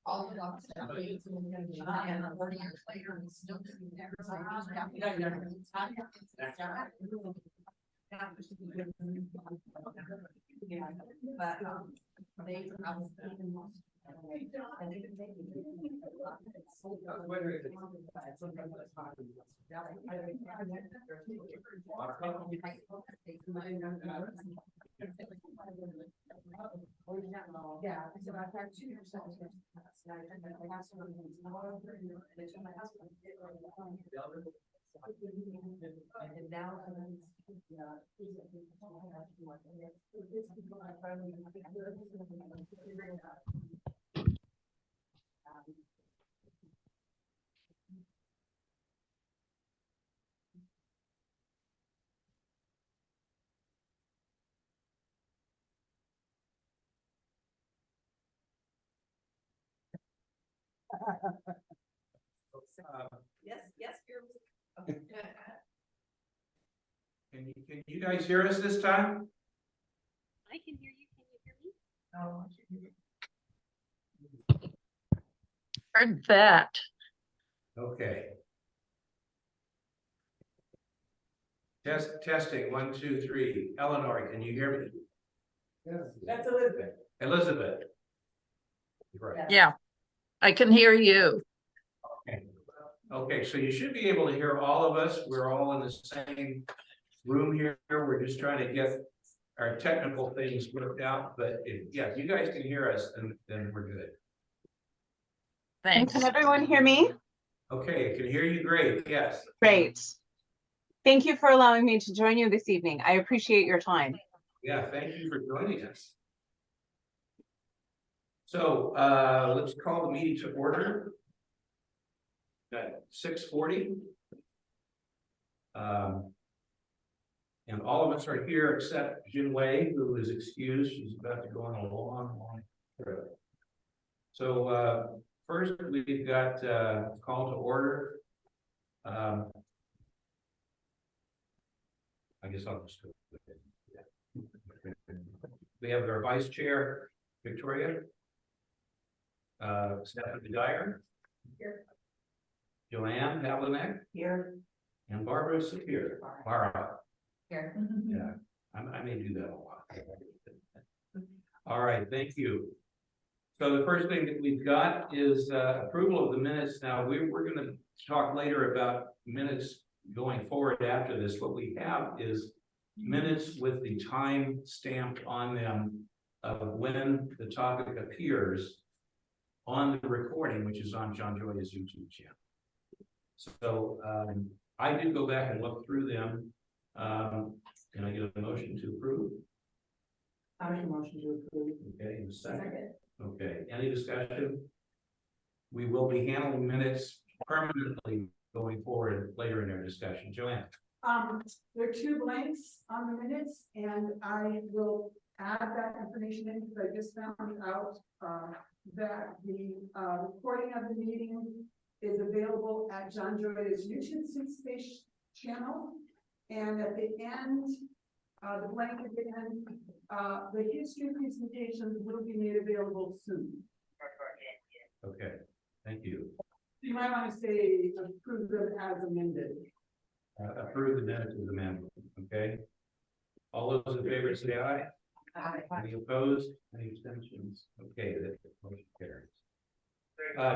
All the stuff. And 40 years later, and still never. Yeah, but they yeah, so I've had 2 years. And now, yes, Can you guys hear us this time? I can hear you. Can you hear me? Heard that. Okay. Testing 1, 2, 3. Eleanor, can you hear me? yes. That's Elizabeth. Elizabeth. Right. Yeah, I can hear you. Okay, so you should be able to hear all of us. We're all in the same room here. We're just trying to get our technical things worked out. But if you guys can hear us, then we're good. Thanks. Can everyone hear me? Okay, I can hear you great. Yes. Great. Thank you for allowing me to join you this evening. I appreciate your time. Yeah, thank you for joining us. So let's call the meeting to order. At 6:40. And all of us are here except Jin Wei, who is excused. She's about to go on a long trip. So first we've got call to order. I guess I'll just go. We have our vice chair, Victoria. Stephanie Dyer. Here. Joanne Havlinek. Here. And Barbara Sapir. Barbara. Here. Yeah, I may do that a lot. All right, thank you. So the first thing that we've got is approval of the minutes. Now we're going to talk later about minutes going forward after this. What we have is minutes with the time stamped on them of when the topic appears on the recording, which is on John Joya's YouTube channel. So I did go back and look through them. Can I get a motion to approve? I make a motion to approve. Okay, in a second. Okay, any discussion? We will be handling minutes permanently going forward later in our discussion. Joanne. There are 2 blanks on the minutes, and I will add that information in because I just found out that the recording of the meeting is available at John Joya's YouTube space channel. And at the end, the blank at the end, the history presentations will be made available soon. Okay, thank you. You might want to say approve them as amended. Approve the minutes as amended. Okay. All those in favor say aye. Aye. Any opposed? Any abstentions? Okay, that motion carries.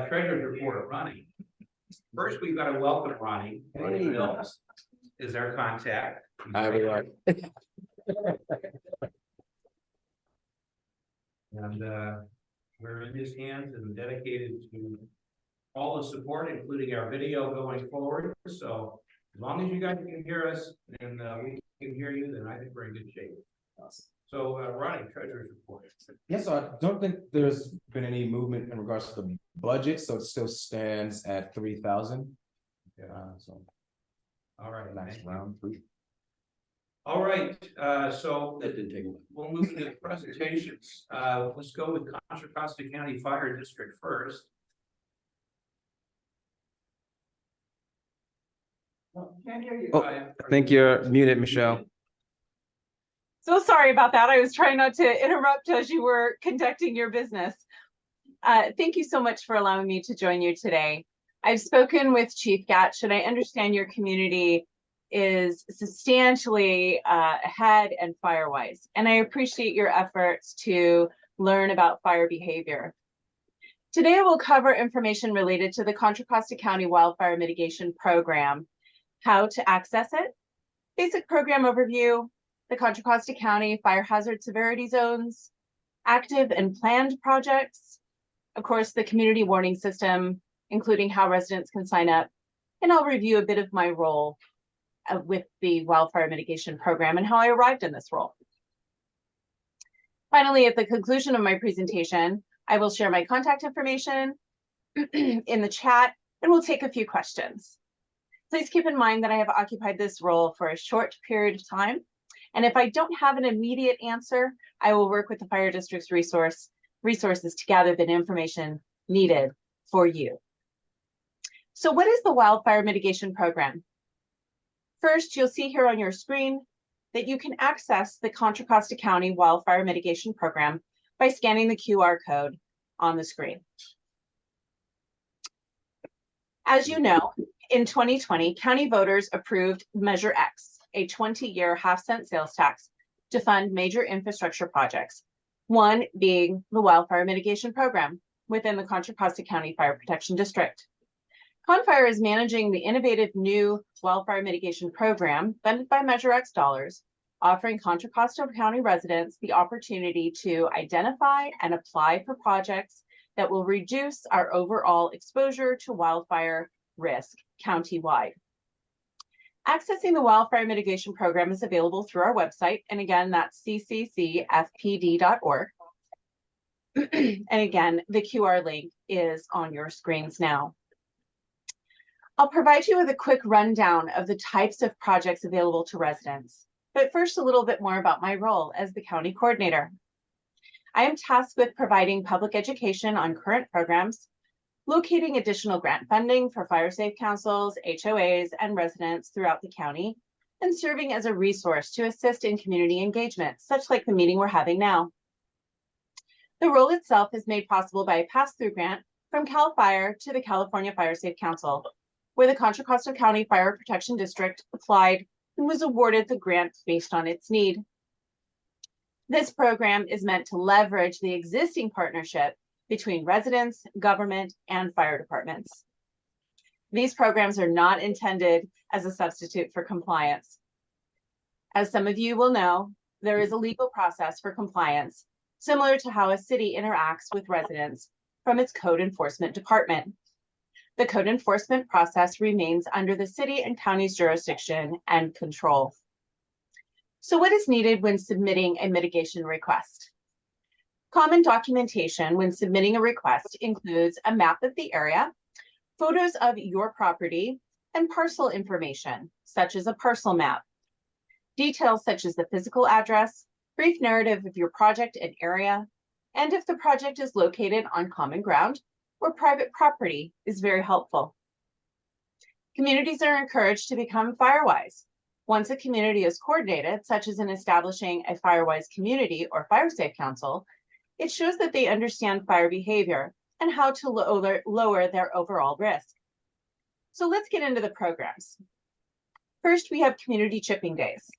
Treasurer's report, Ronnie. First, we've got to welcome Ronnie. Ronnie Mills is our contact. Hi, everyone. And we're in his hands and dedicated to all the support, including our video going forward. So as long as you guys can hear us and we can hear you, then I think we're in good shape. Awesome. So Ronnie, treasurer's report. Yeah, so I don't think there's been any movement in regards to the budget, so it still stands at 3,000. So All right, nice thank you. round 3. All right, so That didn't take a while. we'll move to the presentations. Let's go with Contra Costa County Fire District first. Can't hear you. Oh, I think you're muted, Michelle. So sorry about that. I was trying not to interrupt as you were conducting your business. Thank you so much for allowing me to join you today. I've spoken with Chief Gatch, and I understand your community is substantially ahead and fire-wise, and I appreciate your efforts to learn about fire behavior. Today, I will cover information related to the Contra Costa County Wildfire Mitigation Program, how to access it, basic program overview, the Contra Costa County Fire Hazard Severity Zones, active and planned projects, of course, the community warning system, including how residents can sign up, and I'll review a bit of my role with the Wildfire Mitigation Program and how I arrived in this role. Finally, at the conclusion of my presentation, I will share my contact information in the chat, and we'll take a few questions. Please keep in mind that I have occupied this role for a short period of time, and if I don't have an immediate answer, I will work with the Fire District's resources to gather the information needed for you. So what is the Wildfire Mitigation Program? First, you'll see here on your screen that you can access the Contra Costa County Wildfire Mitigation Program by scanning the QR code on the screen. As you know, in 2020, county voters approved Measure X, a 20-year half-cent sales tax to fund major infrastructure projects, one being the Wildfire Mitigation Program within the Contra Costa County Fire Protection District. ConFire is managing the innovative new Wildfire Mitigation Program funded by Measure X dollars, offering Contra Costa County residents the opportunity to identify and apply for projects that will reduce our overall exposure to wildfire risk countywide. Accessing the Wildfire Mitigation Program is available through our website, and again, that's cccfpd.org. And again, the QR link is on your screens now. I'll provide you with a quick rundown of the types of projects available to residents. But first, a little bit more about my role as the county coordinator. I am tasked with providing public education on current programs, locating additional grant funding for fire safe councils, HOAs, and residents throughout the county, and serving as a resource to assist in community engagement, such like the meeting we're having now. The role itself is made possible by a pass-through grant from CAL FIRE to the California Fire Safe Council, where the Contra Costa County Fire Protection District applied and was awarded the grant based on its need. This program is meant to leverage the existing partnership between residents, government, and fire departments. These programs are not intended as a substitute for compliance. As some of you will know, there is a legal process for compliance, similar to how a city interacts with residents from its code enforcement department. The code enforcement process remains under the city and county's jurisdiction and control. So what is needed when submitting a mitigation request? Common documentation when submitting a request includes a map of the area, photos of your property, and parcel information, such as a parcel map. Details such as the physical address, brief narrative of your project and area, and if the project is located on common ground or private property is very helpful. Communities are encouraged to become FireWise. Once a community is coordinated, such as in establishing a FireWise community or Fire Safe Council, it shows that they understand fire behavior and how to lower their overall risk. So let's get into the programs. First, we have community chipping days.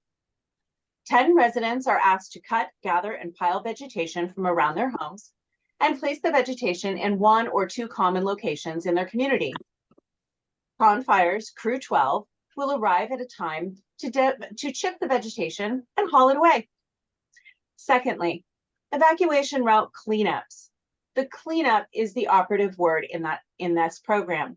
10 residents are asked to cut, gather, and pile vegetation from around their homes and place the vegetation in one or two common locations in their community. ConFire's Crew 12 will arrive at a time to chip the vegetation and haul it away. Secondly, evacuation route cleanups. The cleanup is the operative word in this program.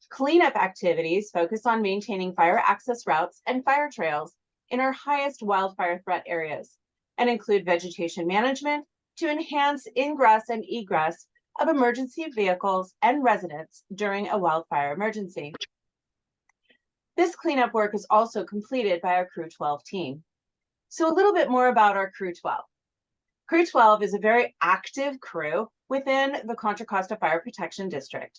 Cleanup activities focus on maintaining fire access routes and fire trails in our highest wildfire threat areas and include vegetation management to enhance ingress and egress of emergency vehicles and residents during a wildfire emergency. This cleanup work is also completed by our Crew 12 team. So a little bit more about our Crew 12. Crew 12 is a very active crew within the Contra Costa Fire Protection District.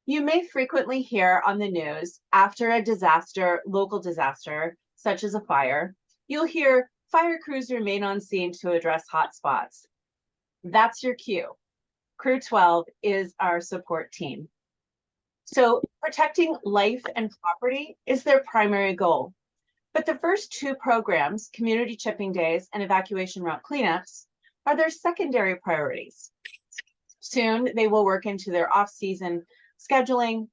You may frequently hear on the news after a disaster, local disaster, such as a fire, you'll hear fire crews remain on scene to address hotspots. That's your cue. Crew 12 is our support team. So protecting life and property is their primary goal. But the first two programs, community chipping days and evacuation route cleanups, are their secondary priorities. Soon they will work into their off-season scheduling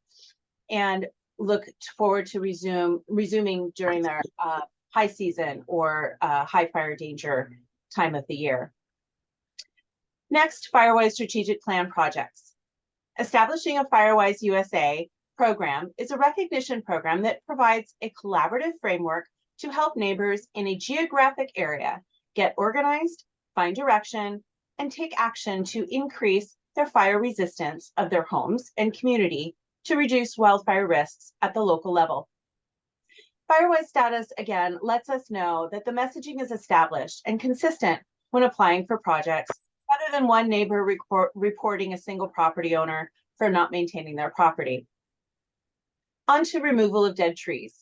and look forward to resuming during their high season or high fire danger time of the year. Next, Firewise Strategic Plan projects. Establishing a Firewise USA program is a recognition program that provides a collaborative framework to help neighbors in a geographic area get organized, find direction, and take action to increase their fire resistance of their homes and community to reduce wildfire risks at the local level. Firewise status, again, lets us know that the messaging is established and consistent when applying for projects, rather than one neighbor reporting a single property owner for not maintaining their property. On to removal of dead trees.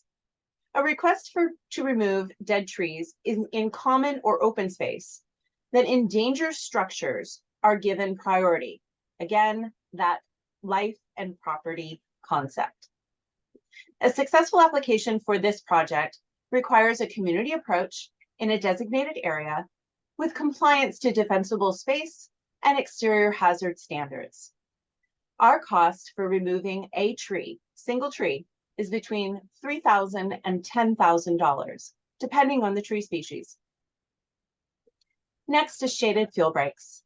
A request to remove dead trees in common or open space that endanger structures are given priority. Again, that life and property concept. A successful application for this project requires a community approach in a designated area with compliance to defensible space and exterior hazard standards. Our cost for removing a tree, single tree, is between $3,000 and $10,000, depending on the tree species. Next is shaded fuel breaks.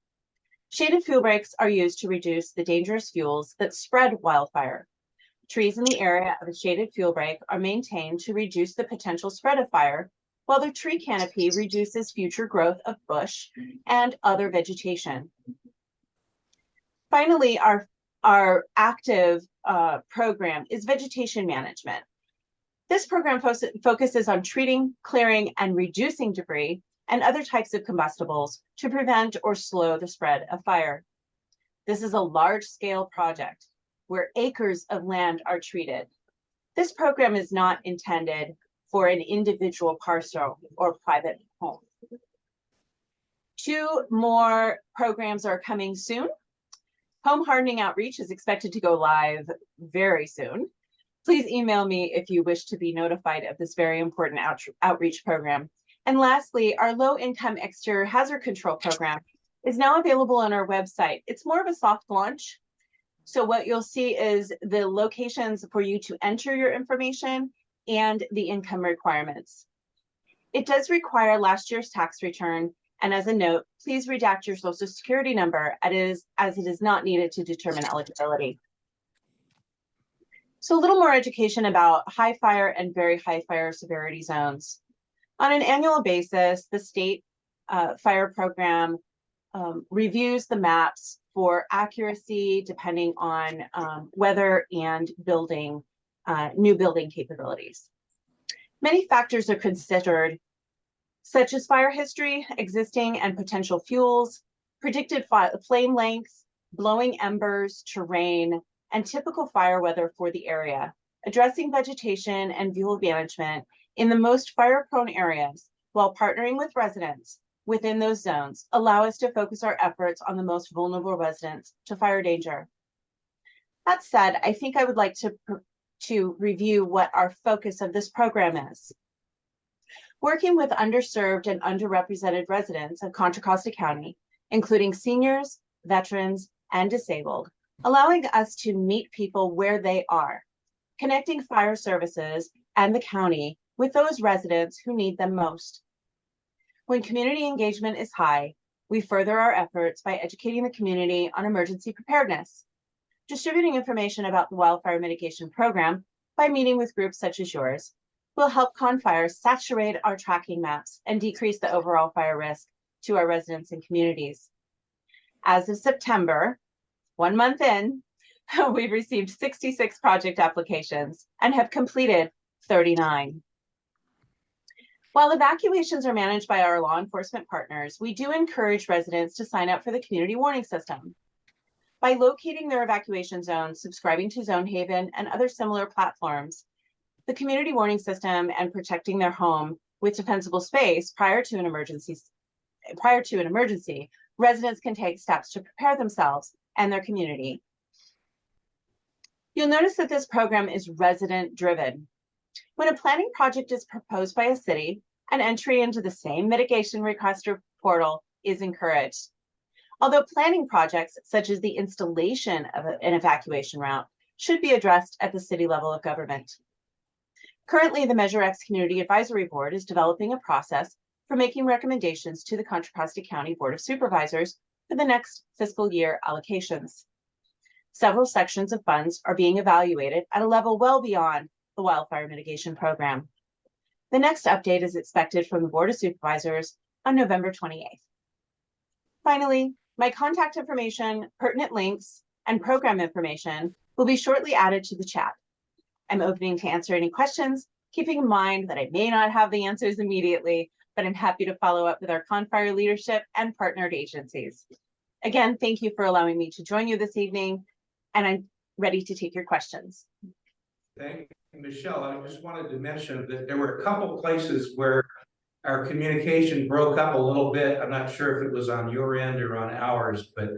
Shaded fuel breaks are used to reduce the dangerous fuels that spread wildfire. Trees in the area of a shaded fuel break are maintained to reduce the potential spread of fire, while the tree canopy reduces future growth of bush and other vegetation. Finally, our active program is vegetation management. This program focuses on treating, clearing, and reducing debris and other types of combustibles to prevent or slow the spread of fire. This is a large-scale project where acres of land are treated. This program is not intended for an individual parcel or private home. 2 more programs are coming soon. Home hardening outreach is expected to go live very soon. Please email me if you wish to be notified of this very important outreach program. And lastly, our low-income exterior hazard control program is now available on our website. It's more of a soft launch. So what you'll see is the locations for you to enter your information and the income requirements. It does require last year's tax return. And as a note, please redact your Social Security number as it is not needed to determine eligibility. So a little more education about high fire and very high fire severity zones. On an annual basis, the state fire program reviews the maps for accuracy depending on weather and building, new building capabilities. Many factors are considered, such as fire history, existing and potential fuels, predicted flame lengths, blowing embers, terrain, and typical fire weather for the area. Addressing vegetation and fuel management in the most fire-prone areas while partnering with residents within those zones allow us to focus our efforts on the most vulnerable residents to fire danger. That said, I think I would like to review what our focus of this program is. Working with underserved and underrepresented residents of Contra Costa County, including seniors, veterans, and disabled, allowing us to meet people where they are, connecting fire services and the county with those residents who need them most. When community engagement is high, we further our efforts by educating the community on emergency preparedness, distributing information about the wildfire mitigation program by meeting with groups such as yours, will help ConFire saturate our tracking maps and decrease the overall fire risk to our residents and communities. As of September, 1 month in, we've received 66 project applications and have completed 39. While evacuations are managed by our law enforcement partners, we do encourage residents to sign up for the community warning system. By locating their evacuation zones, subscribing to Zone Haven and other similar platforms, the community warning system and protecting their home with defensible space prior to an emergency, residents can take steps to prepare themselves and their community. You'll notice that this program is resident driven. When a planning project is proposed by a city, an entry into the same mitigation request portal is encouraged. Although planning projects such as the installation of an evacuation route should be addressed at the city level of government. Currently, the Measure X Community Advisory Board is developing a process for making recommendations to the Contra Costa County Board of Supervisors for the next fiscal year allocations. Several sections of funds are being evaluated at a level well beyond the wildfire mitigation program. The next update is expected from the Board of Supervisors on November 28th. Finally, my contact information, pertinent links, and program information will be shortly added to the chat. I'm opening to answer any questions, keeping in mind that I may not have the answers immediately, but I'm happy to follow up with our Confire leadership and partnered agencies. Again, thank you for allowing me to join you this evening, and I'm ready to take your questions. Thank you, Michelle. I just wanted to mention that there were a couple places where our communication broke up a little bit. I'm not sure if it was on your end or on ours, but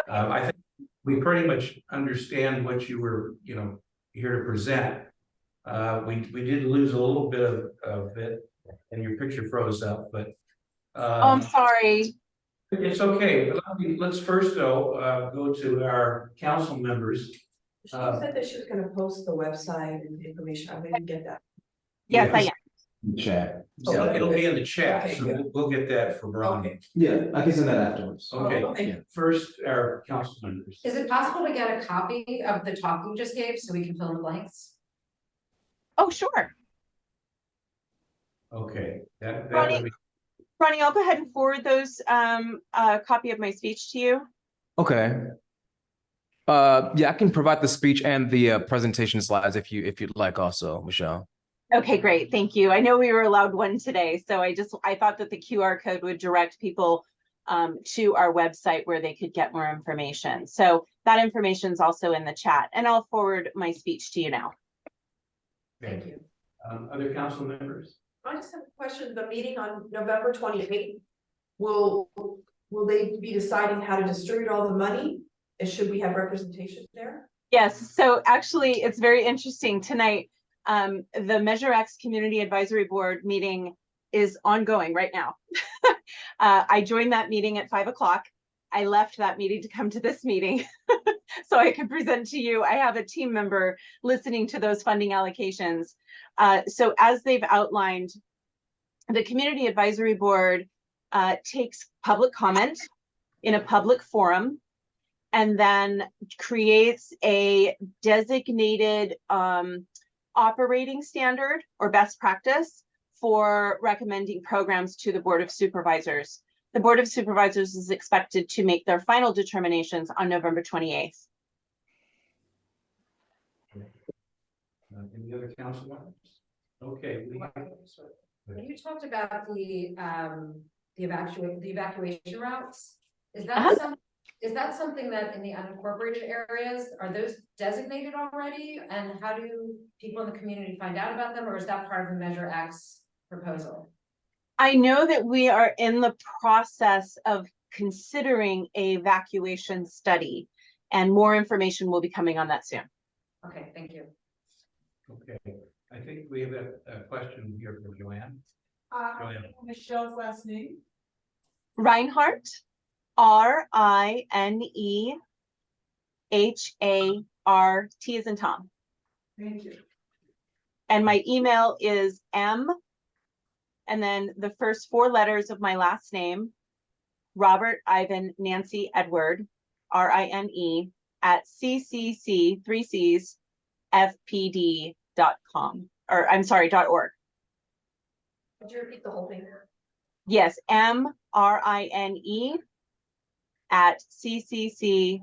I think we pretty much understand what you were, here to present. We did lose a little bit of it, and your picture froze up, but I'm sorry. it's okay. But let's first though go to our council members. She said that she was gonna post the website and information. I didn't get that. Yes, I am. Chat. So it'll be in the chat, Okay, so good. we'll get that for Ron. Okay. Yeah, I can send that afterwards. Okay, Okay. first our council members. Is it possible to get a copy of the talk you just gave so we can fill in the blanks? Oh, sure. Okay, that Ronnie, would be. Ronnie, I'll go ahead and forward those copy of my speech to you. Okay. Yeah, I can provide the speech and the presentation slides if you'd like also, Michelle. Okay, great. Thank you. I know we were allowed one today, so I thought that the QR code would direct people to our website where they could get more information. So that information is also in the chat, and I'll forward my speech to you now. Thank you. Other council members? I just have a question. The meeting on November 28th, will they be deciding how to distribute all the money? And should we have representation there? Yes, so actually it's very interesting tonight. The Measure X Community Advisory Board meeting is ongoing right now. I joined that meeting at 5 o'clock. I left that meeting to come to this meeting so I could present to you. I have a team member listening to those funding allocations. So as they've outlined, the Community Advisory Board takes public comment in a public forum and then creates a designated operating standard or best practice for recommending programs to the Board of Supervisors. The Board of Supervisors is expected to make their final determinations on November 28th. Any other council members? Okay. When you talked about the evacuation routes, is that something that in the unincorporated areas, are those designated already? And how do people in the community find out about them, or is that part of the Measure X proposal? I know that we are in the process of considering an evacuation study, and more information will be coming on that soon. Okay, thank you. Okay, I think we have a question here from Joanne. Michelle's last name. Reinhardt, R-I-N-E-H-A-R-T as in Tom. Thank you. And my email is M, and then the first 4 letters of my last name, Robert, Ivan, Nancy, Edward, R-I-N-E, at ccc3csfpd.com, or I'm sorry, .org. Could you repeat the whole thing? Yes, M-R-I-N-E at ccc.fpd.org.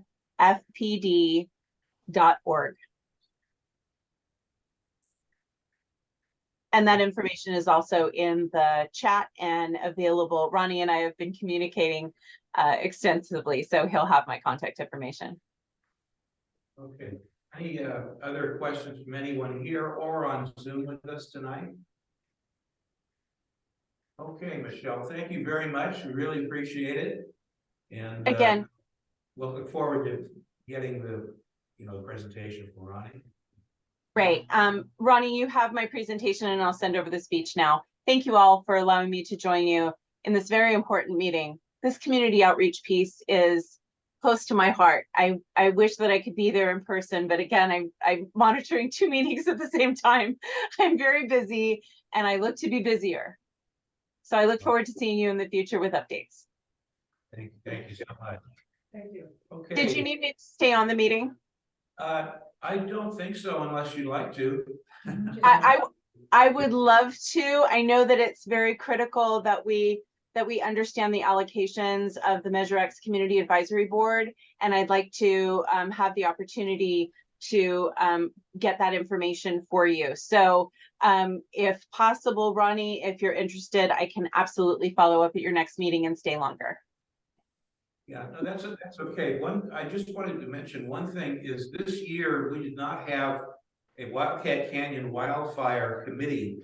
And that information is also in the chat and available. Ronnie and I have been communicating extensively, so he'll have my contact information. Okay, any other questions from anyone here or on Zoom with us tonight? Okay, Michelle, thank you very much. We really appreciate it. And Again, we'll look forward to getting the, presentation from Ronnie. great. Ronnie, you have my presentation and I'll send over the speech now. Thank you all for allowing me to join you in this very important meeting. This community outreach piece is close to my heart. I wish that I could be there in person, but again, I'm monitoring 2 meetings at the same time. I'm very busy and I look to be busier. So I look forward to seeing you in the future with updates. Thank you so much. Thank you. Okay. Did you need me to stay on the meeting? I don't think so unless you'd like to. I would love to. I know that it's very critical that we understand the allocations of the Measure X Community Advisory Board, and I'd like to have the opportunity to get that information for you. So if possible, Ronnie, if you're interested, I can absolutely follow up at your next meeting and stay longer. Yeah, no, that's okay. I just wanted to mention one thing is this year we did not have a Wildcat Canyon Wildfire Committee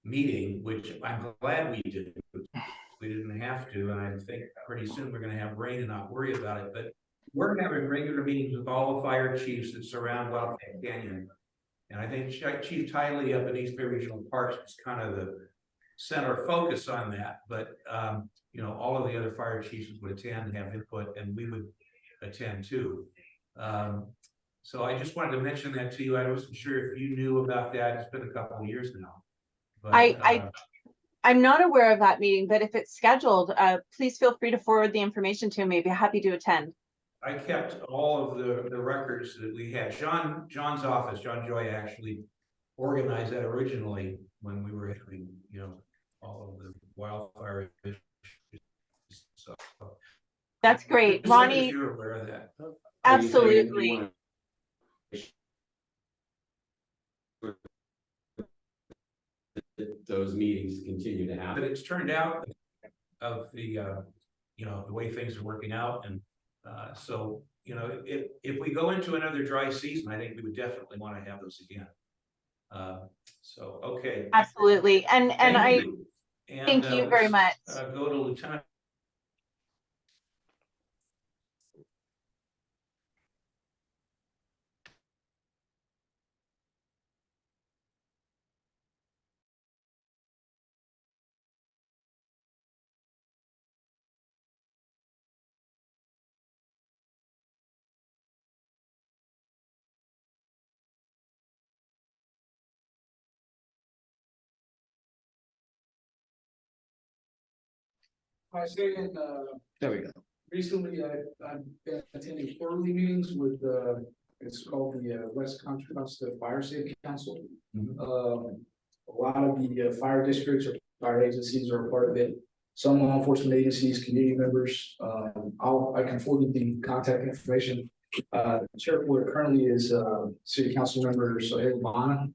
meeting, which I'm glad we did. We didn't have to, and I think pretty soon we're going to have rain and not worry about it. But we're having regular meetings with all the fire chiefs that surround Wildcat Canyon, and I think Chief Tiley up in East Bay Regional Parks was kind of the center focus on that. But all of the other fire chiefs would attend and have input, and we would attend too. So I just wanted to mention that to you. I wasn't sure if you knew about that. It's been a couple of years now. But, I'm not aware of that meeting, but if it's scheduled, please feel free to forward the information to me. I'd be happy to attend. I kept all of the records that we had. John's office, John Joy, actually organized that originally when we were having, all of the wildfire issues. So That's great, just so that Ronnie. you're aware of that. Absolutely. Those meetings continue to happen. But it's turned out of the the way things are working out, and so if we go into another dry season, I think we would definitely want to have those again. So okay. Absolutely, and Thank you very much. Go to Lieutenant. I say in, There we go. recently I've been attending quarterly meetings with, it's called the West Country Fire Safety Council. A lot of the fire districts or fire agencies are a part of it. Some law enforcement agencies, community members, I can forward the contact information. Sheriff Wood currently is city council member Sohail Bana.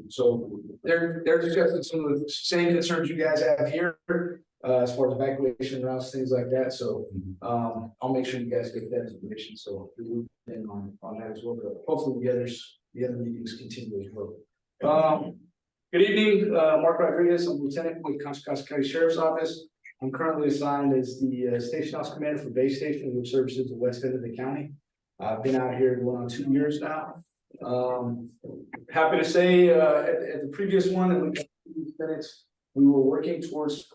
So they're discussing some of the same concerns you guys have here. As far as evacuation routes, things like that. So I'll make sure you guys get that information. So we loop in on that as well. But hopefully the other meetings continue as well. Good evening, Mark Rodriguez. I'm lieutenant with Contra Costa County Sheriff's Office. I'm currently assigned as the station house commander for Bay Station, which services the west end of the county. I've been out here going on 2 years now. Happy to say at the previous one, and we were working towards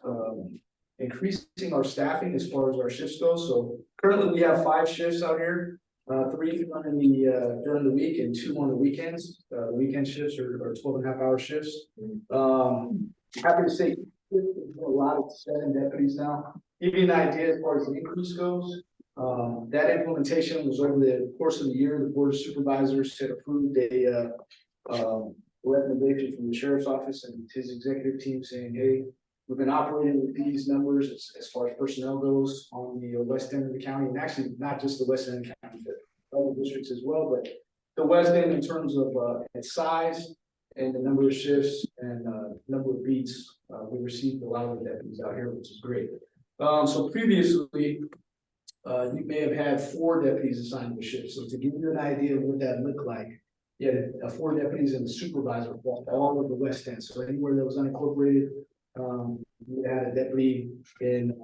increasing our staffing as far as our shifts go. So currently we have 5 shifts out here, 3 during the week and 2 on the weekends. The weekend shifts are 12.5-hour shifts. Happy to say a lot of 7 deputies now. Give you an idea as far as the increase goes. That implementation was over the course of the year. The board of supervisors had approved a recommendation from the sheriff's office and his executive team saying, hey, we've been operating with these numbers as far as personnel goes on the west end of the county, and actually not just the west end of the county, but other districts as well. But the west end in terms of its size and the number of shifts and number of beats, we received a lot of the deputies out here, which is great. So previously, you may have had 4 deputies assigned to a shift. So to give you an idea of what that looked like, you had 4 deputies and the supervisor for all of the west end. So anywhere that was unincorporated, We had a deputy in,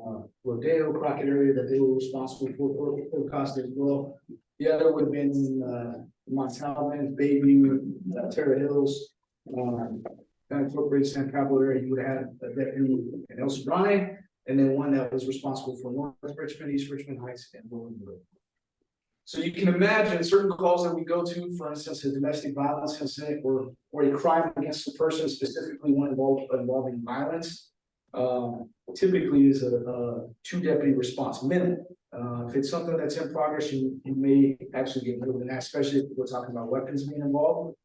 Rodeo, Crockett area that they were responsible for Costa as well. The other would have been, Montalban, Bayview, Terra Hills, kind of incorporated San Pablo area. You would have a deputy in El Sobrante, and then one that was responsible for North Richmond, East Richmond Heights, and Williamsburg. So you can imagine certain calls that we go to, for instance, a domestic violence incident or a crime against a person, specifically one involving violence. Typically is a 2-deputy response minimum. If it's something that's in progress, you may actually get more than that, especially if we're talking about weapons being involved.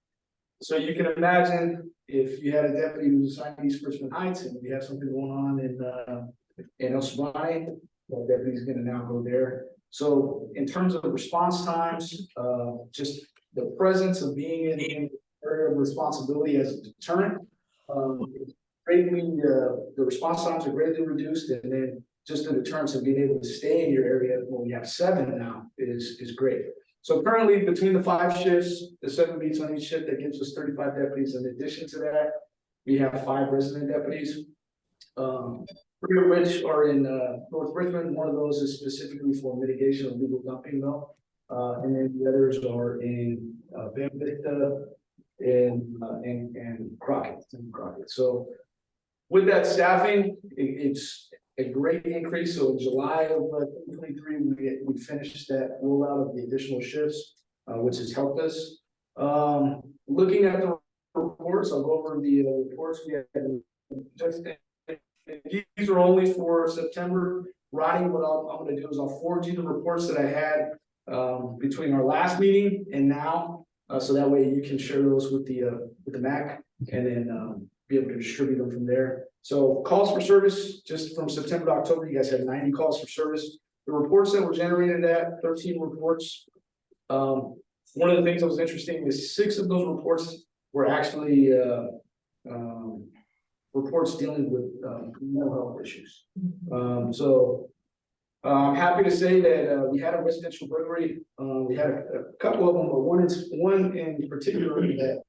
So you can imagine if you had a deputy who was assigned to East Richmond Heights and we have something going on in El Sobrante, the deputy's gonna now go there. So in terms of response times, just the presence of being in the area of responsibility as a deterrent, greatly, the response times are greatly reduced, and then just the deterrence of being able to stay in your area when we have 7 now is great. So currently between the 5 shifts, the 7 beats on each shift, that gives us 35 deputies. In addition to that, we have 5 resident deputies. 3 of which are in North Richmond. One of those is specifically for mitigation of legal dumping though. And then the others are in Bam Vista and Crockett. So with that staffing, it's a great increase. So in July of 2023, we finished that rollout of the additional shifts, which has helped us. Looking at the reports, I'll go over the reports we had. These are only for September. Rodney, what I'm going to do is I'll forward you the reports that I had between our last meeting and now, so that way you can share those with the MAC and then be able to distribute them from there. So calls for service, just from September to October, you guys had 90 calls for service. The reports that were generated at 13 reports. One of the things that was interesting is 6 of those reports were actually reports dealing with mental health issues. So I'm happy to say that we had a residential burglary. We had a couple of them, but one in particular that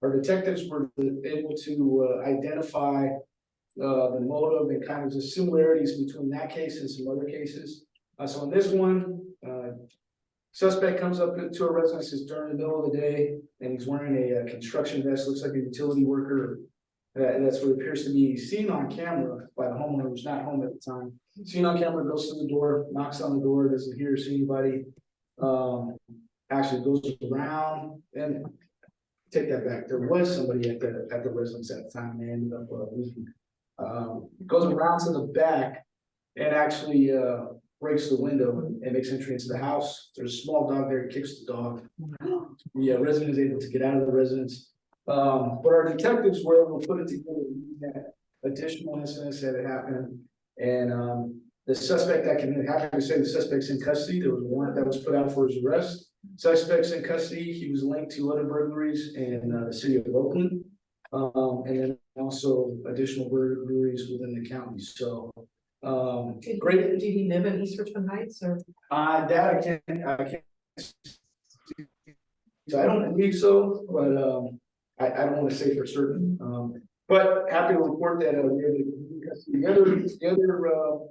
our detectives were able to identify the motive and kind of the similarities between that case and some other cases. So in this one, suspect comes up to a residence during the middle of the day, and he's wearing a construction vest, looks like a utility worker. That's what appears to be seen on camera by the homeowner who's not home at the time. Seen on camera, goes to the door, knocks on the door, doesn't hear or see anybody. Actually goes around, and take that back. There was somebody at the residence at the time, and ended up leaving. Goes around to the back and actually breaks the window and makes entry into the house. There's a small dog there, kicks the dog. The resident is able to get out of the residence. But our detectives were able to put it together that additional incidents that had happened. And the suspect, I can happy to say the suspect's in custody. There was a warrant that was put out for his arrest. Suspect's in custody. He was linked to other burglaries in the city of Oakland. And then also additional burglaries within the county. So great. Did he live in East Richmond Heights or? That I can't. So I don't believe so, but I don't want to say for certain. But happy to report that the other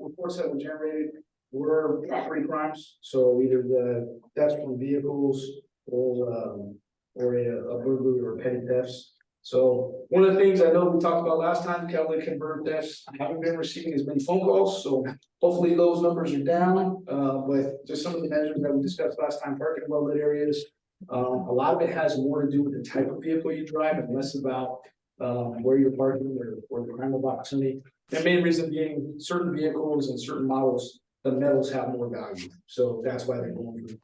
reports that were generated were property crimes. So either the thefts from vehicles or a burglary or petty thefts. So one of the things I know we talked about last time, catalytic converter thefts, I haven't been receiving as many phone calls. So hopefully those numbers are down. But just some of the measures that we discussed last time, parking in well-lit areas. A lot of it has more to do with the type of vehicle you drive and less about where you're parking or the crime of opportunity. The main reason being certain vehicles and certain models, the metals have more value. So that's why they're going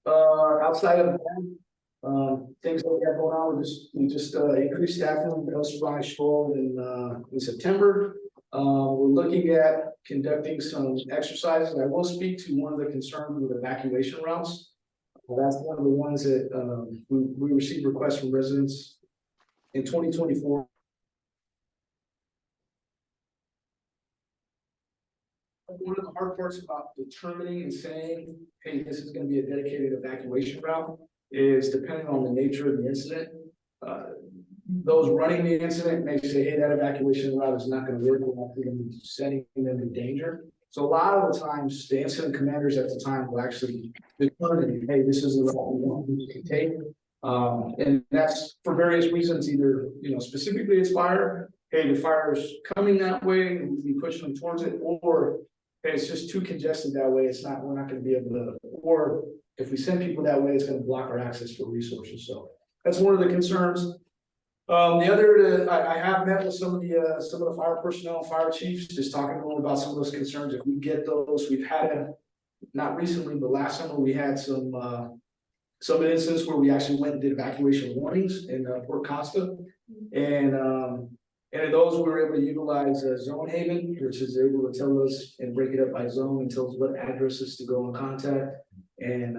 for outside of that, things that we have going on, we just increased staffing in El Sobrante Stroll in September. We're looking at conducting some exercises. I will speak to one of the concerns with evacuation routes. That's one of the ones that we received requests from residents in 2024. One of the hard parts about determining and saying, hey, this is going to be a dedicated evacuation route is depending on the nature of the incident. those running the incident may say, hey, that evacuation route is not gonna work, we're not gonna be setting them in danger. So a lot of the times, the incident commanders at the time will actually determine, hey, this is the route we want you to take. And that's for various reasons, either, you know, specifically it's fire, hey, the fire is coming that way, and we push them towards it, or hey, it's just too congested that way, it's not, we're not gonna be able to, or if we send people that way, it's gonna block our access for resources, so that's one of the concerns. The other, I have met with some of the fire personnel, fire chiefs, just talking to them about some of those concerns. If we get those, we've had, not recently, but last summer, we had some instances where we actually went and did evacuation warnings in Port Costa. And in those, we were able to utilize Zone Haven, which is able to tell us and break it up by zone and tell us what addresses to go and contact. And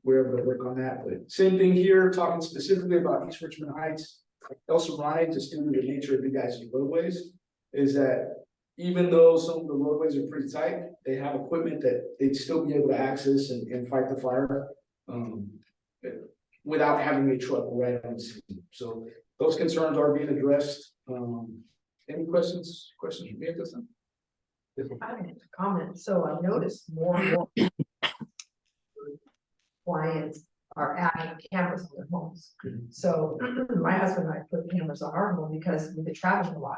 we're able to work on that. But same thing here, talking specifically about East Richmond Heights. Also, Ryan, just due to the nature of you guys' roadways, is that even though some of the roadways are pretty tight, they have equipment that they'd still be able to access and fight the fire without having a truck right on the scene. So those concerns are being addressed. Any questions from me at this time? I have a comment. So I noticed more and more clients are adding cameras on their homes. So my husband and I put cameras on our home because we've been traveling a lot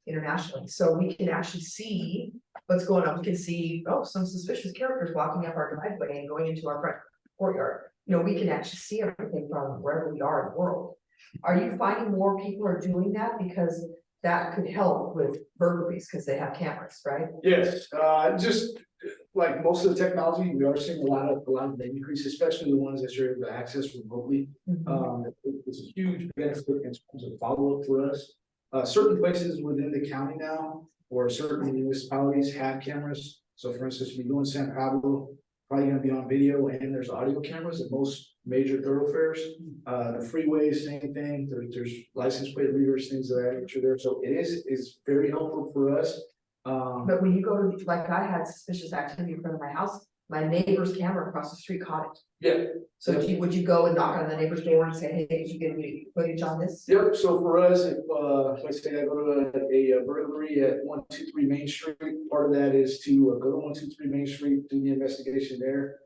internationally. So we can actually see what's going on. We can see, oh, some suspicious characters walking up our driveway and going into our front courtyard. You know, we can actually see everything from wherever we are in the world. Are you finding more people are doing that? Because that could help with burglaries because they have cameras, right? Yes, just like most of the technology, we are seeing a lot of the increase, especially the ones that you're able to access remotely. It's a huge benefit in terms of follow-up for us. Certain places within the county now, or certain municipalities have cameras. So for instance, if you go in San Pablo, probably gonna be on video, and there's audio cameras at most major thoroughfares. The freeways, same thing, there's license plate readers, things of that nature there. So it is very helpful for us. But when you go to, like, I had suspicious activity in front of my house, my neighbor's camera across the street caught it. Yeah. So would you go and knock on the neighbor's door and say, hey, did you get any footage on this? Yep, so for us, if, let's say I go to a burglary at 123 Main Street, part of that is to go to 123 Main Street, do the investigation there.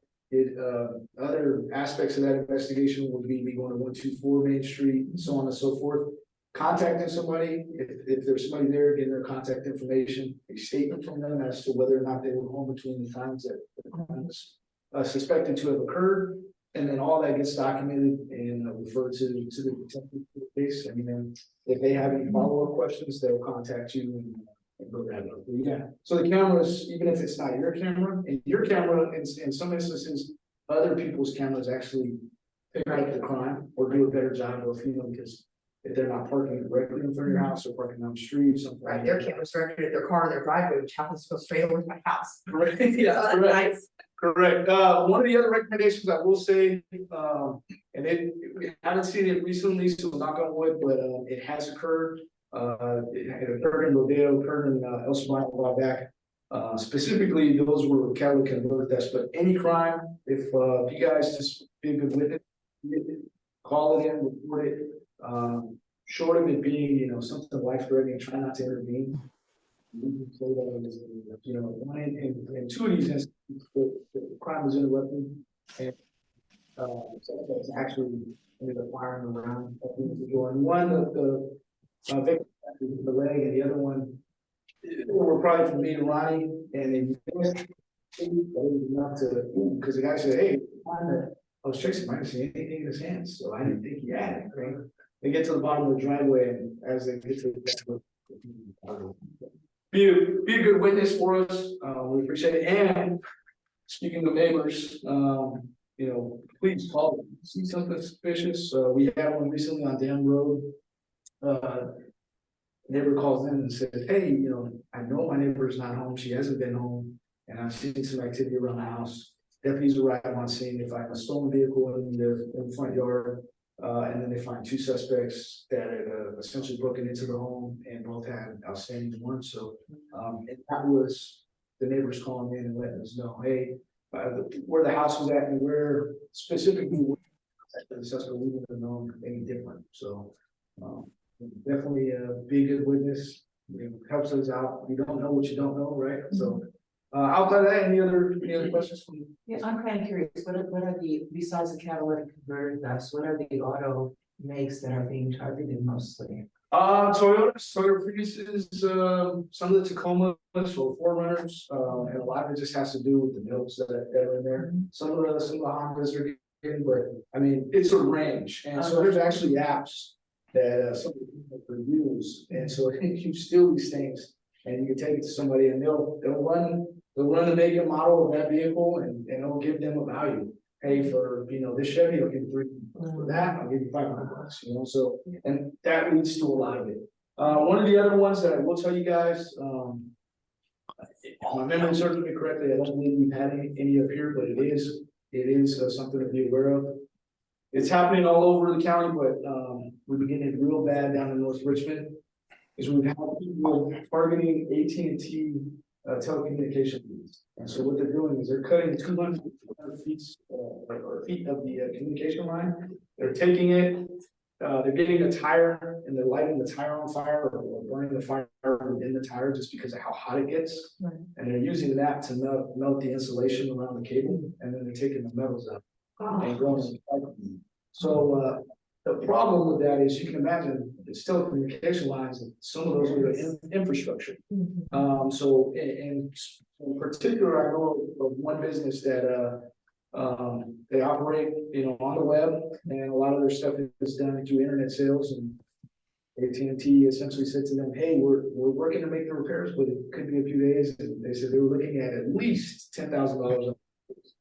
Other aspects of that investigation would be me going to 124 Main Street and so on and so forth. Contacting somebody, if there's somebody there, getting their contact information, a statement from them as to whether or not they were home between the times that the crime was suspected to have occurred. And then all that gets documented and referred to the detective case. And then if they have any follow-up questions, they'll contact you and go that up. Yeah. So the cameras, even if it's not your camera, and your camera, in some instances, other people's cameras actually pick up the crime or do a better job of, you know, because if they're not parking directly in front of your house or parking on the street, something. Right, their cameras directed at their car in their driveway, which happens to go straight over to my house. Correct. So Yeah, that's correct. nice. Correct. One of the other recommendations I will say, and we haven't seen it recently, so knock on wood, but it has occurred. It occurred in Rodeo, occurred in El Semana a while back. Specifically, those were catalytic converter tests, but any crime, if you guys just be a good witness, call it in, report it. Short of it being, you know, something life-threatening, try not to intervene. You know, one in two of these instances, the crime was interrupted, and so that's actually ended up firing around at the individual. And one of the victim the leg, and the other one were probably from me and Ronnie, and they missed enough to, because the guy said, "Hey, I was chasing, I didn't see anything in his hands, so I didn't think he had it." Right? They get to the bottom of the driveway, and as they get to the be a good witness for us. We appreciate it. And speaking of neighbors, you know, please call them. See something suspicious. We had one recently on Dam Road. Neighbor calls in and says, "Hey, you know, I know my neighbor's not home. She hasn't been home, and I've seen some activity around the house." Deputies arrive on scene. They find a stolen vehicle in the front yard. And then they find two suspects that had essentially broken into the home and both had outstanding warrants. So and that was the neighbors calling in and letting us know, hey, where the house was at and where specifically the suspect, we didn't know anything different. So definitely be a good witness. It helps us out. You don't know what you don't know, right? So, outside of that, any other questions from you? Yeah, I'm kind of curious, what are the, besides the catalytic converter dust, what are the auto makes that are being targeted mostly? Toyota produces, some of the Tacomas or Forerunners, and a lot of it just has to do with the builds that are in there. Some of the Hondas are getting, but I mean, it's a range, and so there's actually apps that, some of the people use, and so you steal these things, and you can take it to somebody, and they'll run the make and model of that vehicle, and it'll give them a value. Hey, for, this Chevy, I'll give you 3, for that, I'll give you $500, so, and that leads to a lot of it. One of the other ones that I will tell you guys, if my memory serves me correctly, I don't believe we've had any up here, but it is something to be aware of. It's happening all over the county, but, we're beginning it real bad down in North Richmond. Is we've had people targeting AT&T telecommunication leads. And so what they're doing is they're cutting 200 feet of the communication line. They're taking it, they're getting a tire and they're lighting the tire on fire or burning the fire within the tire just because of how hot it gets. Right. And they're using that to melt the insulation around the cable, and then they're taking the metals out and going. So the problem with that is you can imagine it's still communication lines, and some of those are infrastructure. So in particular, I know of one business that they operate, on the web, and a lot of their stuff is done through internet sales, and AT&T essentially said to them, hey, we're working to make the repairs, but it could be a few days, and they said they were looking at least $10,000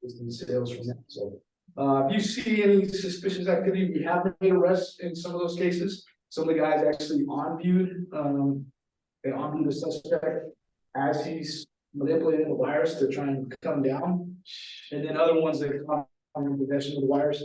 in sales from that. So if you see any suspicious activity, we have made arrests in some of those cases. Some of the guys actually on-viewed, they on-viewed the suspect as he's manipulating the wires to try and come down. And then other ones that come in possession of the wires.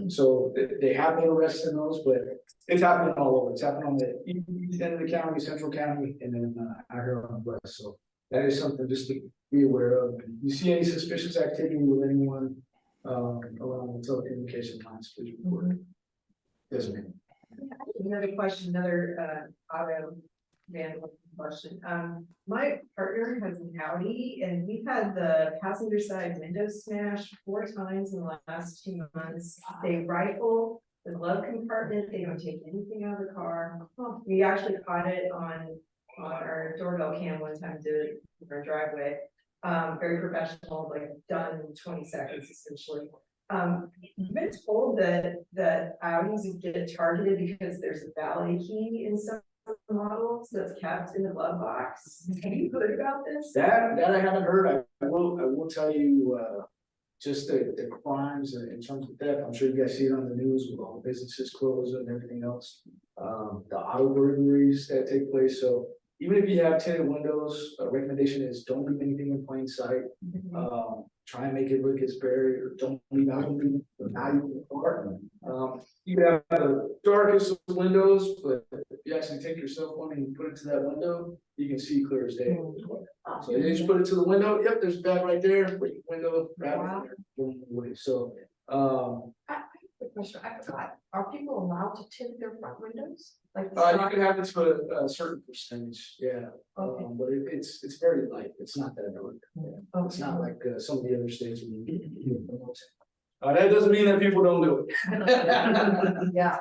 So they have made arrests in those, but it's happening all over. It's happening on the east end of the county, central county, and then out here on the west. So that is something just to be aware of. If you see any suspicious activity with anyone around the telecommunication lines, please report it. Yes, ma'am. Another question, another auto vandalism question. My partner has an Audi, and we've had the passenger side window smashed 4 times in the last 2 months. They rifle the glove compartment, they don't take anything out of the car. We actually caught it on our doorbell cam one time, did it in our driveway. Very professional, like done in 20 seconds essentially. You've been told that Audis get targeted because there's a valet key in some models that's kept in the glove box. Have you heard about this? That I haven't heard. I will tell you just the crimes in terms of theft. I'm sure you guys see it on the news with all the businesses closed and everything else. The auto burglaries that take place. So even if you have tinted windows, a recommendation is don't leave anything in plain sight. Try and make it look as buried, or don't leave out the value of the car. You can have the darkest of windows, but if you actually take your cell phone and you put it to that window, you can see clear as day. So you just put it to the window. Yep, there's a bag right there. Break the window, grab it, boom, away. So Question, I forgot, are people allowed to tint their front windows? Like you can have it to a certain percentage, yeah. Okay. But it's very light. It's not that dark. It's not like some of the other states. That doesn't mean that people don't do it. Yeah.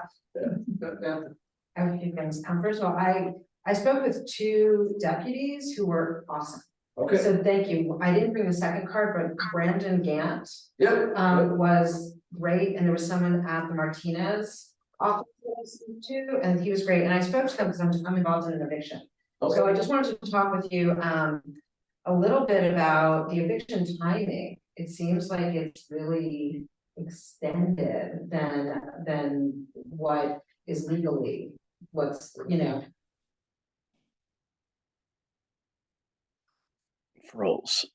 I have a few things. First of all, I spoke with 2 deputies who were awesome. Okay. So thank you. I didn't bring the second card, but Brandon Gant Yep. was great, and there was someone at the Martinez office too, and he was great. And I spoke to them because I'm involved in an eviction. Okay. So I just wanted to talk with you a little bit about the eviction timing. It seems like it's really extended than what is legally, froze.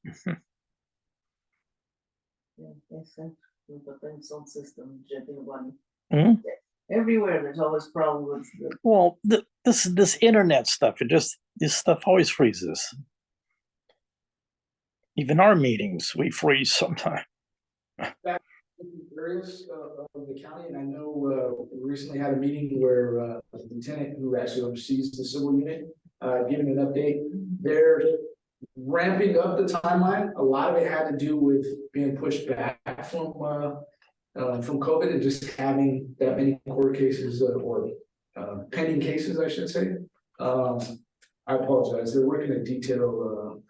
Everywhere, there's always problems with the. Well, this internet stuff, this stuff always freezes. Even our meetings, we freeze sometimes. areas of the county, and I know we recently had a meeting where the lieutenant who actually oversees the civil unit, giving an update. They're ramping up the timeline. A lot of it had to do with being pushed back from COVID and just having that many court cases or pending cases, I should say. I apologize. They're working in detail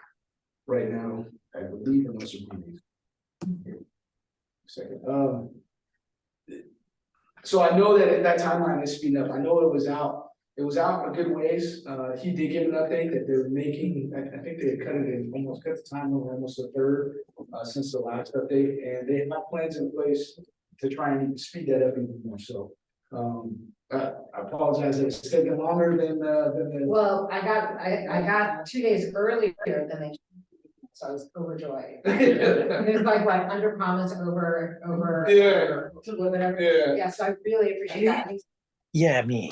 right now, I believe, in those meetings. Second. So I know that that timeline is speeding up. I know it was out a good ways. He did give an update that they're making, I think they cut it in, almost cut the time over almost a third since the last update, and they have plans in place to try and speed that up even more. So I apologize, it's taking longer than the. Well, I got 2 days earlier than they. So I was overjoyed. It was like what, under promise over. Yeah. Whatever. Yeah. So I really appreciate that. Yeah, me.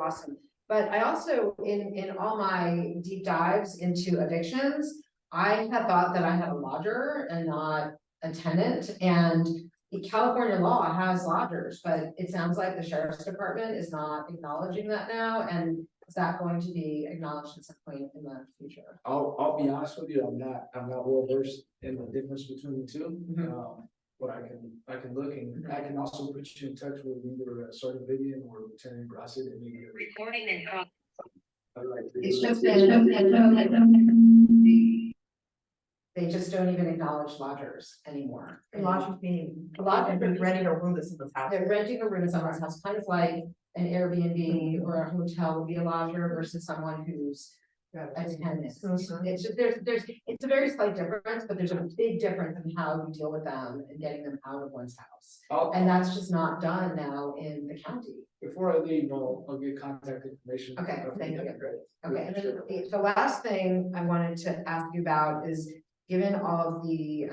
Awesome. But I also, in all my deep dives into evictions, I had thought that I had a lodger and not a tenant, and the California law has lodgers, but it sounds like the sheriff's department is not acknowledging that now, and is that going to be acknowledged at some point in the future? I'll be honest with you, I'm not well versed in the difference between the two. But I can look, and I can also put you in touch with either Sergeant Vivian or Lieutenant Grasset and maybe. Recording in progress. It's just they just don't even acknowledge lodgers anymore. Lodgers being, Lodgers they're renting a room in someone's house. They're renting a room in someone's house, kind of like an Airbnb or a hotel would be a lodger versus someone who's a tenant. It's just, it's a very slight difference, but there's a big difference in how you deal with them and getting them out of one's house. And that's just not done now in the county. Before I leave, I'll get contact information. Okay, thank you. Okay, and then the last thing I wanted to ask you about is, given all of the,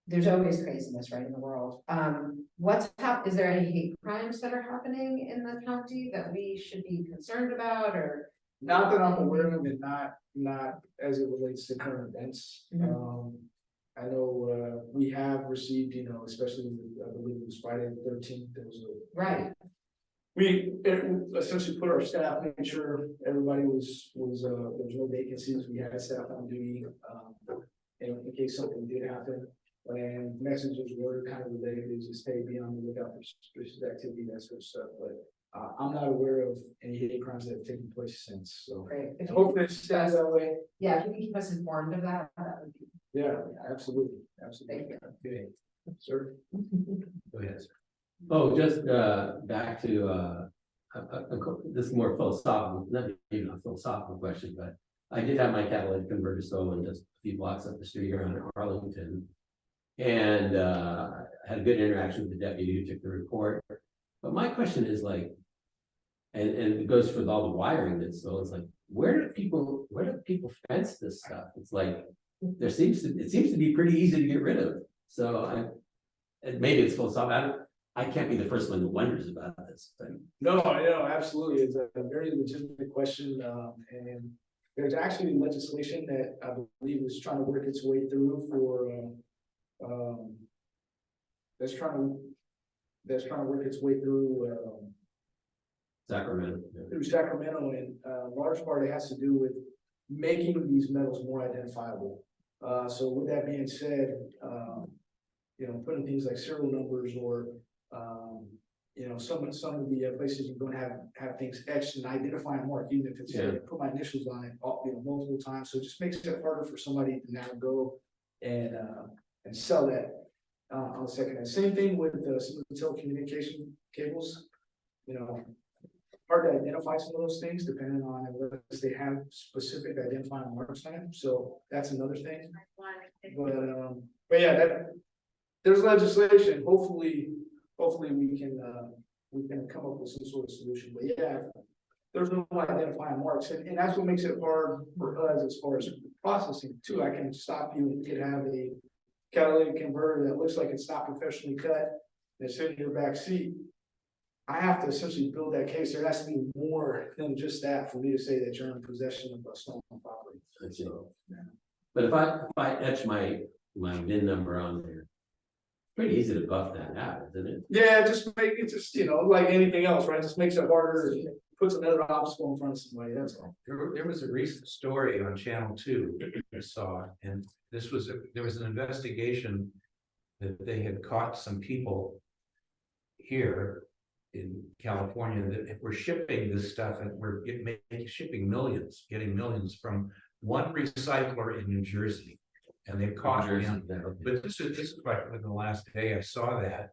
there's always craziness, right, in the world. Is there any hate crimes that are happening in the county that we should be concerned about, or? Not that I'm aware of, and not as it relates to current events. I know we have received, especially I believe it was Friday the 13th, there was a. Right. We essentially put our staff, made sure everybody was there was no vacancies. We had staff on duty, in case something did happen. And messages were kind of related to just stay be on the lookout for suspicious activity, that sort of stuff. But I'm not aware of any hate crimes that have taken place since. So great. Hopefully it stays that way. Yeah, if you can keep us informed of that, that would be. Yeah, absolutely. Thank you. Okay. Sir. Go ahead, sir. Oh, just back to this is more philosophical, not even a philosophical question, but I did have my catalytic converter stolen just a few blocks up the street here on Arlington, and had a good interaction with the deputy who took the report. But my question is like, and it goes for all the wiring that's stolen. It's like, where do people fence this stuff? It's like it seems to be pretty easy to get rid of. So and maybe it's philosophical. I can't be the first one that wonders about this thing. No, absolutely. It's a very legitimate question. And there's actually legislation that I believe is trying to work its way through for that's trying to work its way through Sacramento. Through Sacramento, and large part it has to do with making these metals more identifiable. So with that being said, putting things like serial numbers or some of the places you're going to have things etched and identify and mark, even if it's put my initials on it, multiple times. So it just makes it harder for somebody to now go and sell that on the second hand. Same thing with some of the telecommunication cables. Hard to identify some of those things depending on whether they have specific identifying marks on them. So that's another thing. But yeah, there's legislation. Hopefully we can come up with some sort of solution. But yeah, there's no identifying marks, and that's what makes it hard for us as far as processing too. I can stop you, and you could have a catalytic converter that looks like it's not professionally cut, that's in your back seat. I have to essentially build that case. There has to be more than just that for me to say that you're in possession of a stolen property. So, yeah. But if I etch my VIN number on there, Pretty easy to buff that out, isn't it? Yeah, just make it just, like anything else, right? Just makes it harder, puts another obstacle in front of somebody, that's all. There was a recent story on Channel 2 I saw, and there was an investigation that they had caught some people here in California that were shipping this stuff and were shipping millions, getting millions from one recycler in New Jersey. And they caught him, but this is like in the last day I saw that.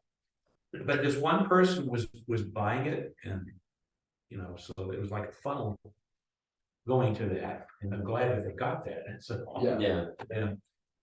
But this one person was buying it, and so it was like a funnel going to that, and I'm glad that they got that. And so Yeah.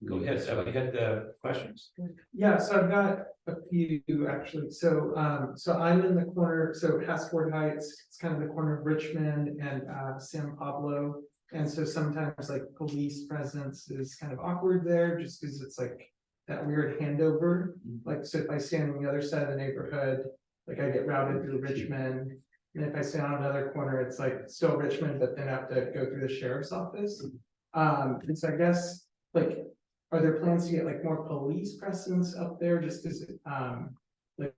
Go ahead, so we had the questions. Yeah, so I've got a few actually. So I'm in the corner, so Hasford Heights, it's kind of the corner of Richmond and San Pablo. And so sometimes like police presence is kind of awkward there just because it's like that weird handover. Like, so if I stand on the other side of the neighborhood, like I get routed through Richmond. And if I stand on another corner, it's like still Richmond, but then I have to go through the sheriff's office. And so I guess like, are there plans to get like more police presence up there? Just because like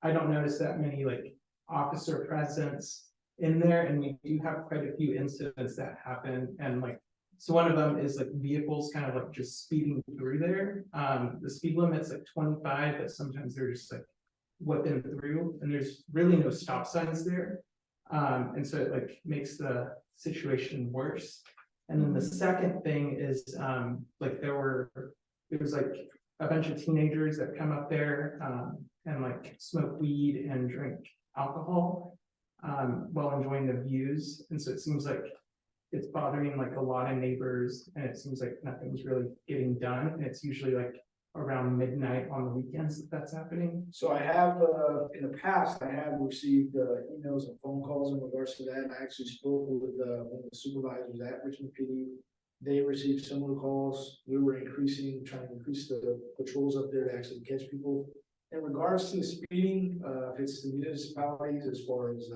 I don't notice that many like officer presence in there, and we do have quite a few incidents that happen, and like, so one of them is like vehicles kind of like just speeding through there. The speed limit's like 25, but sometimes they're just like whipping through, and there's really no stop signs there. And so it like makes the situation worse. And then the second thing is like there was like a bunch of teenagers that come up there and like smoke weed and drink alcohol while enjoying the views. And so it seems like it's bothering like a lot of neighbors, and it seems like nothing's really getting done. And it's usually like around midnight on the weekends that's happening. So I have, in the past, I have received emails and phone calls in regards to that. And I actually spoke with one of the supervisors at Richmond PD. They received similar calls. We were trying to increase the patrols up there to actually catch people. In regards to the speeding, if it's the municipalities, as far as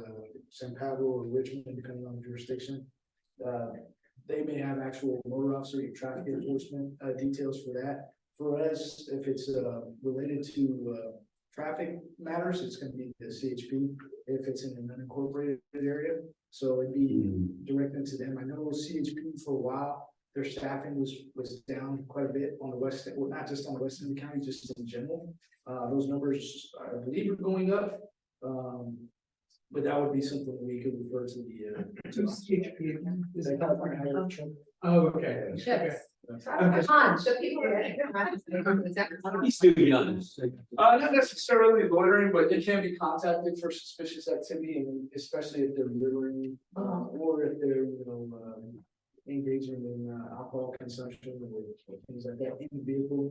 San Pablo or Richmond, depending on the jurisdiction, they may have actual motor officer or traffic enforcement details for that. For us, if it's related to traffic matters, it's going to be the CHP if it's in an unincorporated area. So it'd be directed to them. I know CHP for a while, their staffing was down quite a bit on the west, well, not just on the west end of the county, just in general. Those numbers, I believe, are going up. But that would be something we could refer to the CHP again. Is They it got like a- Oh, okay. Chips. Okay. Come on, show people. He's too young. Not necessarily loitering, but they can be contacted for suspicious activity, and especially if they're littering, or if they're, engaging in alcohol consumption or things like that in the vehicle.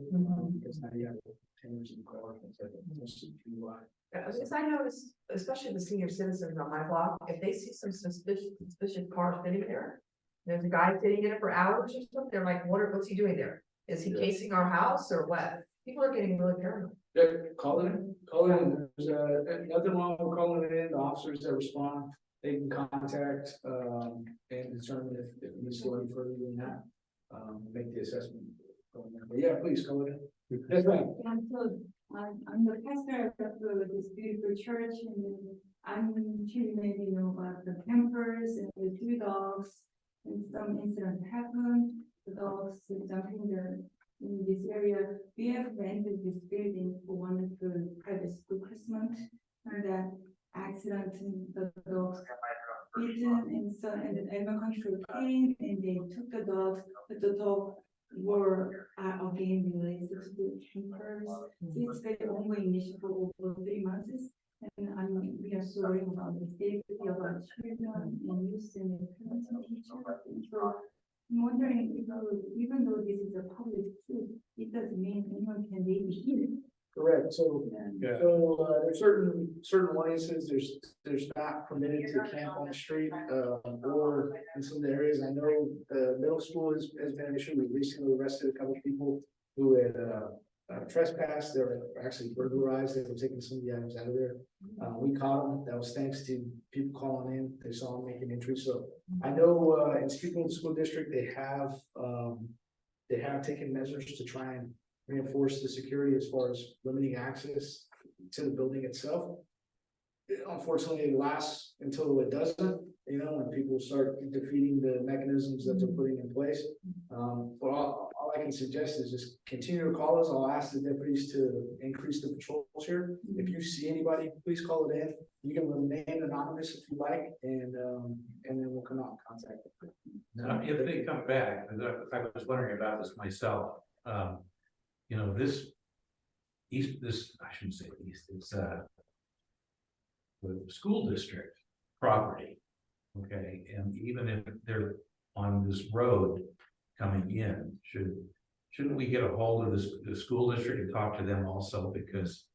Because now you have cameras in the car, things like that. Most of the UI. Because I noticed, especially the senior citizens on my block, if they see some suspicious car sitting there, there's a guy sitting in it for hours or something, they're like, what's he doing there? Is he casing our house or what? People are getting really paranoid. Yeah, call it in. There's nothing wrong with calling it in. The officers that respond, they can contact and determine if it needs to go any further than that. Make the assessment. But yeah, please call it in. That's right. I'm the pastor of this beautiful church, and I'm maybe about the campers and the two dogs, and some incidents happened. The dogs jumping in this area. We have rented this building for one of the private school Christmas, and that accident, the dogs bitten, and the animal control came and they took the dogs, but the dog were again related to the campers. It's been ongoing issue for over 3 months, and we are sorry about the safety of our children and youth and the parents and teachers. And so I'm wondering if even though this is a public school, it doesn't mean anyone can live here. Correct. So, there's certain places there's not permitted to camp on the street, or in some areas. I know the middle school has been an issue. We recently arrested a couple of people who had trespassed. They were actually burglarized. They were taking some of the items out of there. We caught them. That was thanks to people calling in. They saw them making entry. So I know in speaking with the school district, they have taken measures to try and reinforce the security as far as limiting access to the building itself. Unfortunately, it lasts until it doesn't, when people start defeating the mechanisms that they're putting in place. But all I can suggest is just continue to call us. I'll ask the deputies to increase the patrols here. If you see anybody, please call it in. You can remain anonymous if you like, and then we'll come out and contact them. Now, if they come back, I was wondering about this myself, I shouldn't say east, it's the school district property. Okay, and even if they're on this road coming in, shouldn't we get a hold of the school district and talk to them also, because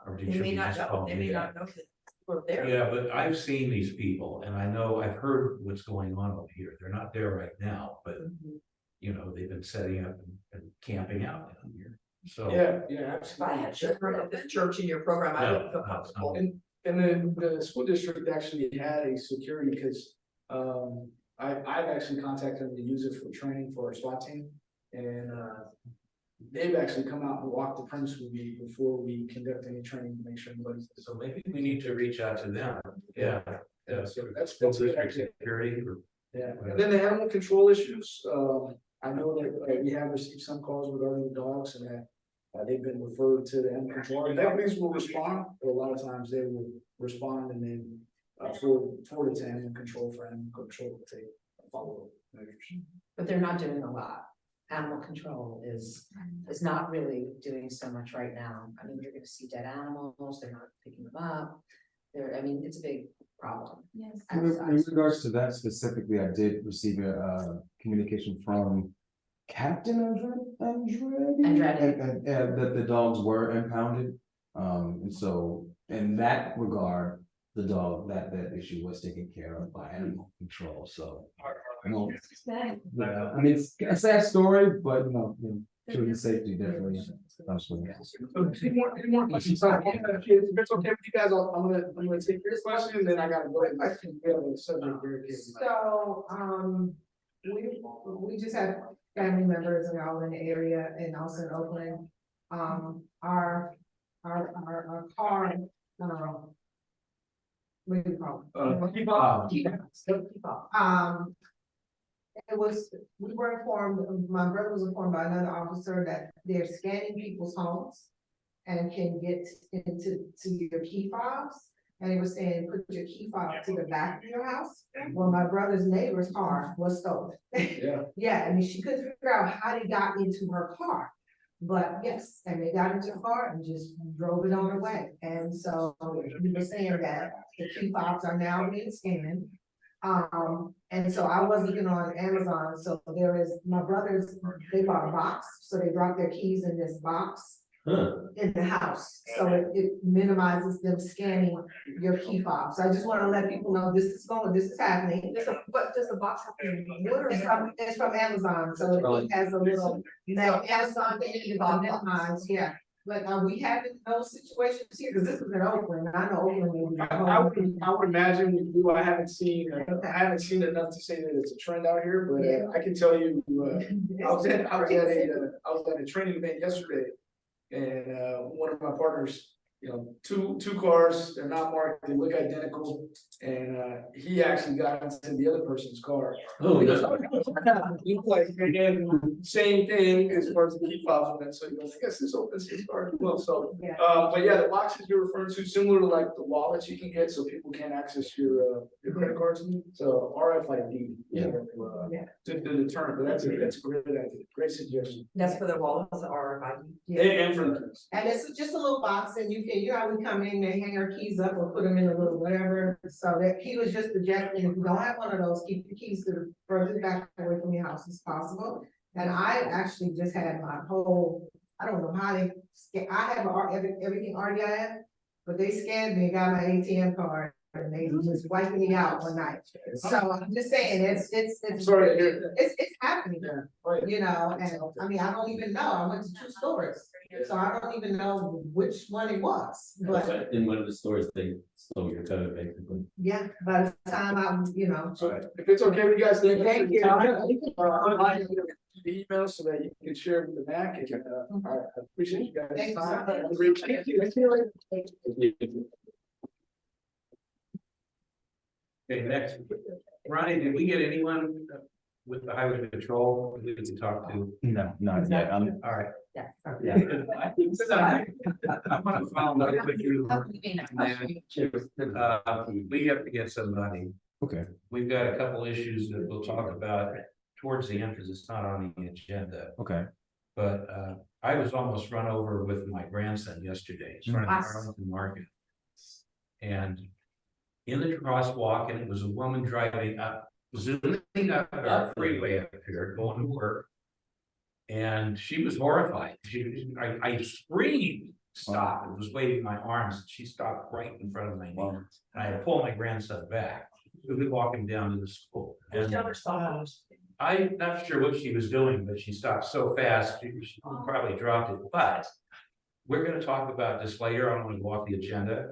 or They may not know, they may not know that we're there. yeah, but I've seen these people, and I know I've heard what's going on over here. They're not there right now, but they've been setting up and camping out down here. So Yeah, If I absolutely. had children at this church in your program, I wouldn't feel comfortable. And then the school district actually had a security, because I've actually contacted them to use it for training for our SWAT team. And they've actually come out and walked the premise with me before we conduct any training to make sure nobody's. So maybe we need to reach out to them. Yeah. So that's School a good district idea. security. Yeah, and then the animal control issues, I know that we have received some calls regarding the dogs, and that they've been referred to the animal control. Deputies will respond, but a lot of times they will respond and then forward it to animal control for animal control to take follow-up measures. But they're not doing a lot. Animal control is not really doing so much right now. I mean, you're gonna see dead animals, they're not picking them up. It's a big problem. Yes. In regards to that specifically, I did receive a communication from Captain Andretti. And that the dogs were impounded. And so in that regard, that issue was taken care of by animal control. So it's a sad story, but children's safety definitely. Two more questions. Sorry, if it's okay with you guys, I'm gonna take this question, and then I gotta go ahead and get on the subject very carefully. So, we just have family members and all in the area and also in Oakland. Our car, what do you call it? Keep up. Keep up. We were informed, my brother was informed by another officer that they're scanning people's homes and can get into your key fobs. And they were saying, put your key fob to the back of your house. Well, my brother's neighbor's car was stolen. Yeah. Yeah, she couldn't figure out how they got into her car. But yes, and they got into the car and just drove it on away. And so we were saying that the key fobs are now being scanned. And so I was looking on Amazon, so my brothers, they bought a box, so they dropped their keys in this box in the house, so it minimizes them scanning your key fob. So I just want to let people know this is happening. But does the box have to be wood or something? It's from Amazon, so it has a little, Amazon thing you can minimize, yeah. But we having those situations here, because this is in Oakland, I know Oakland. I would imagine we do. I haven't seen enough to say that it's a trend out here, but I can tell you, I was at a training event yesterday, and one of my partners, two cars, they're not marked, they look identical, and he actually got into the other person's car. Oh, He like, again, same thing as far as the key fobs went, so he goes, I guess this opens his car as well, so. But yeah, the boxes you're referring to, similar to like the wallets you can get, so people can't access your credit cards, so RFID. To determine, but that's a great idea, great suggestion. That's for the wallets or And for the keys. And it's just a little box, and you know, we come in, they hang our keys up or put them in a little whatever, so that he was just suggesting, if you don't have one of those, keep the keys to the furthest back away from your house as possible. And I actually just had my whole, I don't know how I have everything RDIF, but they scanned me, got my ATM card, and they just wiped me out one night. So I'm just saying, it's Sorry to hear that. it's happening, and I mean, I don't even know, I went to 2 stores. So I don't even know which one it was, but In one of the stores, they stole your code, basically. yeah, by the time I'm, So if it's okay with you guys, thank you. the email so that you can share with the MAC, and, I appreciate you guys. Thank you, sir. Thank you. Thank you. Okay, next, Ronnie, did we get anyone with the highway patrol we can talk to? No, not yet. All right. Yeah. Yeah. I want to follow up with you. We have to get somebody. Okay. We've got a couple issues that we'll talk about towards the end, because it's not on the agenda. Okay. But I was almost run over with my grandson yesterday, in front of the Arlington Market. And in the crosswalk, and it was a woman driving up, zooming up our freeway up here, going to work. And she was horrified. I screamed, stop, and was waving my arms. She stopped right in front of me. And I had to pull my grandson back. We were walking down to the school. And I'm not sure what she was doing, but she stopped so fast, she probably dropped it. But we're going to talk about this later. I don't want to go off the agenda.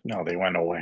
No, they went away.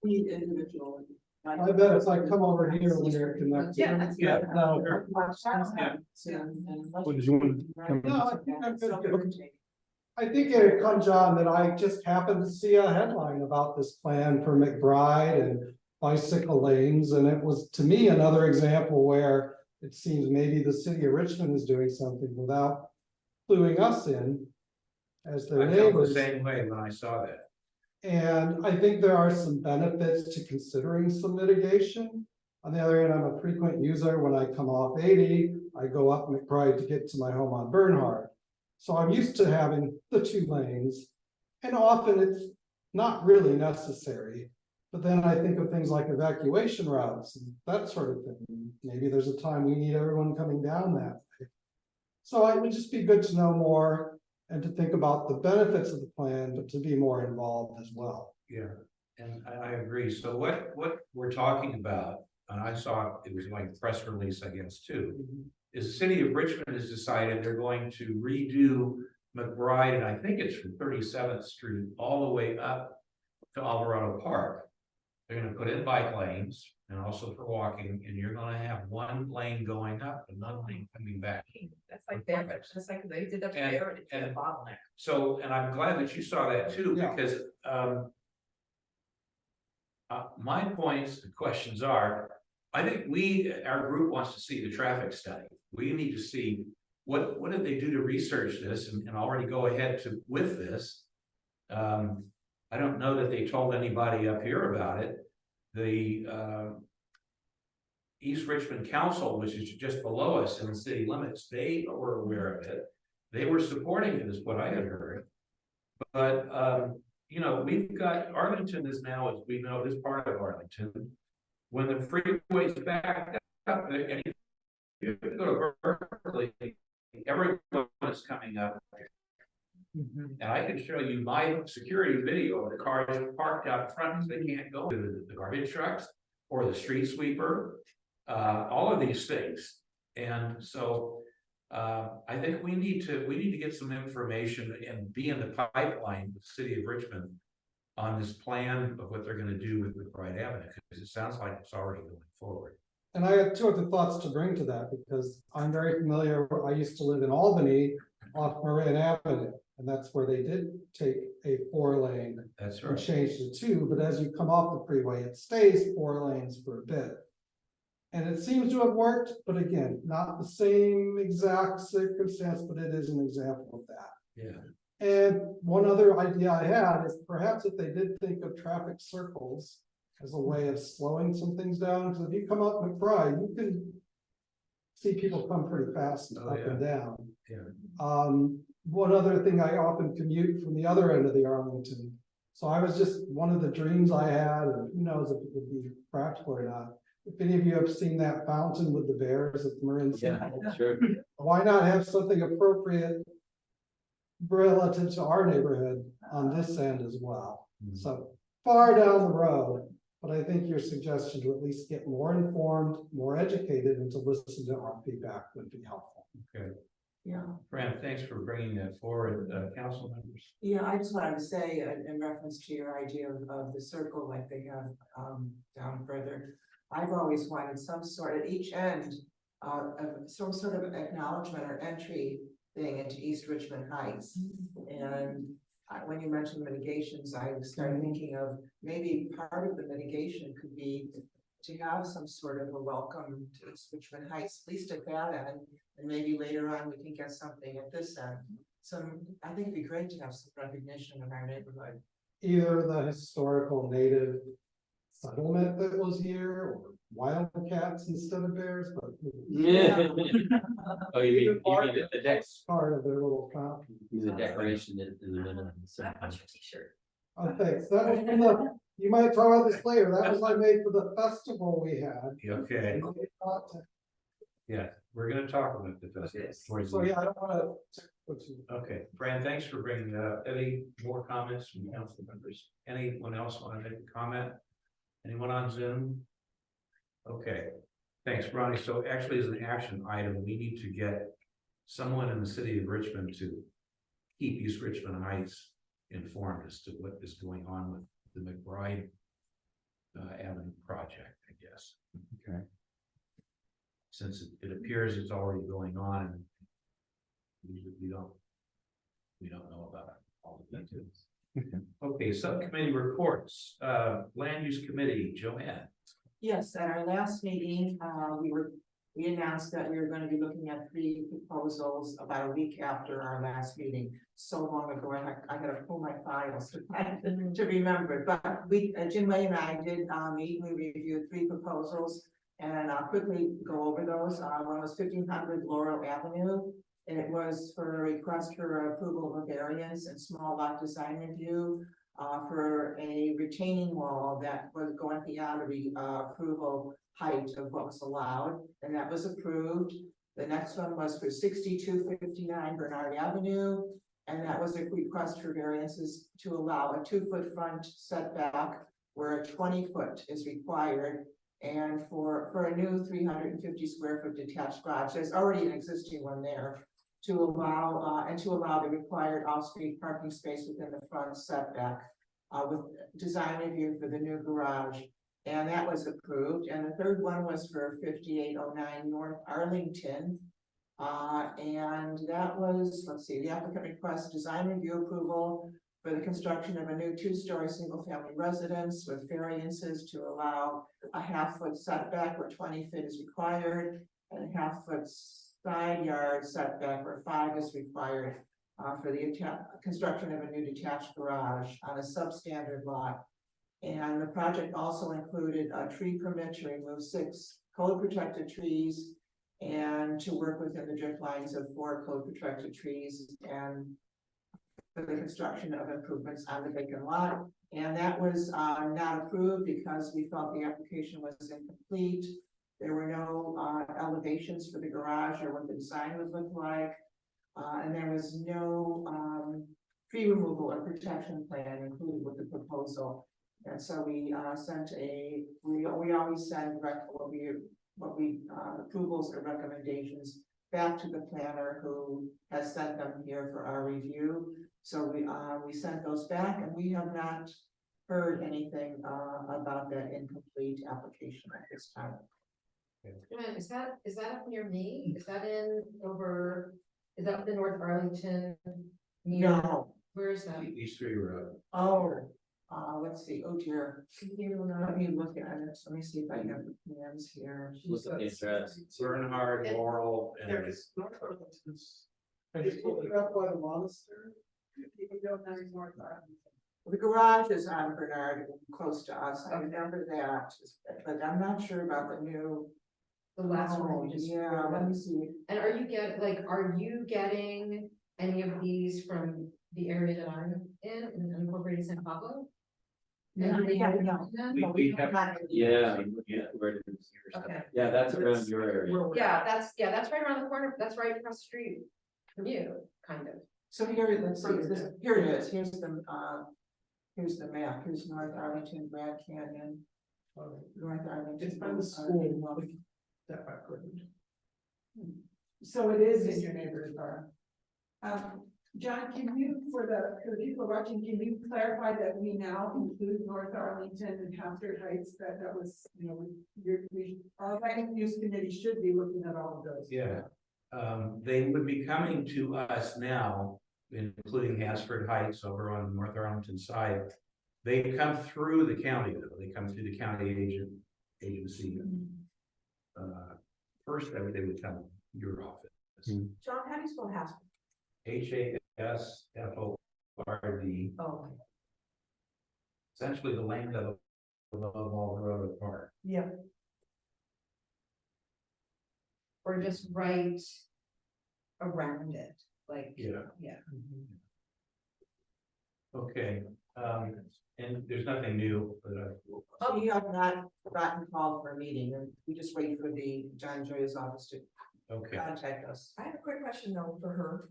I bet if I come over here when they're connected. Yeah, that's Yeah. good. No. What did you want to? No, I think I'm good. I think it comes on that I just happened to see a headline about this plan for McBride and bicycle lanes, and it was, to me, another example where it seems maybe the city of Richmond is doing something without cluing us in as their I felt the neighbors. same way when I saw that. And I think there are some benefits to considering some mitigation. On the other hand, I'm a frequent user. When I come off 80, I go up McBride to get to my home on Bernhard. So I'm used to having the 2 lanes, and often it's not really necessary. But then I think of things like evacuation routes and that sort of thing. Maybe there's a time we need everyone coming down that way. So it would just be good to know more and to think about the benefits of the plan, but to be more involved as well. Yeah, and I agree. So what we're talking about, and I saw it was like a press release, I guess, too, is the city of Richmond has decided they're going to redo McBride, and I think it's from 37th Street all the way up to Alvarado Park. They're gonna put in bike lanes and also for walking, and you're gonna have 1 lane going up and 1 lane coming back. That's like there, but just like they did up there, and it's a bottleneck. So, and I'm glad that you saw that too, Yeah. because, my points, the questions are, I think our group wants to see the traffic study. We need to see what did they do to research this and already go ahead with this. I don't know that they told anybody up here about it. The East Richmond Council, which is just below us in the city limits, they were aware of it. They were supporting it, is what I had heard. But you know, we've got Arlington is now, as we know, this part of Arlington. When the freeway's backed up, and you go to Berkeley, everyone is coming up. And I can show you my security video of the cars parked out front because they can't go to the garbage trucks or the street sweeper, all of these things. And so I think we need to get some information and be in the pipeline with the city of Richmond on this plan of what they're going to do with McBride Avenue, because it sounds like it's already going forward. And I have 2 other thoughts to bring to that, because I'm very familiar. I used to live in Albany off Marin Avenue, and that's where they did take a 4 lane That's and right. changed it to 2. But as you come off the freeway, it stays 4 lanes for a bit. And it seems to have worked, but again, not the same exact circumstance, but it is an example of that. Yeah. And one other idea I had is perhaps if they did think of traffic circles as a way of slowing some things down, because if you come up McBride, you can see people come pretty fast up and down. Yeah. One other thing, I often commute from the other end of the Arlington. So I was just, one of the dreams I had, and who knows if it would be practical or not. If any of you have seen that fountain with the bears at the Marin Center, Sure. why not have something appropriate relative to our neighborhood on this end as well? So far down the road, but I think your suggestion to at least get more informed, more educated, and to listen to our feedback would be helpful. Okay. Yeah. Fran, thanks for bringing that forward, council members. Yeah, I just wanted to say in reference to your idea of the circle like they have down further. I've always wanted some sort at each end of some sort of acknowledgement or entry thing into East Richmond Heights. And when you mentioned mitigations, I started thinking of maybe part of the mitigation could be to have some sort of a welcome to East Richmond Heights, at least at that end, and maybe later on we can get something at this end. I think it'd be great to have some recognition in our neighborhood. Either the historical native settlement that was here, or wildcats instead of bears, but Yeah. Oh, you mean the dex part of their little fountain. the decoration in the middle. What's your t-shirt? Oh, thanks. That was from the, you might talk about this later. That was I made for the festival we had. Okay. Yeah, we're gonna talk about the festival. So yeah, I don't wanna. Okay, Fran, thanks for bringing that up. Any more comments from council members? Anyone else want to make a comment? Anyone on Zoom? Okay, thanks, Ronnie. So actually, as an action item, we need to get someone in the city of Richmond to keep East Richmond Heights informed as to what is going on with the McBride Avenue project, I guess. Okay. Since it appears it's already going on, we don't know about all the details. Okay, subcommittee reports, land use committee, Joanne. Yes, at our last meeting, we announced that we were going to be looking at 3 proposals about a week after our last meeting. So long ago, I had to pull my files to remember. But Jinwei and I did meet. We reviewed 3 proposals, and I'll quickly go over those. One was 1500 Laurel Avenue, And it was for a request for approval of a variance and small lot design review for a retaining wall that was going beyond the approval height of what was allowed, and that was approved. The next one was for 6259 Bernard Avenue, and that was a request for variances to allow a 2-foot front setback where a 20-foot is required, and for a new 350 square foot detached garage. There's already an existing one there, to allow the required off-street parking space within the front setback with design review for the new garage. And that was approved. And the third one was for 5809 North Arlington. And that was, let's see, the applicant requests design review approval for the construction of a new 2-story single-family residence with variances to allow a 1/2-foot setback where 20 feet is required, and a 1/2-foot side yard setback where 5 is required for the construction of a new detached garage on a substandard lot. And the project also included a tree permit to remove 6 code-protected trees and to work within the drift lines of 4 code-protected trees, and for the construction of improvements on the vacant lot. And that was not approved because we felt the application was incomplete. There were no elevations for the garage or what the design would look like. And there was no tree removal or protection plan included with the proposal. And so we we always send approvals or recommendations back to the planner who has sent them here for our review. So we sent those back, and we have not heard anything about that incomplete application at this time. Is that up near me? Is that is that the North Arlington? No. Where is that? East 3 Road. Oh, let's see. Oh dear. Let me look at it. Let me see if I have the plans here. Look at the address. Bernhard, Laurel, and North Arlington's. Just look it up by the monastery. Even though that is North Arlington. The garage is on Bernard, close to us. I remember that, but I'm not sure about the new. The last one you just. Yeah, let me see. And are you getting any of these from the area that I'm in unincorporated San Pablo? No, And do they have no. them? We have- Yeah, where it is. Okay. Yeah, that's around your area. Yeah, that's right around the corner. That's right across the street from you, kind of. So here, let's see, here it is. Here's the map. Here's North Arlington, Grand Canyon. North Arlington. It's by the school. That back road. So it is In your neighbor's car. John, can you, for the people watching, can you clarify that we now include North Arlington and Hampton Heights, that was, our planning use committee should be looking at all of those. Yeah, they would be coming to us now, including Hansford Heights over on the North Arlington side. They come through the county, though. They come through the county agency. First, they would come to your office. John, how do you spell Haskell? HASFORD. Oh, Essentially the land of above all road apart. yeah. Or just right around it, like. Yeah. Yeah. Okay, and there's nothing new, but We have not forgotten call for a meeting, and we just wait for the John Joy's office to okay. contact us. I have a quick question though for her.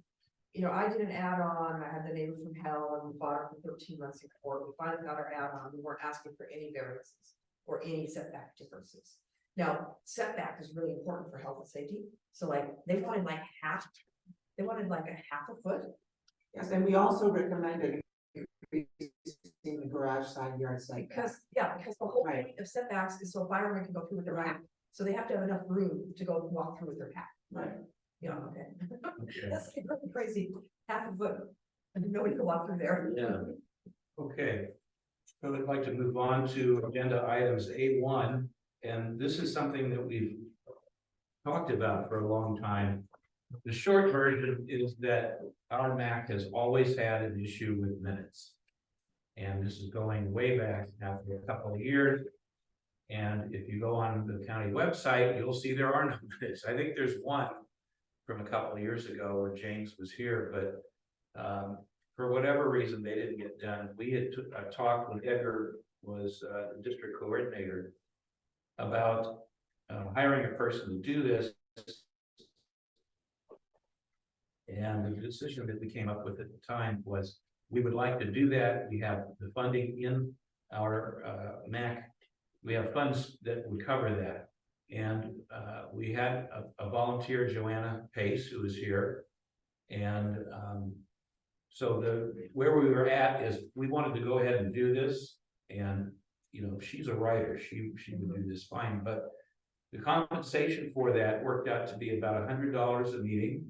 I did an add-on, I had the neighbor from hell and we bought her for 13 months in court. We finally got our add-on. We weren't asking for any variances or any setback differences. Now, setback is really important for health and safety. So they wanted like a 1/2 foot. Yes, and we also recommended increasing the garage side yard site. Because the whole point of setbacks is so a fireman can go through with their ramp. So they have to have enough room to go walk through with their pack. Right. Yeah, okay. Okay. That's crazy, 1/2 foot, and nobody can walk through there. Yeah. Okay, so I'd like to move on to agenda items A1, and this is something that we've talked about for a long time. The short version is that our MAC has always had an issue with minutes. And this is going way back now for a couple of years. And if you go on the county website, you'll see there are no minutes. I think there's one from a couple of years ago where James was here, but for whatever reason, they didn't get done. We had talked when Edgar was the district coordinator about hiring a person to do this. And the decision that we came up with at the time was we would like to do that. We have the funding in our MAC. We have funds that would cover that. And we had a volunteer, Joanna Pace, who was here. And so where we were at is we wanted to go ahead and do this. And, you know, she's a writer. She would do this fine. But the compensation for that worked out to be about $100 a meeting.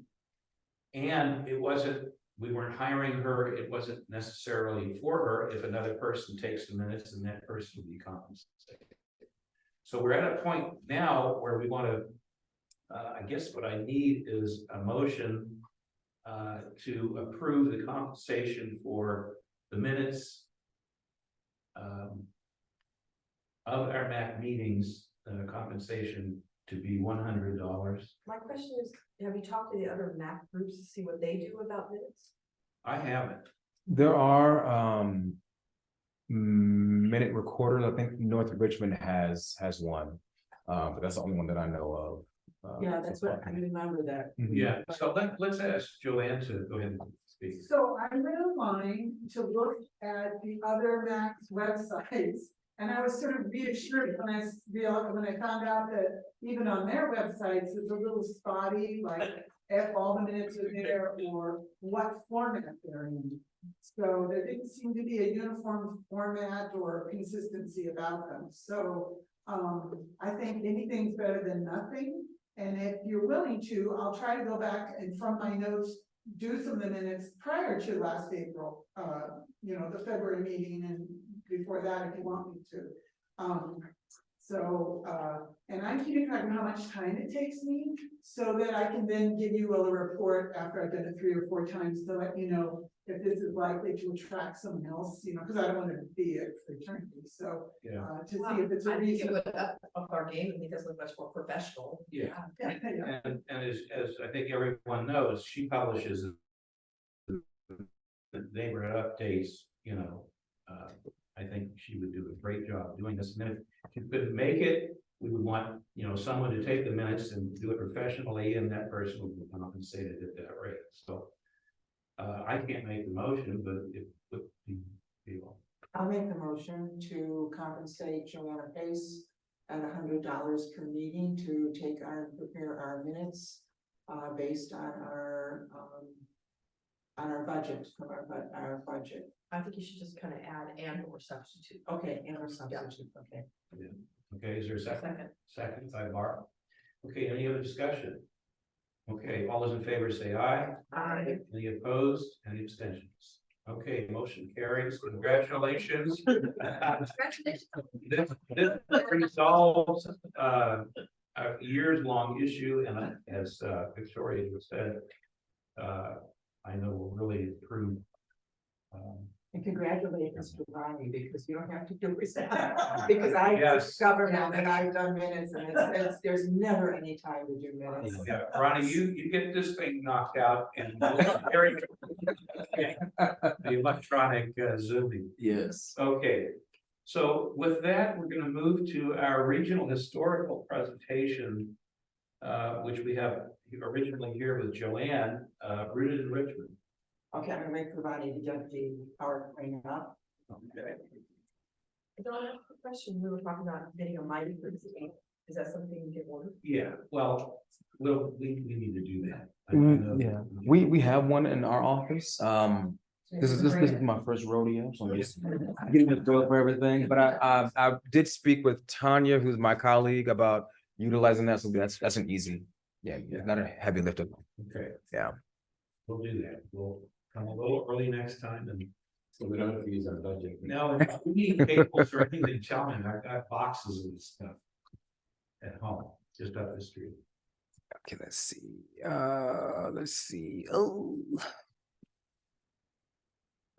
And it wasn't, we weren't hiring her. It wasn't necessarily for her. If another person takes the minutes, then that person will be compensated. So we're at a point now where we want to, I guess what I need is a motion to approve the compensation for the minutes of our MAC meetings, compensation to be $100. My question is, have you talked to the other MAC groups to see what they do about minutes? I haven't. There are minute recorders. I think North Richmond has one, but that's the only one that I know of. Yeah, that's what I remember that. Yeah, so let's ask Joanne to go ahead and speak. So I went online to look at the other MAC's websites, and I was sort of reassured when I found out that even on their websites, it's a little spotty, like if all the minutes are there or what format they're in. So there didn't seem to be a uniform format or consistency about them. So I think anything's better than nothing. And if you're willing to, I'll try to go back and from my notes, do some of the minutes prior to last April, you know, the February meeting and before that, if you want me to. And I'm keeping track of how much time it takes me so that I can then give you a report after I've done it 3 or 4 times to let you know if this is likely to attract someone else, you know, because I don't want to be a fraternity. So Yeah. to see if it's a I think it reason. would up our game and make us look much more professional. Yeah. Yeah. And as I think everyone knows, she publishes the neighborhood updates, you know. I think she would do a great job doing this. And if she couldn't make it, we would want, you know, someone to take the minutes and do it professionally, and that person would be compensated at that rate. So I can't make the motion, but it would be people. I'll make the motion to compensate Joanna Pace at $100 per meeting to take prepare our minutes based on our budget, from our budget. I think you should just kind of add and or substitute. Okay, and or substitute, okay. Yeah. Okay, is there a second? Second by Barb. Okay, any other discussion? Okay, all those in favor say aye. Aye. Any opposed? Any abstentions? Okay, motion carries. Congratulations. Congratulations. This resolves a years-long issue, and as Victoria just said, I know will really improve. And congratulate Mr. Ronnie, because you don't have to do this. Because I Yes. government and I've done minutes, and there's never any time to do minutes. Yeah, Ronnie, you get this thing knocked out and the electronic zooming. Yes. Okay, so with that, we're gonna move to our regional historical presentation, which we have originally here with Joanne, rooted in Richmond. Okay, I'm gonna wait for Ronnie to get the PowerPoint up. Okay. Don, I have a question. We were talking about video mining. Is that something you can order? Yeah, well, we need to do that. I know. Yeah, we have one in our office. This is my first rodeo, so I'm just getting the feel for everything. But I did speak with Tanya, who's my colleague, about utilizing that. So that's an easy, it's not a heavy lift. Okay, Yeah. we'll do that. We'll come a little early next time and. So we don't have to use our budget. No, if we need cables or anything, tell me. I've got boxes of this stuff at home, just up the street. Okay, let's see. Oh.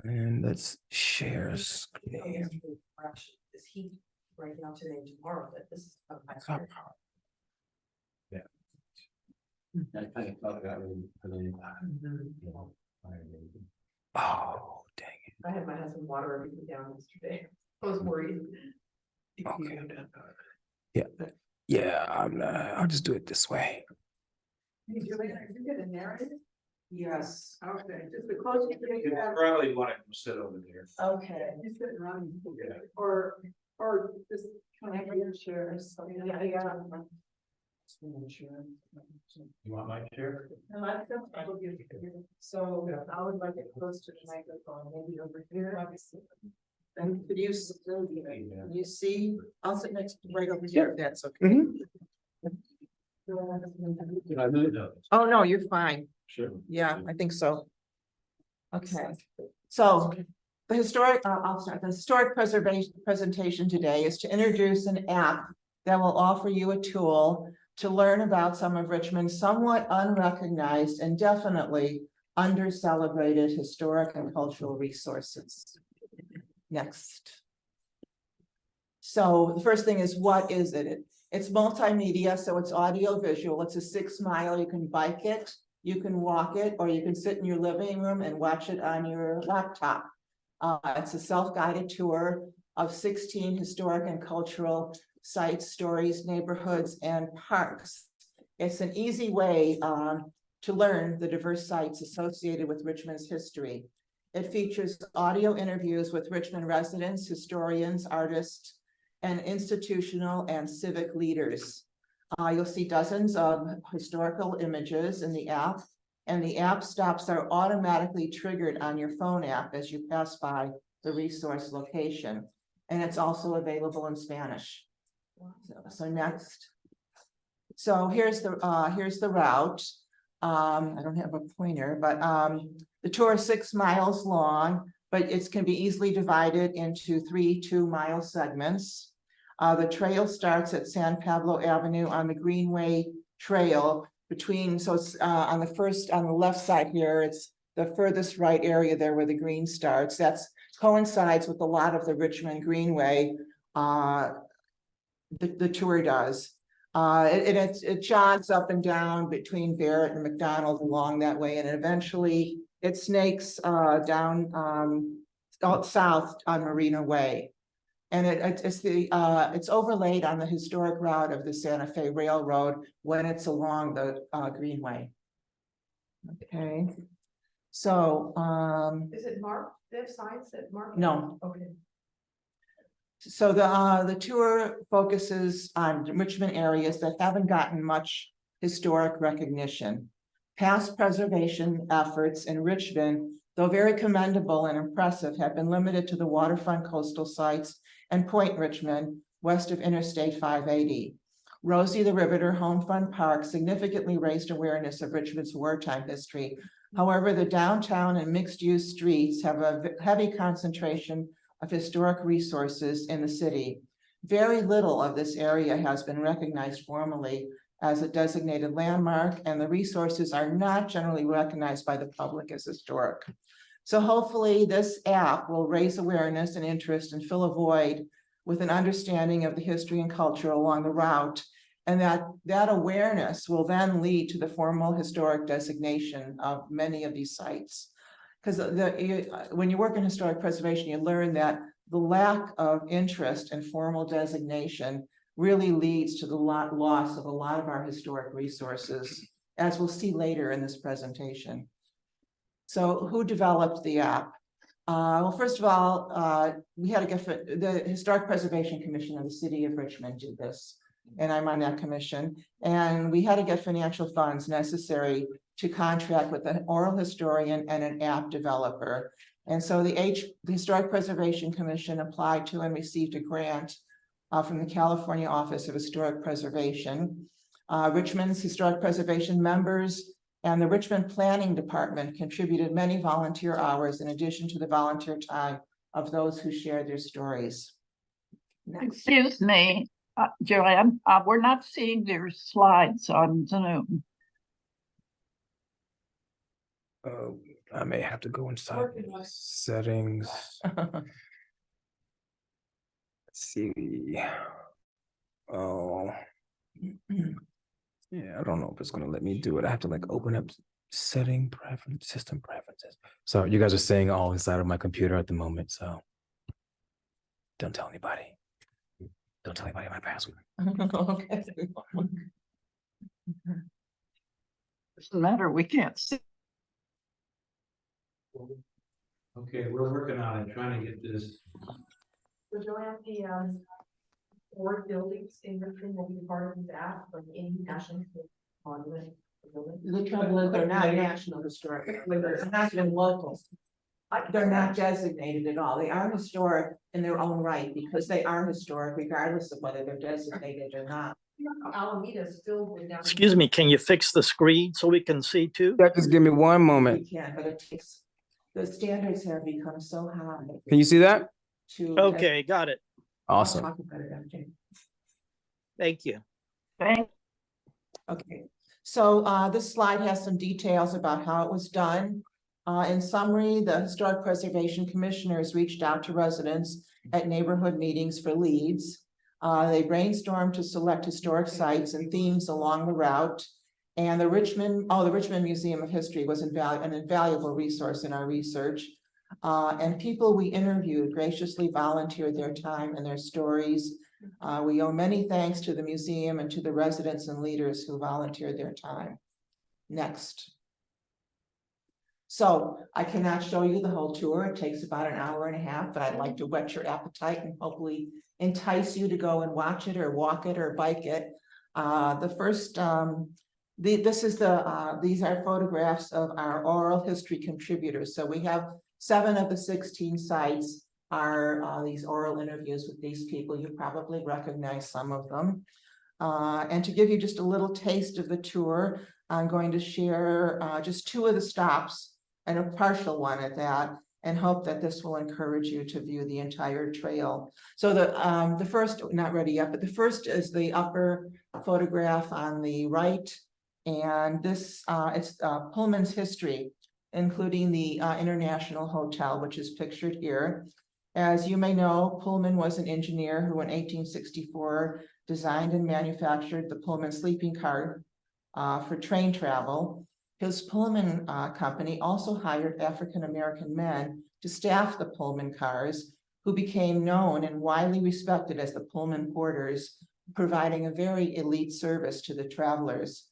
And let's share screen. Is he right now today and tomorrow, but this is. Yeah. I kind of thought that would. Oh, dang I had my husband water everything down yesterday. I was worried. it. Okay. Yeah, I'll just do it this way. Hey, Julian, are you gonna narrate it? Yes, Okay, just the closer you get to You that. probably want to sit over there. okay. You sit around. Yeah. Or just. Kind of your chairs. Yeah. You want my chair? So I would like it close to the microphone, maybe over here. And could you see, I'll sit next, right over here, if that's okay. Can I move those? Oh, no, you're fine. Sure. Yeah, I think so. Okay, so the historic, I'll start, the historic preservation presentation today is to introduce an app that will offer you a tool to learn about some of Richmond's somewhat unrecognized and definitely under-celebrated historic and cultural resources. Next. So the first thing is, what is it? It's multimedia, so it's audio visual. It's a 6 mile. You can bike it, you can walk it, or you can sit in your living room and watch it on your laptop. It's a self-guided tour of 16 historic and cultural sites, stories, neighborhoods, and parks. It's an easy way to learn the diverse sites associated with Richmond's history. It features audio interviews with Richmond residents, historians, artists, and institutional and civic leaders. You'll see dozens of historical images in the app, and the app stops are automatically triggered on your phone app as you pass by the resource location. And it's also available in Spanish. So next. So here's the route. I don't have a pointer, but the tour is 6 miles long, but it can be easily divided into 3 2-mile segments. The trail starts at San Pablo Avenue on the Greenway Trail between, so it's on the left side here, it's the furthest right area there where the green starts. That's coincides with a lot of the Richmond Greenway, the tour does. It jogs up and down between Barrett and McDonald along that way, and eventually it snakes down south on Marina Way. And it's overlaid on the historic route of the Santa Fe Railroad when it's along the Greenway. Okay, so Is it marked? They have signs that mark? no. Okay. So the tour focuses on Richmond areas that haven't gotten much historic recognition. Past preservation efforts in Richmond, though very commendable and impressive, have been limited to the waterfront coastal sites and Point Richmond, west of Interstate 580. Rosie the Riveter Homefront Park significantly raised awareness of Richmond's wartime history. However, the downtown and mixed-use streets have a heavy concentration of historic resources in the city. Very little of this area has been recognized formally as a designated landmark, and the resources are not generally recognized by the public as historic. So hopefully this app will raise awareness and interest and fill a void with an understanding of the history and culture along the route, and that awareness will then lead to the formal historic designation of many of these sites. Because when you work in historic preservation, you learn that the lack of interest and formal designation really leads to the loss of a lot of our historic resources, as we'll see later in this presentation. So who developed the app? Well, first of all, we had to get the Historic Preservation Commission of the City of Richmond did this, and I'm on that commission. And we had to get financial funds necessary to contract with an oral historian and an app developer. And so the Historic Preservation Commission applied to and received a grant from the California Office of Historic Preservation. Richmond's Historic Preservation members and the Richmond Planning Department contributed many volunteer hours in addition to the volunteer time of those who shared their stories. Next. Excuse me, Joanne, we're not seeing their slides on Zoom. I may have to go inside settings. Let's see. Oh. Yeah, I don't know if it's gonna let me do it. I have to like open up setting preference, system preferences. So you guys are saying all inside of my computer at the moment, so don't tell anybody. Don't tell anybody my password. Doesn't matter, we can't see. Okay, we're working on it, trying to get this. So Joanne, the, four buildings in Richmond will be part of that, like in national monument. The trouble is, they're not national historic, they're not even local. They're not designated at all. They are historic in their own right because they are historic regardless of whether they're designated or not. Alameda still went down. Excuse me, can you fix the screen so we can see too? Yeah, just give me one moment. We can, but it takes, the standards have become so high. Can you see that? Okay, got it. Awesome. Talk about it, MJ. Thank you. Okay, so this slide has some details about how it was done. In summary, the Historic Preservation Commissioners reached out to residents at neighborhood meetings for leads. They brainstormed to select historic sites and themes along the route. And the Richmond Museum of History was an invaluable resource in our research. And people we interviewed graciously volunteered their time and their stories. We owe many thanks to the museum and to the residents and leaders who volunteered their time. Next. So I cannot show you the whole tour. It takes about an hour and a half, but I'd like to whet your appetite and hopefully entice you to go and watch it or walk it or bike it. These are photographs of our oral history contributors. So we have 7 of the 16 sites are these oral interviews with these people. You probably recognize some of them. And to give you just a little taste of the tour, I'm going to share just 2 of the stops and a partial one at that, and hope that this will encourage you to view the entire trail. So the first, not ready yet, but the first is the upper photograph on the right. And this, it's Pullman's history, including the International Hotel, which is pictured here. As you may know, Pullman was an engineer who in 1864 designed and manufactured the Pullman sleeping car for train travel. His Pullman company also hired African-American men to staff the Pullman cars, who became known and widely respected as the Pullman porters, providing a very elite service to the travelers.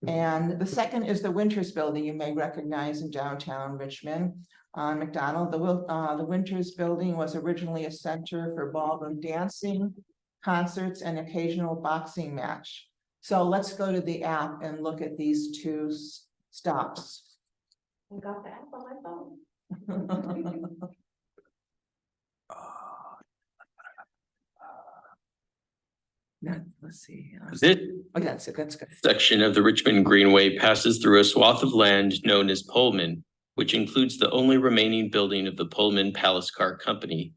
And the second is the Winters Building you may recognize in downtown Richmond. On McDonald, the Winters Building was originally a center for ballroom dancing, concerts, and occasional boxing match. So let's go to the app and look at these 2 stops. I got the app on my phone. Let's see. This That's good. section of the Richmond Greenway passes through a swath of land known as Pullman, which includes the only remaining building of the Pullman Palace Car Company.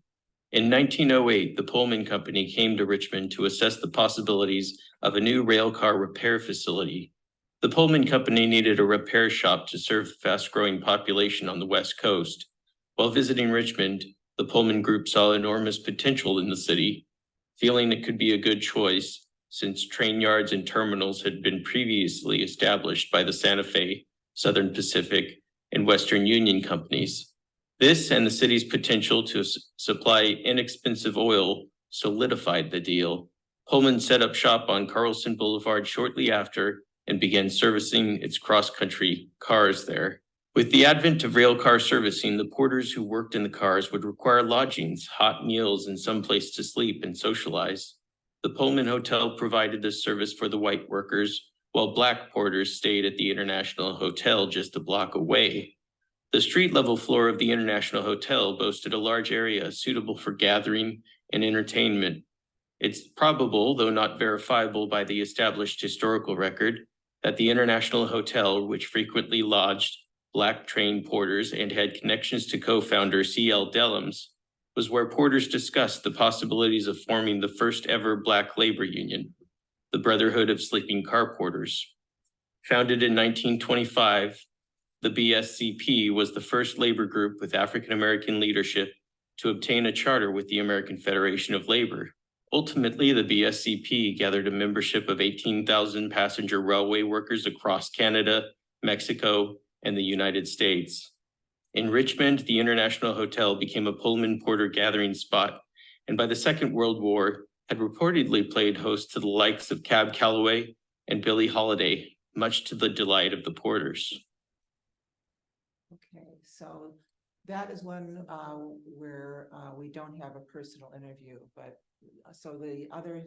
In 1908, the Pullman Company came to Richmond to assess the possibilities of a new rail car repair facility. The Pullman Company needed a repair shop to serve the fast-growing population on the West Coast. While visiting Richmond, the Pullman Group saw enormous potential in the city, feeling it could be a good choice since train yards and terminals had been previously established by the Santa Fe, Southern Pacific, and Western Union companies. This and the city's potential to supply inexpensive oil solidified the deal. Pullman set up shop on Carlson Boulevard shortly after and began servicing its cross-country cars there. With the advent of rail car servicing, the porters who worked in the cars would require lodgings, hot meals, and some place to sleep and socialize. The Pullman Hotel provided this service for the white workers, while black porters stayed at the International Hotel just a block away. The street-level floor of the International Hotel boasted a large area suitable for gathering and entertainment. It's probable, though not verifiable by the established historical record, that the International Hotel, which frequently lodged Black train porters and had connections to co-founder C.L. Dellums, was where porters discussed the possibilities of forming the first ever Black labor union, the Brotherhood of Sleeping Car Porters. Founded in 1925, the BSCP was the first labor group with African-American leadership to obtain a charter with the American Federation of Labor. Ultimately, the BSCP gathered a membership of 18,000 passenger railway workers across Canada, Mexico, and the United States. In Richmond, the International Hotel became a Pullman porter gathering spot, and by the Second World War, had reportedly played host to the likes of Cab Calloway and Billie Holiday, much to the delight of the porters. Okay, so that is one where we don't have a personal interview, but so the other,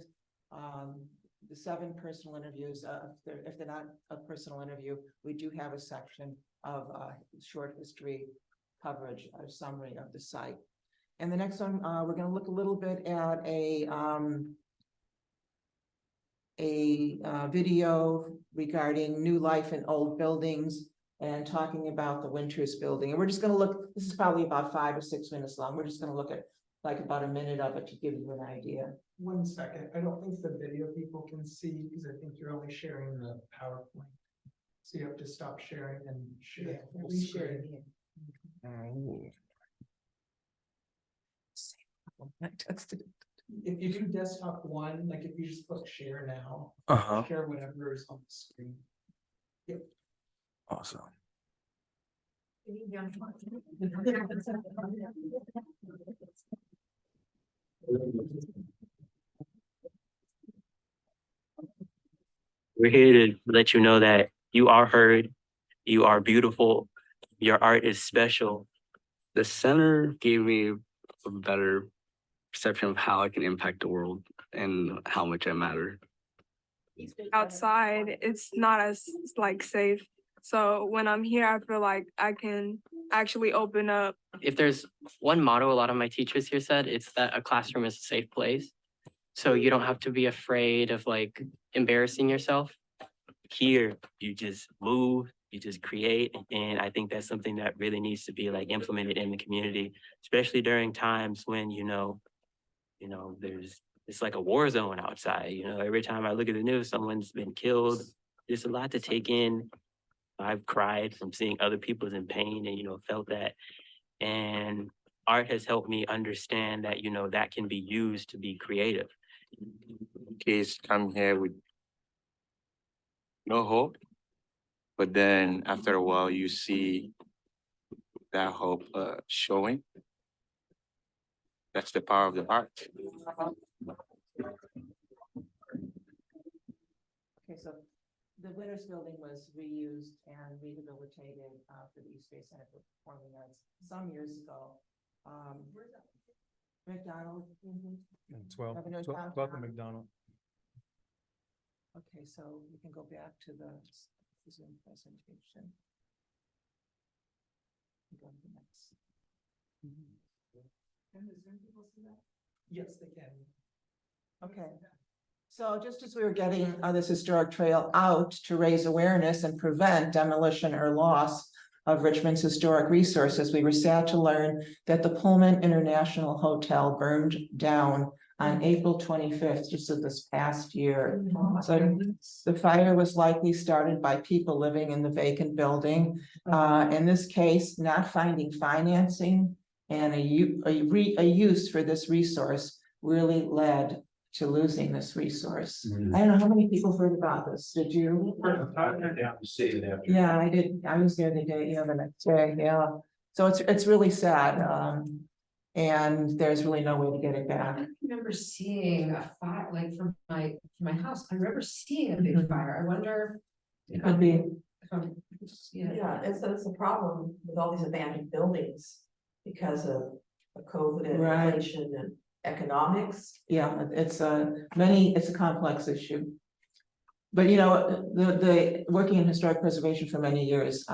the 7 personal interviews, if they're not a personal interview, we do have a section of short history coverage or summary of the site. And the next one, we're going to look a little bit at a video regarding new life in old buildings and talking about the Winters building. And we're just going to look, this is probably about 5 or 6 minutes long. We're just going to look at like about a minute of it to give you an idea. 1 second, I don't think the video people can see because I think you're only sharing the PowerPoint. So you have to stop sharing and share. Yeah, we share it here. I texted it. If you do desktop 1, like if you just click share now, share whatever is on the screen. Yep. Awesome. We're here to let you know that you are heard, you are beautiful, your art is special. The center gave me a better perception of how I can impact the world and how much I matter. Outside, it's not as like safe. So when I'm here, I feel like I can actually open up. If there's one motto a lot of my teachers here said, it's that a classroom is a safe place. So you don't have to be afraid of like embarrassing yourself. Here, you just move, you just create. And I think that's something that really needs to be like implemented in the community, especially during times when, it's like a war zone outside. Every time I look at the news, someone's been killed. There's a lot to take in. I've cried from seeing other people's in pain and, felt that. And art has helped me understand that, that can be used to be creative. Kids come here with no hope, but then after a while you see that hope showing. That's the power of the art. Okay, so the Winters building was reused and rehabilitated for the East Bay Center for Performing Arts some years ago. McDonald. 12th and McDonald. Okay, so we can go back to the Zoom presentation. Go to the next. Can the Zoom people see that? Yes, they can. Okay. So just as we were getting this historic trail out to raise awareness and prevent demolition or loss of Richmond's historic resources, we were sad to learn that the Pullman International Hotel burned down on April 25th, just of this past year. So the fire was likely started by people living in the vacant building. In this case, not finding financing and a use for this resource really led to losing this resource. I don't know how many people heard about this. Did you? Yeah, I did. I was there the day, the next day. Yeah. So it's really sad. And there's really no way to get it back. I remember seeing a fire, like from my house. I remember seeing a big fire. I wonder. It could be. Yeah, it's a problem with all these abandoned buildings because of COVID and inflation and economics. Yeah, it's a complex issue. But the working in historic preservation for many years,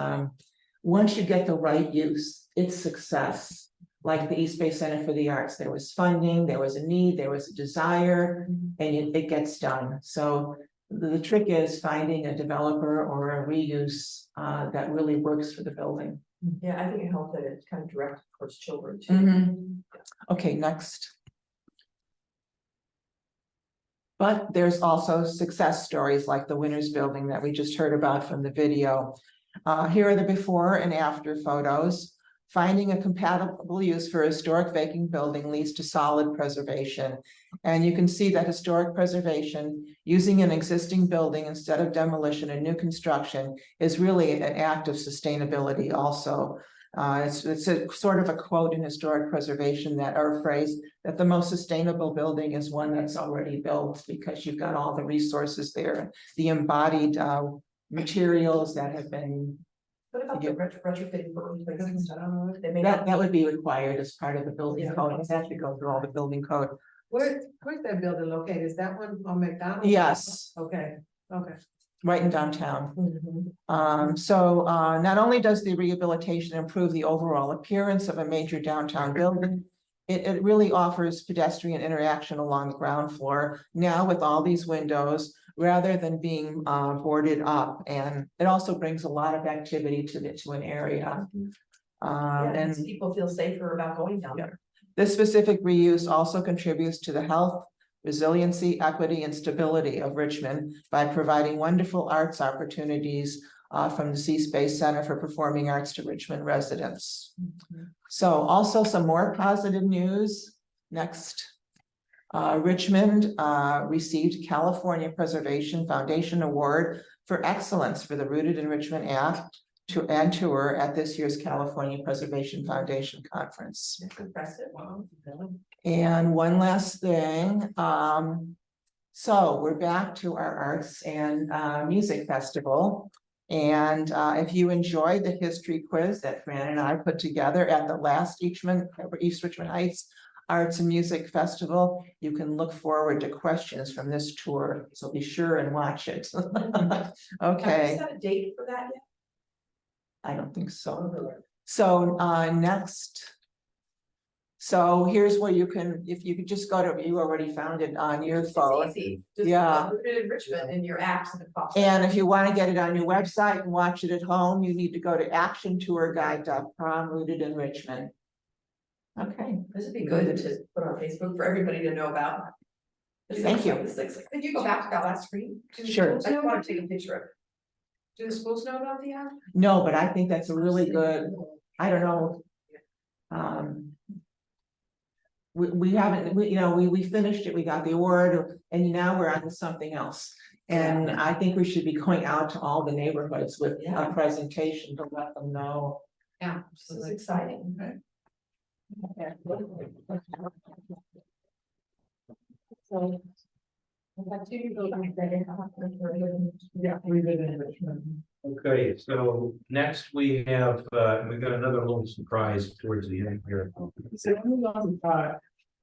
once you get the right use, it's success. Like the East Bay Center for the Arts, there was funding, there was a need, there was a desire, and it gets done. So the trick is finding a developer or a reuse that really works for the building. Yeah, I think it helped that it's kind of directed towards children too. Okay, next. But there's also success stories like the Winters building that we just heard about from the video. Here are the before and after photos. Finding a compatible use for a historic vacant building leads to solid preservation. And you can see that historic preservation, using an existing building instead of demolition and new construction, is really an act of sustainability also. It's a sort of a quote in historic preservation that, or a phrase, that the most sustainable building is one that's already built, because you've got all the resources there, the embodied materials that have been. What about the retrofitting for replacements? I don't know if they may That not. would be required as part of the building code. It has to go through all the building code. Where's that building located? Is that one on McDonald? Yes. Okay, okay. Right in downtown. Mhm. So not only does the rehabilitation improve the overall appearance of a major downtown building, it really offers pedestrian interaction along the ground floor now with all these windows, rather than being boarded up. And it also brings a lot of activity to an area. Yeah, And and people feel safer about going down there. this specific reuse also contributes to the health, resiliency, equity, and stability of Richmond by providing wonderful arts opportunities from the C-Space Center for Performing Arts to Richmond residents. So also some more positive news. Next, Richmond received California Preservation Foundation Award for Excellence for the Rooted in Richmond Act and tour at this year's California Preservation Foundation Conference. It's impressive. Wow. And one last thing, so we're back to our arts and music festival. And if you enjoyed the history quiz that Fran and I put together at the last East Richmond Heights Arts and Music Festival, you can look forward to questions from this tour. So be sure and watch it. Have Okay. you set a date for that yet? I don't think so. So next. So here's where you can, if you could just go to, you already found it on your phone. It's easy. Just Yeah. put it in Richmond in your apps and it pops up. And if you want to get it on your website and watch it at home, you need to go to actiontourguide.com, rooted in Richmond. Okay. This would be good to put on Facebook for everybody to know about. Thank you. Could you go back to that last screen? Do the Sure. schools know? I want to take a picture of it. Do the schools know about the app? No, but I think that's a really good, I don't know. We haven't, we finished it, we got the award, and now we're on to something else. And I think we should be going out to all the neighborhoods with a presentation to let them know. Yeah, this is exciting. So. Yeah, we did in Richmond. Okay, so next we have, we got another little surprise towards the end here. Is it only on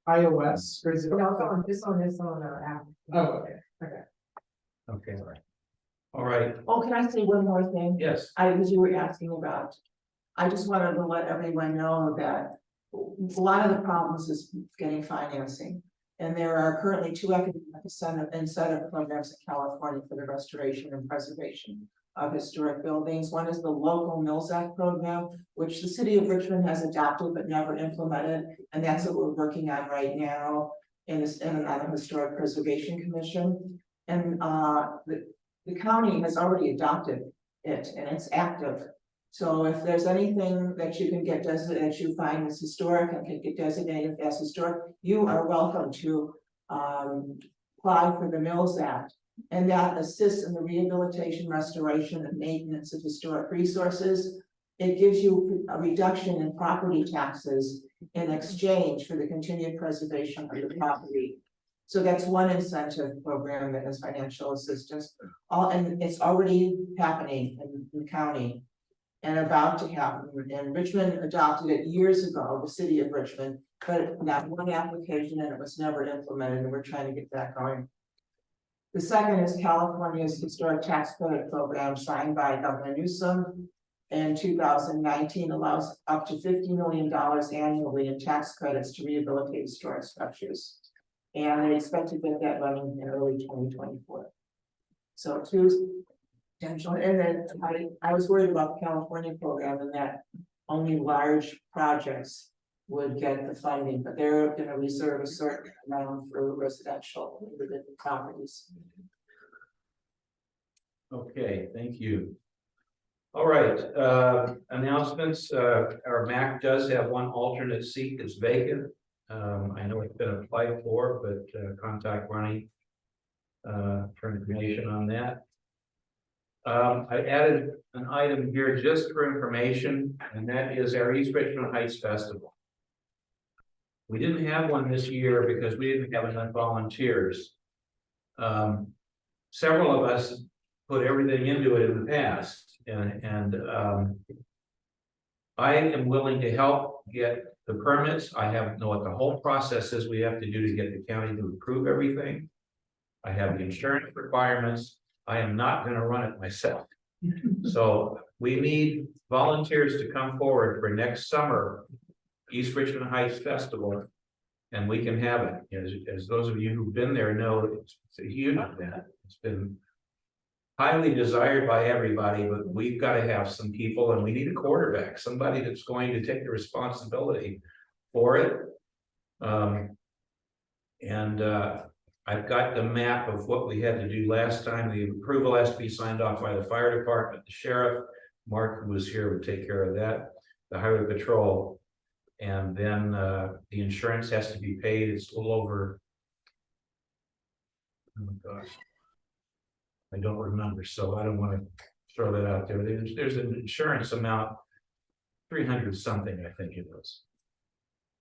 iOS or is it? No, this one is on our app. Oh, okay, okay. Okay, all right, Oh, can I say one more thing? yes, As you were asking about, I just wanted to let everyone know that a lot of the problems is getting financing. And there are currently 2 academic incentive programs in California for the restoration and preservation of historic buildings. One is the local Mills Act program, which the city of Richmond has adopted but never implemented. And that's what we're working on right now on the Historic Preservation Commission. And the county has already adopted it and it's active. So if there's anything that you can get that you find is historic and can get designated as historic, you are welcome to apply for the Mills Act. And that assists in the rehabilitation, restoration, and maintenance of historic resources. It gives you a reduction in property taxes in exchange for the continued preservation of the property. So that's one incentive program that has financial assistance. And it's already happening in the county. And about to happen, and Richmond adopted it years ago, the city of Richmond, but that one application and it was never implemented, and we're trying to get that going. The second is California's historic tax credit program signed by Governor Newsom in 2019 allows up to $50 million annually in tax credits to rehabilitate historic structures. And they expect to get that running in early 2024. So two potential, and then I was worried about the California program and that only large projects would get the funding, but they're going to reserve a certain amount for residential properties. okay, thank you. All right, announcements, our MAC does have one alternate seat that's vacant. I know it's been applied for, but contact Ronnie for information on that. I added an item here just for information, and that is our East Richmond Heights Festival. We didn't have one this year because we didn't have enough volunteers. Several of us put everything into it in the past, and I am willing to help get the permits. I know what the whole process is we have to do to get the county to approve everything. I have the insurance requirements. I am not going to run it myself. So we need volunteers to come forward for next summer East Richmond Heights Festival, and we can have it. As those of you who've been there know, it's a huge event. It's been highly desired by everybody, but we've got to have some people, and we need a quarterback, somebody that's going to take the responsibility for it. I've got the map of what we had to do last time. The approval has to be signed off by the fire department, the sheriff. Mark, who was here, would take care of that. The highway patrol, and then the insurance has to be paid. It's a little over. Oh my gosh, I don't remember, so I don't want to throw that out there. There's an insurance amount, 300 something, I think it was.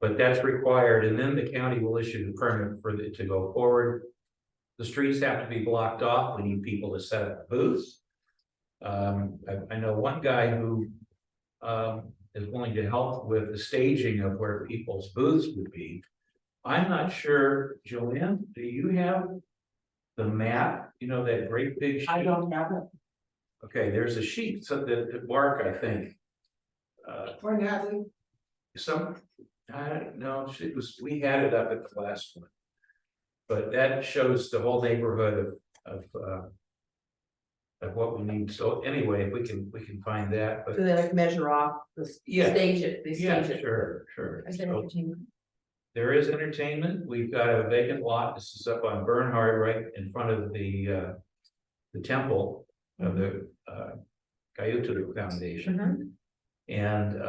But that's required, and then the county will issue the permit for it to go forward. The streets have to be blocked off. We need people to set up booths. I know one guy who is willing to help with the staging of where people's booths would be. I'm not sure, Joanne, do you have the map? You know, that great big sheet? I don't have it. Okay, there's a sheet, so that Mark, I think. Or Natalie. I don't know, we had it up at the last one. But that shows the whole neighborhood of what we need. So anyway, if we can find that, but So they like measure off, yeah, stage it, they stage it. sure. Is there So entertainment? there is entertainment. We've got a vacant lot. This is up on Bernhard, right in front of the temple of the Gayuta Foundation. And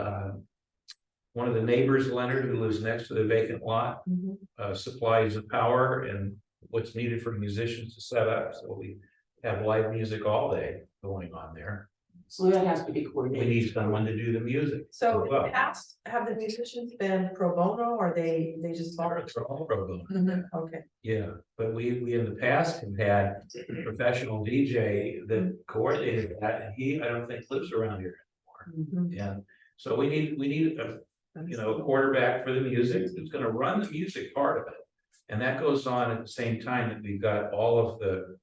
one of the neighbors, Leonard, who lives next to the vacant lot, supplies the power and what's needed for musicians to set up. So we have live music all day going on there. So that has to be coordinated. We need someone to do the music. So as well. in the past, have the musicians been pro bono, or they just volunteer? They're all pro bono. Okay. Yeah, but we in the past have had a professional DJ that coordinated that, and I don't think lives around here anymore. And so we need a quarterback for the music who's going to run the music part of it, and that goes on at the same time that we've got all of the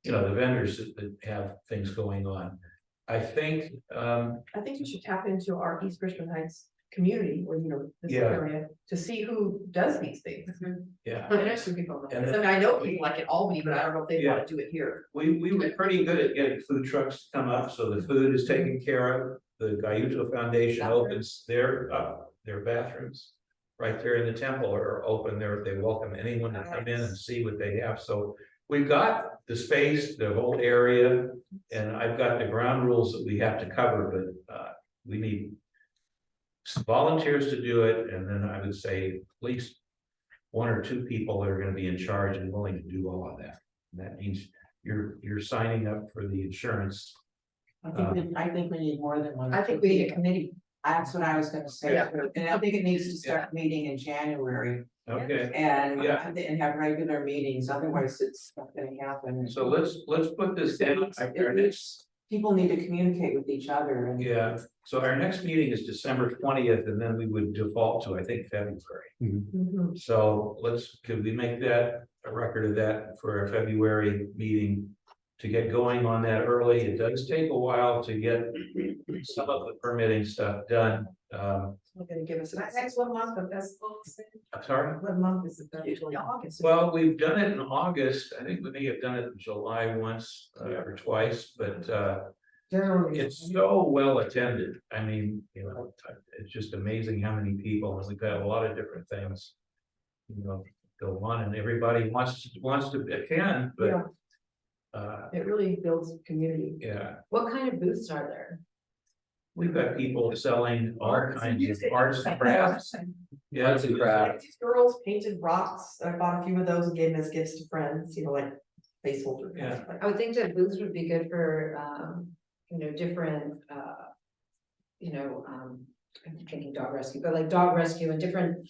the vendors that have things going on. I think you should tap into our East Richmond Heights community, or this area, to see who does these things. Yeah. And actually people know. I mean, I know people like in Albany, but I don't know if they want to do it here. we were pretty good at getting food trucks to come up, so the food is taken care of. The Gayuta Foundation opens their bathrooms right there in the temple are open there. They welcome anyone to come in and see what they have. So we've got the space, the whole area, and I've got the ground rules that we have to cover, but we need some volunteers to do it. And then I would say at least one or two people that are going to be in charge and willing to do all of that. And that means you're signing up for the insurance. I think we need more than one. I think we need a committee. That's what I was gonna say, Yeah. and I think it needs to start meeting in January. Okay. And have regular meetings, otherwise it's not gonna happen. So let's put this down. People need to communicate with each other and. Yeah, so our next meeting is December 20th, and then we would default to, I think, February. So could we make that a record of that for our February meeting to get going on that early? It does take a while to get some of the permitting stuff done. We're gonna give us next one month, but that's. Sorry? What month is it? Usually August. Well, we've done it in August. I think we may have done it in July once or twice, but generally it's so well attended. I mean, it's just amazing how many people, and we've had a lot of different things, go on, and everybody wants to attend, but it really builds community. yeah. What kind of booths are there? We've got people selling all kinds of arts and crafts. Yeah, Arts and crafts. These girls painted rocks, I bought a few of those and gave them as gifts to friends, you know, like placeholder. Yeah. I would think that booths would be good for, different, I'm thinking dog rescue, but like dog rescue and different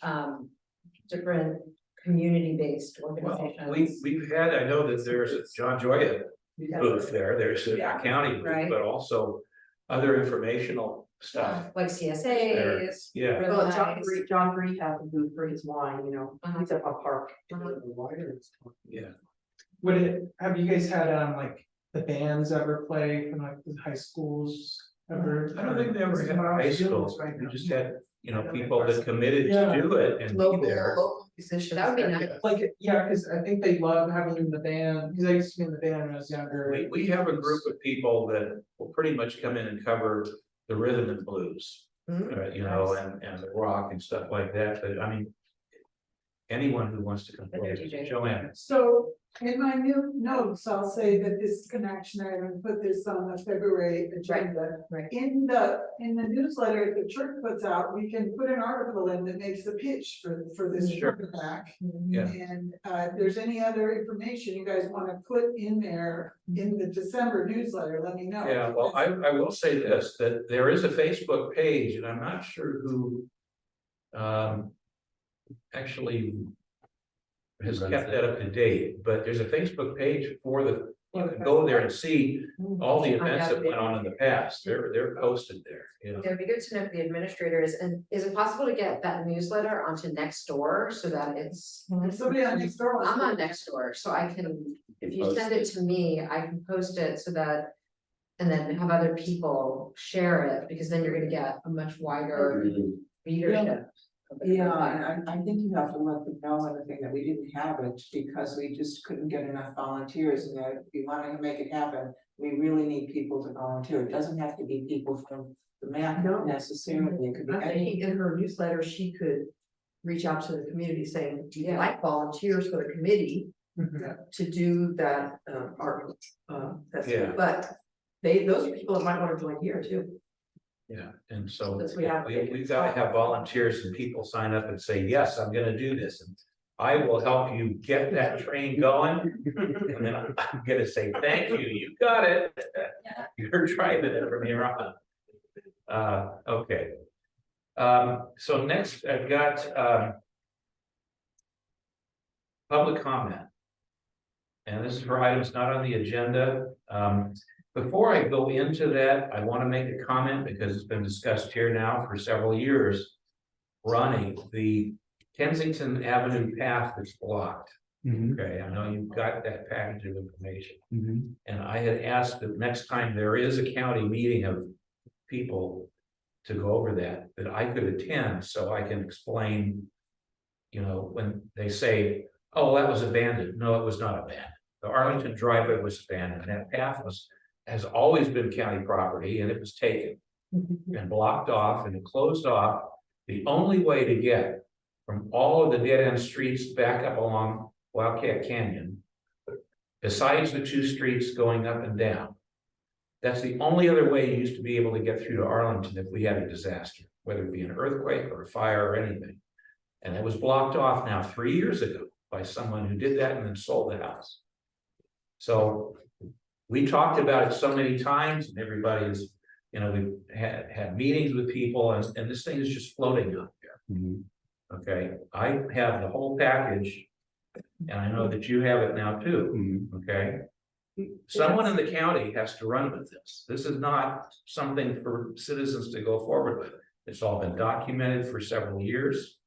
community-based Well, organizations. we've had, I know that there's a John Joya booth there, there's a Yeah. county booth, Right. but also other informational stuff. Like CSAs. Yeah. really Well, nice. John Green has a booth for his wine, you know, he's up a park. Yeah. Have you guys had, like, the bands ever play from like the high schools ever? I don't think they ever had high school, we just had, people that committed Yeah. to do it and be there. Local musicians. That would be nice. Like, yeah, cause I think they love having the band, cause I used to be in the band when I was younger. We have a group of people that will pretty much come in and cover the rhythm and blues, and the rock and stuff like that, but I mean. Anyone who wants to come play, Joanne. So in my new notes, I'll say that this connection, I'm gonna put this on the February agenda. Right. In the newsletter the church puts out, we can put an article in that makes the pitch for this Sure. back. Yeah. And if there's any other information you guys wanna put in there in the December newsletter, let me know. Yeah, well, I will say this, that there is a Facebook page, and I'm not sure who. Actually. Has kept that up to date, but there's a Facebook page for the, you can go there and see all the events that went on in the past, they're posted there, It'd be good to know who the administrator is, and is it possible to get that newsletter onto Nextdoor so that it's. Somebody on Nextdoor. I'm on Nextdoor, so I can, if you send it to me, I can post it so that. And then have other people share it, because then you're gonna get a much wider readership. Yeah, and I think you have to let them know other thing that we didn't have it because we just couldn't get enough volunteers, and that if we wanted to make it happen, we really need people to volunteer. It doesn't have to be people from the MAC necessarily, it could be I'm any. thinking in her newsletter, she could reach out to the community saying, do you like volunteers for the committee? To do that, art, festival, Yeah. but those are people that might wanna join here too. Yeah, and so Since we have- we've got to have volunteers and people sign up and say, yes, I'm gonna do this. And I will help you get that train going. And then I'm gonna say, thank you, you got it. You're driving it from here on. Okay. So next I've got public comment. And this is for items not on the agenda. Before I go into that, I want to make a comment because it's been discussed here now for several years. Ronnie, the Kensington Avenue path that's blocked. Okay, I know you've got that package of information. And I had asked that next time there is a county meeting of people to go over that I could attend so I can explain. When they say, oh, that was abandoned. No, it was not abandoned. The Arlington driveway was abandoned. That path has always been county property, and it was taken and blocked off and closed off. The only way to get from all of the dead end streets back up along Wildcat Canyon, besides the two streets going up and down, that's the only other way you used to be able to get through to Arlington if we had a disaster, whether it be an earthquake or a fire or anything. And it was blocked off now 3 years ago by someone who did that and then sold the house. So we talked about it so many times, and everybody is, we've had meetings with people, and this thing is just floating up there. Okay, I have the whole package, and I know that you have it now too. Okay, someone in the county has to run with this. This is not something for citizens to go forward with. It's all been documented for several years.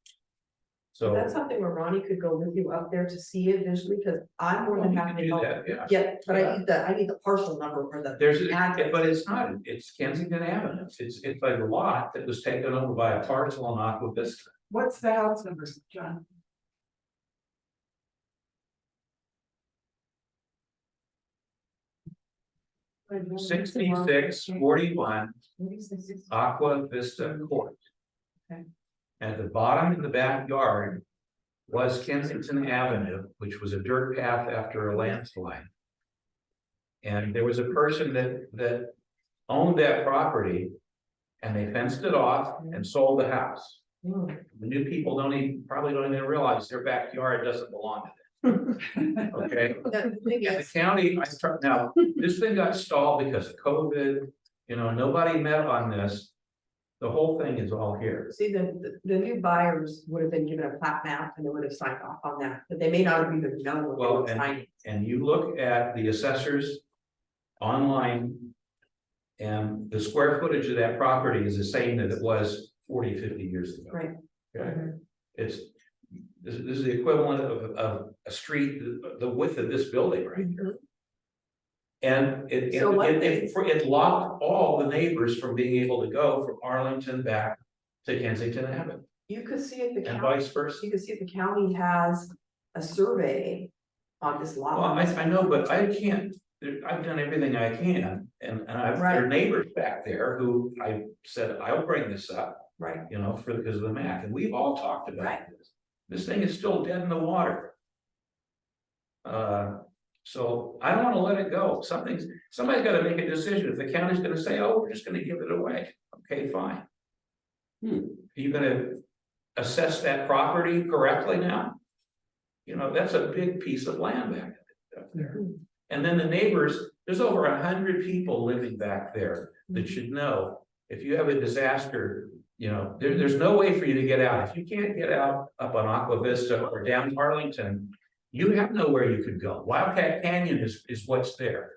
So That's something where Ronnie could go with you up there to see it visually, because I'm more than happy to help. yeah. But I need the parcel number or the. There's, address. but it's not, it's Kensington Avenue. It's like a lot that was taken over by a parcel on Aqua Vista. What's the house number, John? $6641 Aqua Vista Court. Okay. At the bottom in the backyard was Kensington Avenue, which was a dirt path after a landslide. And there was a person that owned that property And they fenced it off and sold the house. The new people probably don't even realize their backyard doesn't belong to them. Okay? And the county, now, this thing got stalled because of COVID, nobody met on this. The whole thing is all here. See, the new buyers would have been given a plat map and they would have signed off on that, but they may not have even known what they Well, were signing. and you look at the assessors online. And the square footage of that property is the same that it was 40, 50 years ago. Right. Okay, this is the equivalent of a street, the width of this building right here. And it locked all the neighbors from being able to go from Arlington back to Kensington Avenue. You could see if the And county, vice versa. you could see if the county has a survey on this lot. Well, I know, but I can't, I've done everything I can, and there are neighbors back there who I said, I'll bring this up. Right. Because of the MAC, and we've all talked about this. This thing is still dead in the water. So I don't want to let it go. Somebody's got to make a decision. If the county's going to say, oh, we're just going to give it away. Okay, fine. Are you going to assess that property correctly now? That's a big piece of land back up there. And then the neighbors, there's over 100 people living back there that should know if you have a disaster, there's no way for you to get out. If you can't get out up on Aqua Vista or down Arlington, you have nowhere you could go. Wildcat Canyon is what's there.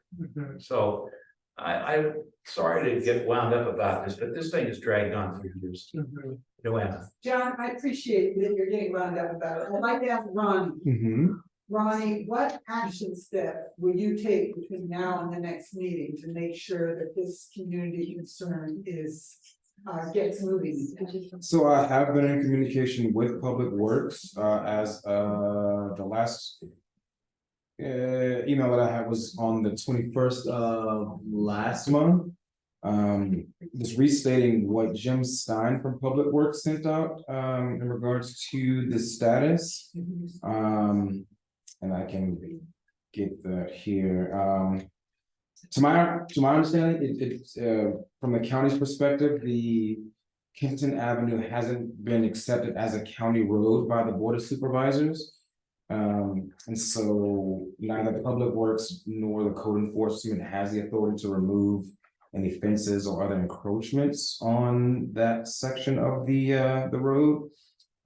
So I'm sorry to get wound up about this, but this thing has dragged on for years. Joanna. John, I appreciate that you're getting wound up about it. I'd like to ask Ronnie. Ronnie, what action step will you take between now and the next meeting to make sure that this community concern gets moving? So I have been in communication with Public Works, as the last email that I had was on the 21st of last month. Just restating what Jim Stein from Public Works sent out in regards to the status. And I can get that here. To my understanding, it's from the county's perspective, the Kensington Avenue hasn't been accepted as a county road by the Board of Supervisors. And so neither Public Works nor the code enforcement has the authority to remove any fences or other encroachments on that section of the road.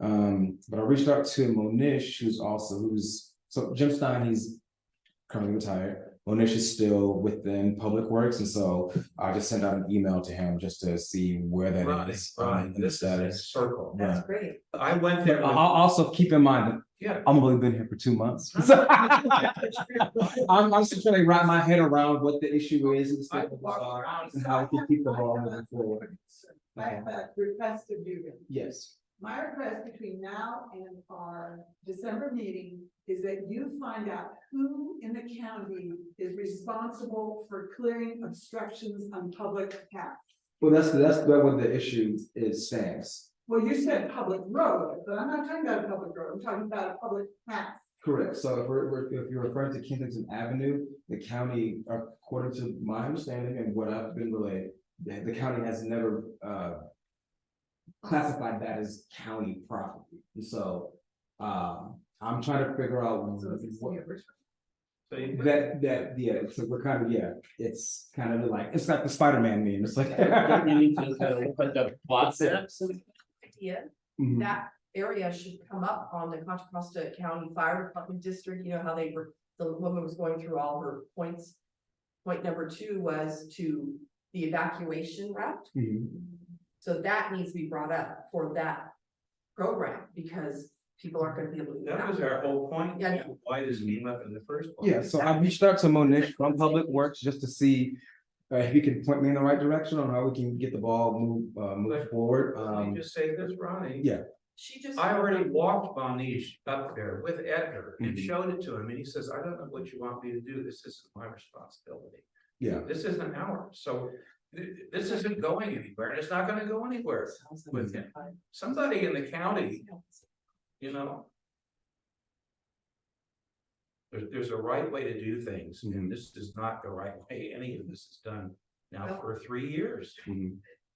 But I reached out to Monish, so Jim Stein, he's currently retired. Monish is still within Public Works, and so I just sent out an email to him just to see where that is in the status. Circle. That's great. I went there. I'll also keep in mind that I've only been here for 2 months. So I'm still trying to wrap my head around what the issue is and how we can keep the ball moving forward. I have a request of you. Yes. My request between now and our December meeting is that you find out who in the county is responsible for clearing obstructions on public paths. Well, that's what the issue stands. Well, you said public road, but I'm not talking about a public road, I'm talking about a public path. Correct. So if you're referring to Kensington Avenue, the county, according to my understanding and what I've been relayed, the county has never classified that as county property. And so I'm trying to figure out what so we're kind of it's kind of like the Spider-Man meme. It's like you need to put the WhatsApp. Yeah, that area should come up on the Contra Costa County Fire Department District. You know how the woman was going through all her points. Point number 2 was to the evacuation route. So that needs to be brought up for that program because people aren't going to be able to. That was our whole point. Yeah. Why this came up in the first place? Yeah, so I reached out to Monish from Public Works just to see if he can point me in the right direction on how we can get the ball move forward. Let me just say this, Ronnie. Yeah. I already walked Monish up there with Edgar and showed it to him, and he says, "I don't know what you want me to do. This isn't my responsibility. Yeah. This isn't ours." So this isn't going anywhere, and it's not going to go anywhere with him. Somebody in the county, there's a right way to do things, and this is not the right way. Any of this is done now for 3 years.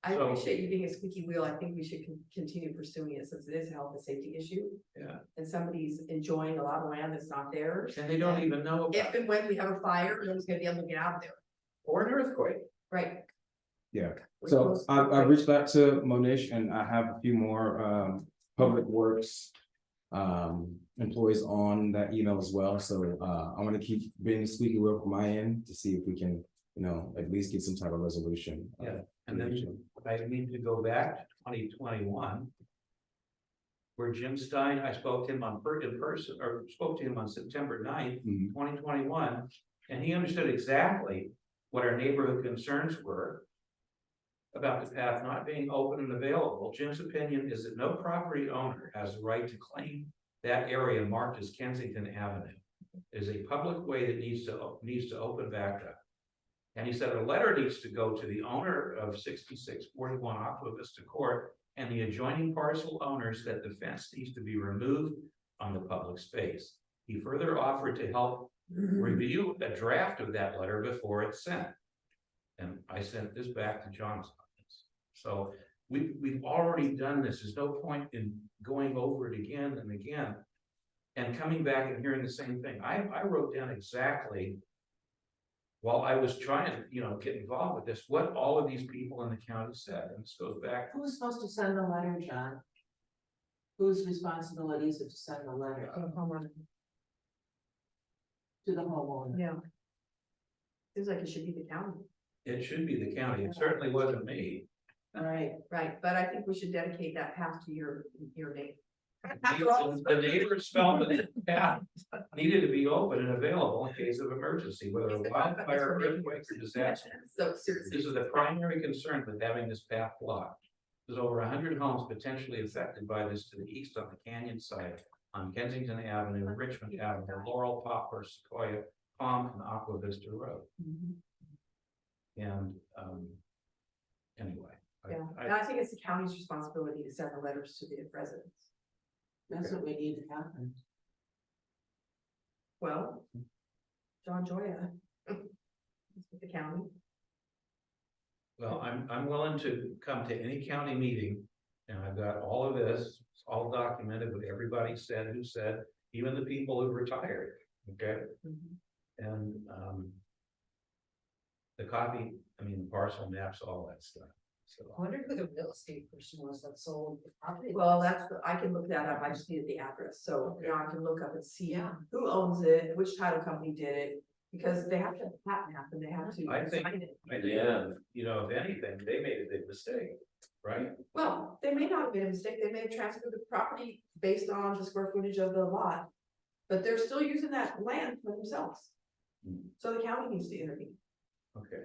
I So- appreciate you being a squeaky wheel. I think we should continue pursuing it since it is a health and safety issue. Yeah, And somebody's enjoying a lot of land that's not theirs. and they don't even know If about it, and when we have a fire, no one's gonna be able to get out of there. or an earthquake. Right. Yeah, We're so close to I it. reached out to Monish and I have a few more public works. Employees on that email as well, so I want to keep being a squeaky wheel from my end to see if we can, at least get some type of resolution. Yeah, and then I need to go back to 2021. Where Jim Stein, I spoke to him in person, or spoke to him on September 9th, 2021. And he understood exactly what our neighborhood concerns were about the path not being open and available. Jim's opinion is that no property owner has the right to claim that area marked as Kensington Avenue. It is a public way that needs to open back up. And he said a letter needs to go to the owner of 6641 Aqua Vista Court and the adjoining parcel owners that the fence needs to be removed on the public space. He further offered to help review a draft of that letter before it's sent. And I sent this back to John's office. So we've already done this. There's no point in going over it again and again and coming back and hearing the same thing. I wrote down exactly, while I was trying to, get involved with this, what all of these people in the county said. And this goes back. Who's supposed to send the letter, John? Whose responsibility is it to send the letter? To the homeowner. Yeah. Seems like it should be the county. It should be the county. It certainly wasn't me. Right. Right, but I think we should dedicate that path to your name. The neighbors felt that the path needed to be open and available in case of emergency, whether a wildfire, earthquake, or disaster. So seriously. This is the primary concern with having this path blocked. There's over 100 homes potentially affected by this to the east on the canyon side, on Kensington Avenue, Richmond Avenue, Laurel, Poplar, Sequoia, Palm, and Aqua Vista Road. And anyway. Yeah, and I think it's the county's responsibility to send the letters to the residents. That's what we need to happen. Well, John Joya. The county. Well, I'm willing to come to any county meeting, and I've got all of this, it's all documented, what everybody said, who said, even the people who retired, okay? And the copy, the parcel maps, all that stuff. So I wonder who the real estate person was that sold the property. Well, I can look that up. I just needed the address. So now I can look up and see who owns it, which title company did it. Because they have to have a patent happen, they have to I think, sign it. if anything, they made a big mistake, right? Well, they may not have made a mistake. They may have transferred the property based on the square footage of the lot. But they're still using that land for themselves. So the county needs to intervene. Okay.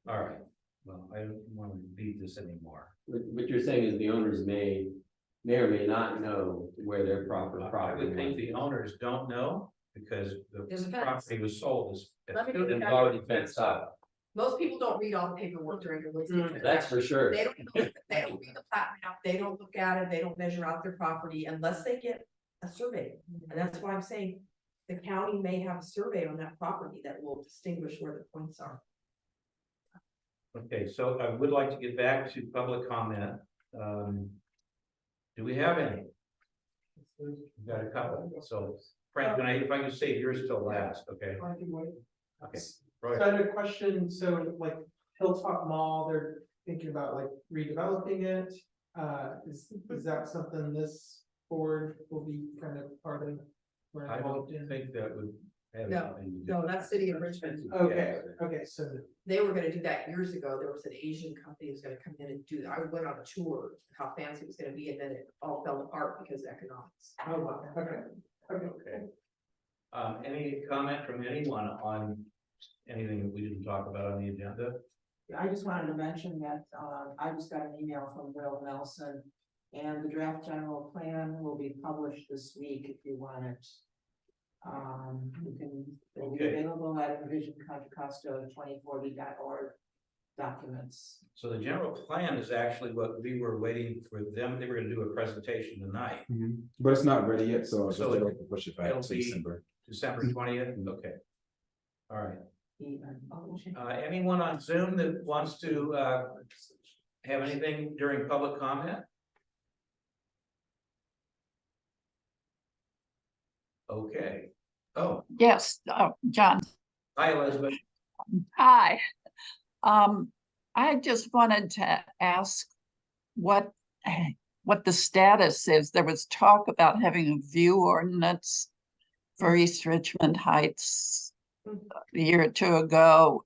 All right. Well, I don't want to beat this anymore. What you're saying is the owners may or may not know where their proper I property. would think the owners don't know because There's a the fence. property was sold as. Let me It's already fenced up. Most people don't read all the paperwork during the listing. That's for sure. They don't read the plat map, they don't look at it, they don't measure out their property unless they get a survey. And that's why I'm saying the county may have a survey on that property that will distinguish where the points are. Okay, so I would like to get back to public comment. Do we have any? We've got a couple, so Frank, if I can save yours till last, okay? I can wait. Okay, So right. I had a question, so like Hilltop Mall, they're thinking about like redeveloping it. Is that something this board will be kind of part of? or I don't involved in? think that would have No, anything to do. no, that's City of Richmond. Okay, so They were gonna do that years ago. There was an Asian company who was gonna come in and do that. I went on a tour, how fancy it was gonna be, and then it all fell apart because of economics. oh, wow, okay. Okay. Any comment from anyone on anything that we didn't talk about on the agenda? I just wanted to mention that, I just got an email from Will Nelson. And the draft general plan will be published this week if you want it. It'll be available at Envision Contra Costa 2040.org documents. So the general plan is actually what we were waiting for them. They were gonna do a presentation tonight. But it's not ready yet, so So I'll just push it back it'll to be December. December 20th, okay. All right. The, Anyone on Zoom that wants to have anything during public comment? Okay. Oh, Yes, John, hi, Elizabeth. hi. I just wanted to ask what the status is. There was talk about having a view ordinance for East Richmond Heights a year or two ago.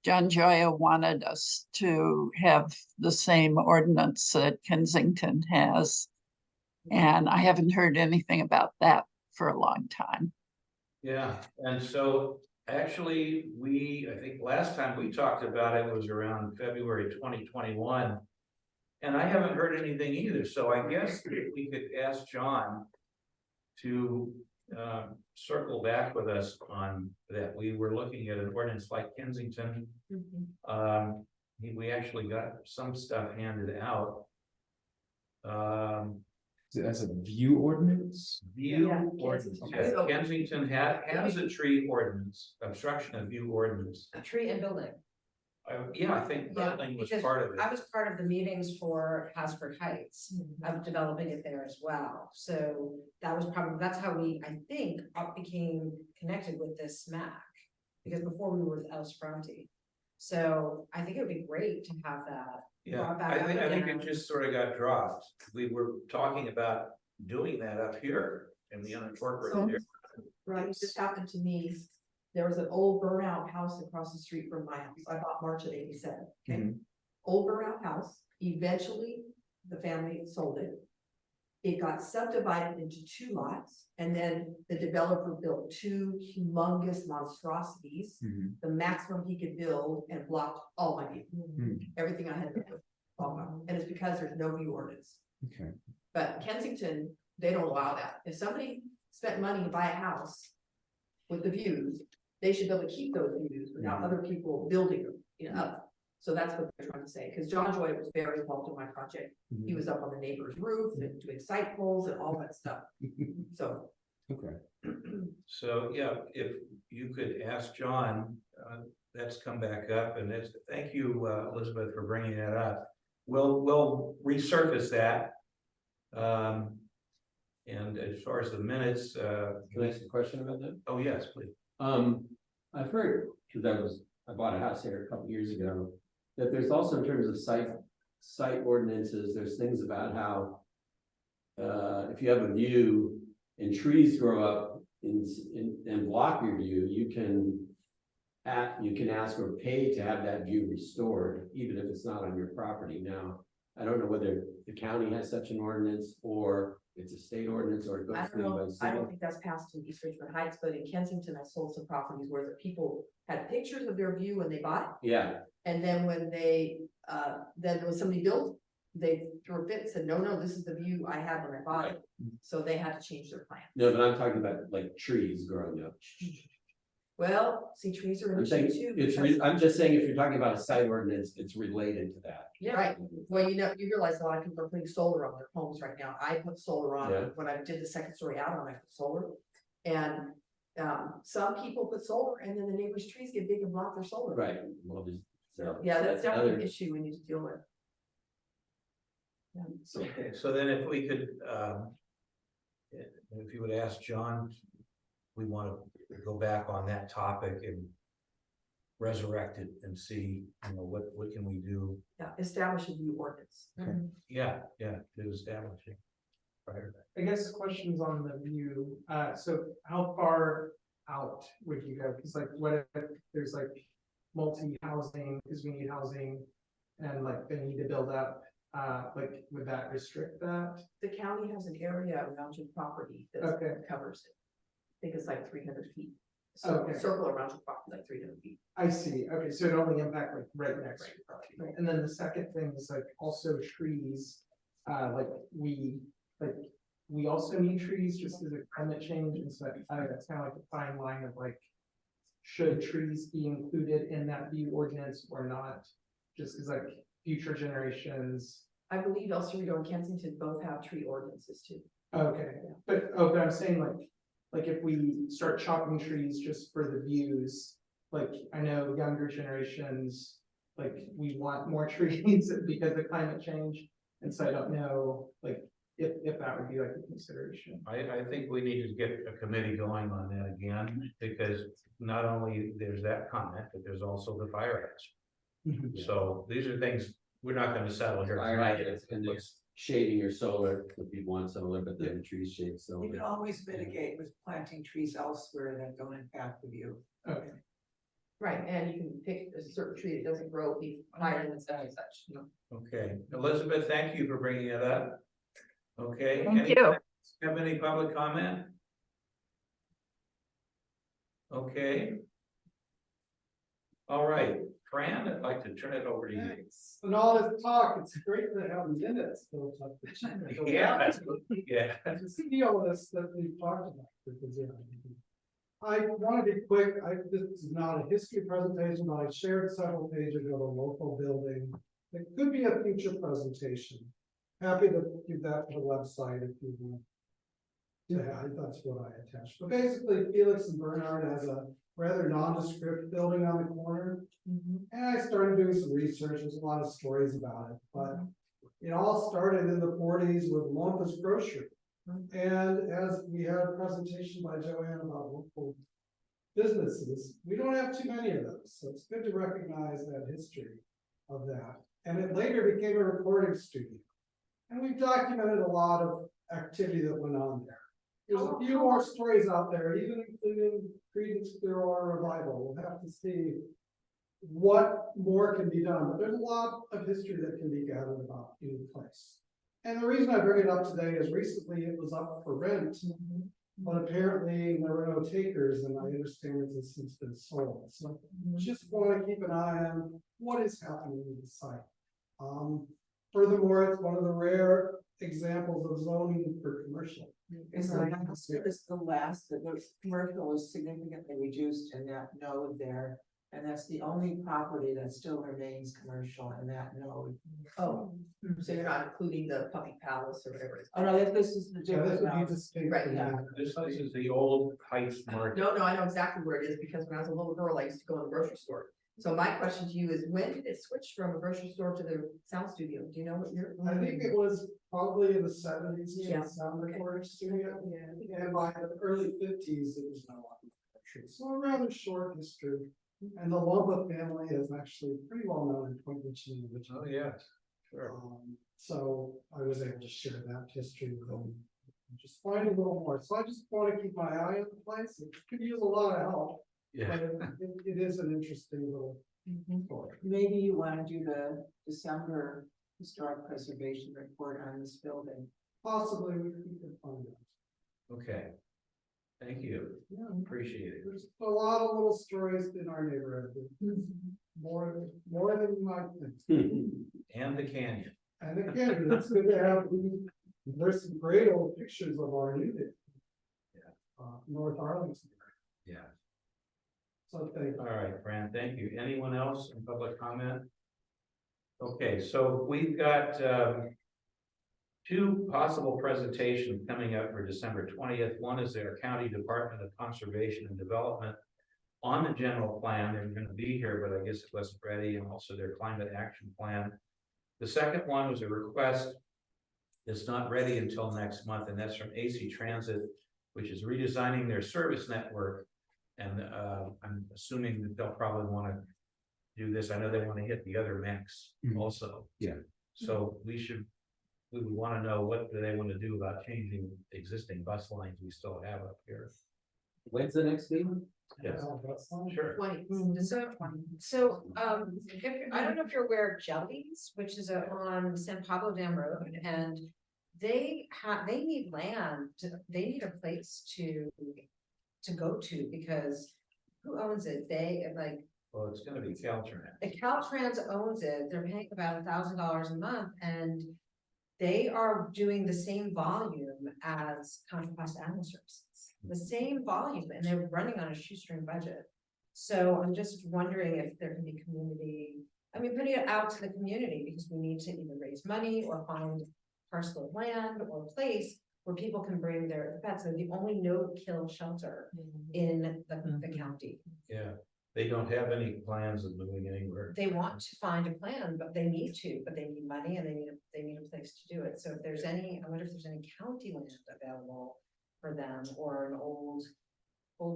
John Joya wanted us to have the same ordinance that Kensington has. And I haven't heard anything about that for a long time. Yeah, and so actually, I think last time we talked about it was around February 2021. And I haven't heard anything either, so I guess we could ask John to circle back with us on that. We were looking at an ordinance like Kensington. We actually got some stuff handed out. As a view ordinance? View Yeah, ordinance, Kensington. yeah, Kensington has a tree ordinance, obstruction of view ordinance. A tree and building. Yeah, I think building was because part of it. I was part of the meetings for Hasford Heights, of developing it there as well. So that was probably, that's how we, I think, became connected with this MAC. Because before we were with El Sprante. So I think it would be great to have that. Yeah, brought back I up think again. it just sort of got dropped. We were talking about doing that up here in the unincorporated area. Right, this happened to me. There was an old burnout house across the street from my house. I bought March of '87, okay? Old burnout house. Eventually, the family sold it. It got subdivided into 2 lots, and then the developer built 2 humongous monstrosities. The maximum he could build, and blocked all my view. Everything I had to do. And it's because there's no view ordinance. Okay. But Kensington, they don't allow that. If somebody spent money to buy a house with the views, they should be able to keep those views without other people building them, you know, up. So that's what they're trying to say, because John Joy was very involved in my project. He was up on the neighbor's roof and doing site polls and all that stuff. So. Okay. So, yeah, if you could ask John, that's come back up, and it's, thank you, Elizabeth, for bringing that up. We'll resurface that. And as far as the minutes, Can I ask a question about that? Oh, yes, please. I've heard, because I bought a house here a couple years ago, that there's also in terms of site ordinances, there's things about how if you have a view and trees grow up and block your view, you can ask or pay to have that view restored, even if it's not on your property. Now, I don't know whether the county has such an ordinance or it's a state ordinance or it goes I don't through know, by I city. don't think that's passed in East Richmond Heights, but in Kensington, I sold some properties where the people had pictures of their view when they bought it. Yeah, And then when they, then when somebody built, they threw a fit and said, no, this is the view I had when I bought it. So they had to change their plan. no, but I'm talking about like trees growing up. Well, see, trees are an I'm issue saying, too. I'm just saying, if you're talking about a site ordinance, it's related to that. Yeah, right. Well, you realize a lot of people are putting solar on their homes right now. I put solar on, Yeah. when I did the second story out on, I put solar. And some people put solar and then the neighbor's trees get big and block their solar. Right, well, there's. So, yeah, that's definitely an another- issue we need to deal with. Yeah. Okay, so then if we could, if you would ask John, we want to go back on that topic and resurrect it and see, what can we do? Yeah, establish a new ordinance. Yeah, to establish it. Prior to that. I guess questions on the view, so how far out would you go? Cause like, what if there's like multi-housing, cause we need housing and like they need to build up, like, would that restrict that? The county has an area around your property that covers it. I think it's like 300 feet. So circle around your property like 300 feet. I see, okay, so it only impact like right next to your property. Right. And then the second thing is like also trees, we also need trees just as a climate change, and so that's kind of like a fine line of like, should trees be included in that view ordinance or not? Just as like future generations. I believe El Cerrito and Kensington both have tree ordinances too. Okay, but I'm saying like if we start chopping trees just for the views, like I know younger generations like, we want more trees because of climate change. And so I don't know, like, if that would be like a consideration. I think we need to get a committee going on that again, because not only there's that comment, but there's also the fire hazard. So these are things we're not gonna settle here Fire tonight. hazards, and there's shading your solar, if you want solar, but then the trees shade You solar. can always mitigate with planting trees elsewhere that don't impact the view. Okay. Right, and you can pick a certain tree that doesn't grow, be higher than such and such, you know. Okay, Elizabeth, thank you for bringing it up. Okay. Thank you. Have any public comment? Okay. All right, Fran, I'd like to turn it over to you. Thanks. And all this talk, it's great to have minutes built up. Yeah, yeah. To see all this that we've talked about, because, yeah. I want to be quick, this is not a history presentation, but I shared several pages of a local building. It could be a future presentation. Happy to give that to the website if you want. Yeah, that's what I attached. But basically, Felix and Bernard has a rather nondescript building on the corner. And I started doing some research, there's a lot of stories about it, but it all started in the 40s with Lumpus Grocery. And as we had a presentation by Joanne about local businesses, we don't have too many of those. So it's good to recognize that history of that. And it later became a recording studio. And we've documented a lot of activity that went on there. There's a few more stories out there, even including Creedence Clearwater Revival. We'll have to see what more can be done, but there's a lot of history that can be gathered about any place. And the reason I bring it up today is recently it was up for rent, but apparently there were no takers, and I understand it has since been sold. So just want to keep an eye on what is happening with the site. Furthermore, it's one of the rare examples of zoning for commercial. It's the last, the commercial is significantly reduced in that node there. And that's the only property that still remains commercial in that node. Oh, so you're not including the Puppy Palace or whatever it's Oh, called? no, this is the different. Right, yeah. This is the old Heights Market. No, I know exactly where it is, because when I was a little girl, I used to go in the grocery store. So my question to you is, when did it switch from a grocery store to the sound studio? Do you know what year? I think it was probably in the 70s. Yeah. Sound recording studio. And by the early 50s, it was no longer grocery. So a rather short history. And the Lomba family is actually pretty well known in Point Richmond. Oh, yeah, sure. So I was able to share that history with them. Just find a little more. So I just want to keep my eye on the place. It could use a lot of help. Yeah. But it is an interesting little story. Maybe you want to do the December historic preservation report on this building. Possibly we could find out. Okay. Thank you. Yeah. Appreciate it. There's a lot of little stories in our neighborhood. More than you might think. And the canyon. And again, it's good to have, there's some great old pictures of our new North Arlington. Yeah. So thank you. All right, Fran, thank you. Anyone else in public comment? Okay, so we've got two possible presentations coming up for December 20th. One is their County Department of Conservation and Development on the general plan. They're going to be here, but I guess it wasn't ready, and also their climate action plan. The second one was a request that's not ready until next month, and that's from AC Transit, which is redesigning their service network. And I'm assuming that they'll probably want to do this. I know they want to hit the other MACs also. Yeah. So we would want to know what do they want to do about changing existing bus lines we still have up here. When's the next meeting? Yes, Sure. 20. So, I don't know if you're aware of Jellies, which is on San Pablo Dam Road, and they need land, they need a place to go to, because who owns it? They well, it's gonna be Caltrans. the Caltrans owns it. They're paying about $1,000 a month, and they are doing the same volume as Contra Costa Animal Services, the same volume, and they're running on a shoestring budget. So I'm just wondering if there can be putting it out to the community, because we need to either raise money or find parcel of land or place where people can bring their pets. They're the only no-kill shelter in the county. Yeah, They don't have any plans of moving anywhere. They want to find a plan, but they need money and they need a place to do it. So if there's any, I wonder if there's any county land available for them or an old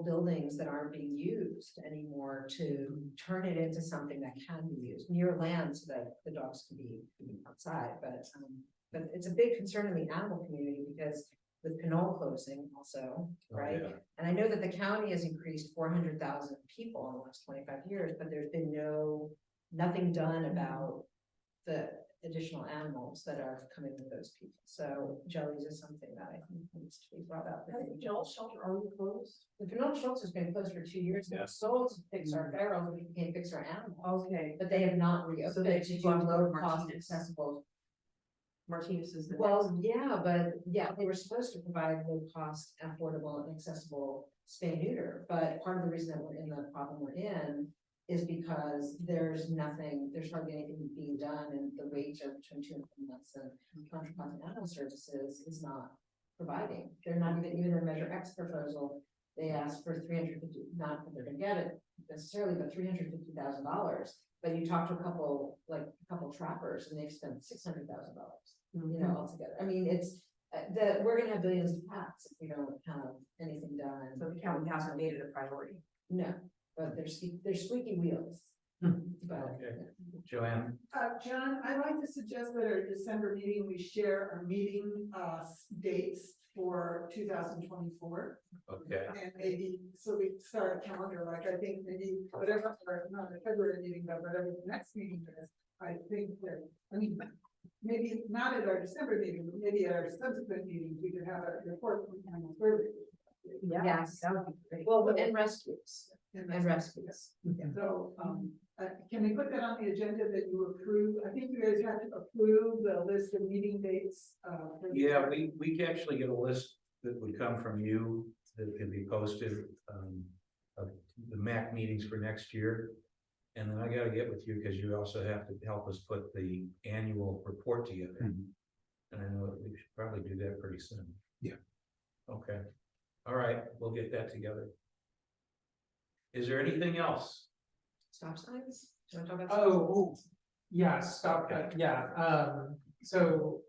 buildings that aren't being used anymore to turn it into something that can be used near land so that the dogs can be outside. But it's a big concern in the animal community because with Pinole closing also, right? yeah. And I know that the county has increased 400,000 people in the last 25 years, but there's been nothing done about the additional animals that are coming with those people. So jellies is something that I think needs to be brought up. Has the Pinole shelter already closed? The Pinole shelter has been closed for 2 years. Yeah. Now, sold to fix our ferals, but we can't fix our animals. Okay. But they have not reopened. So they to should do go to low cost Martinez. accessible. Martinez is the Well, yeah, but yeah, they were supposed to provide low cost, affordable and accessible spay neuter, but part of the reason that we're in the problem we're in is because there's hardly anything being done and the waits are between 2 and 3 months and Metropolitan Animal Services is not providing. They're not even their Measure X proposal, they asked for 350, not that they're gonna get it necessarily, but $350,000. But you talk to a couple trappers and they've spent $600,000, you know, altogether. I mean, it's we're gonna have billions of cats if we don't have anything done. So the county hasn't made it a priority. No, but they're squeaky wheels. But Okay. Joanne, John, I'd like to suggest that at our December meeting, we share our meeting, dates for 2024. okay, And maybe, so we start a calendar, like I think maybe whatever, or not the February meeting, but whatever the next meeting is, I think that, I mean, maybe not at our December meeting, but maybe at our subsequent meetings, we could have a report from animal services. Yeah, yes, that would be great. well, and rescues. And rescues. So, can we put that on the agenda that you approve? I think you guys have to approve the list of meeting dates. yeah, we can actually get a list that would come from you that can be posted, of the MAC meetings for next year. And then I gotta get with you because you also have to help us put the annual report together. And I know that we should probably do that pretty soon. Yeah. Okay, all right, we'll get that together. Is there anything else? Stop signs? Do you want to talk about? stop Oh, signs? yeah, stop, so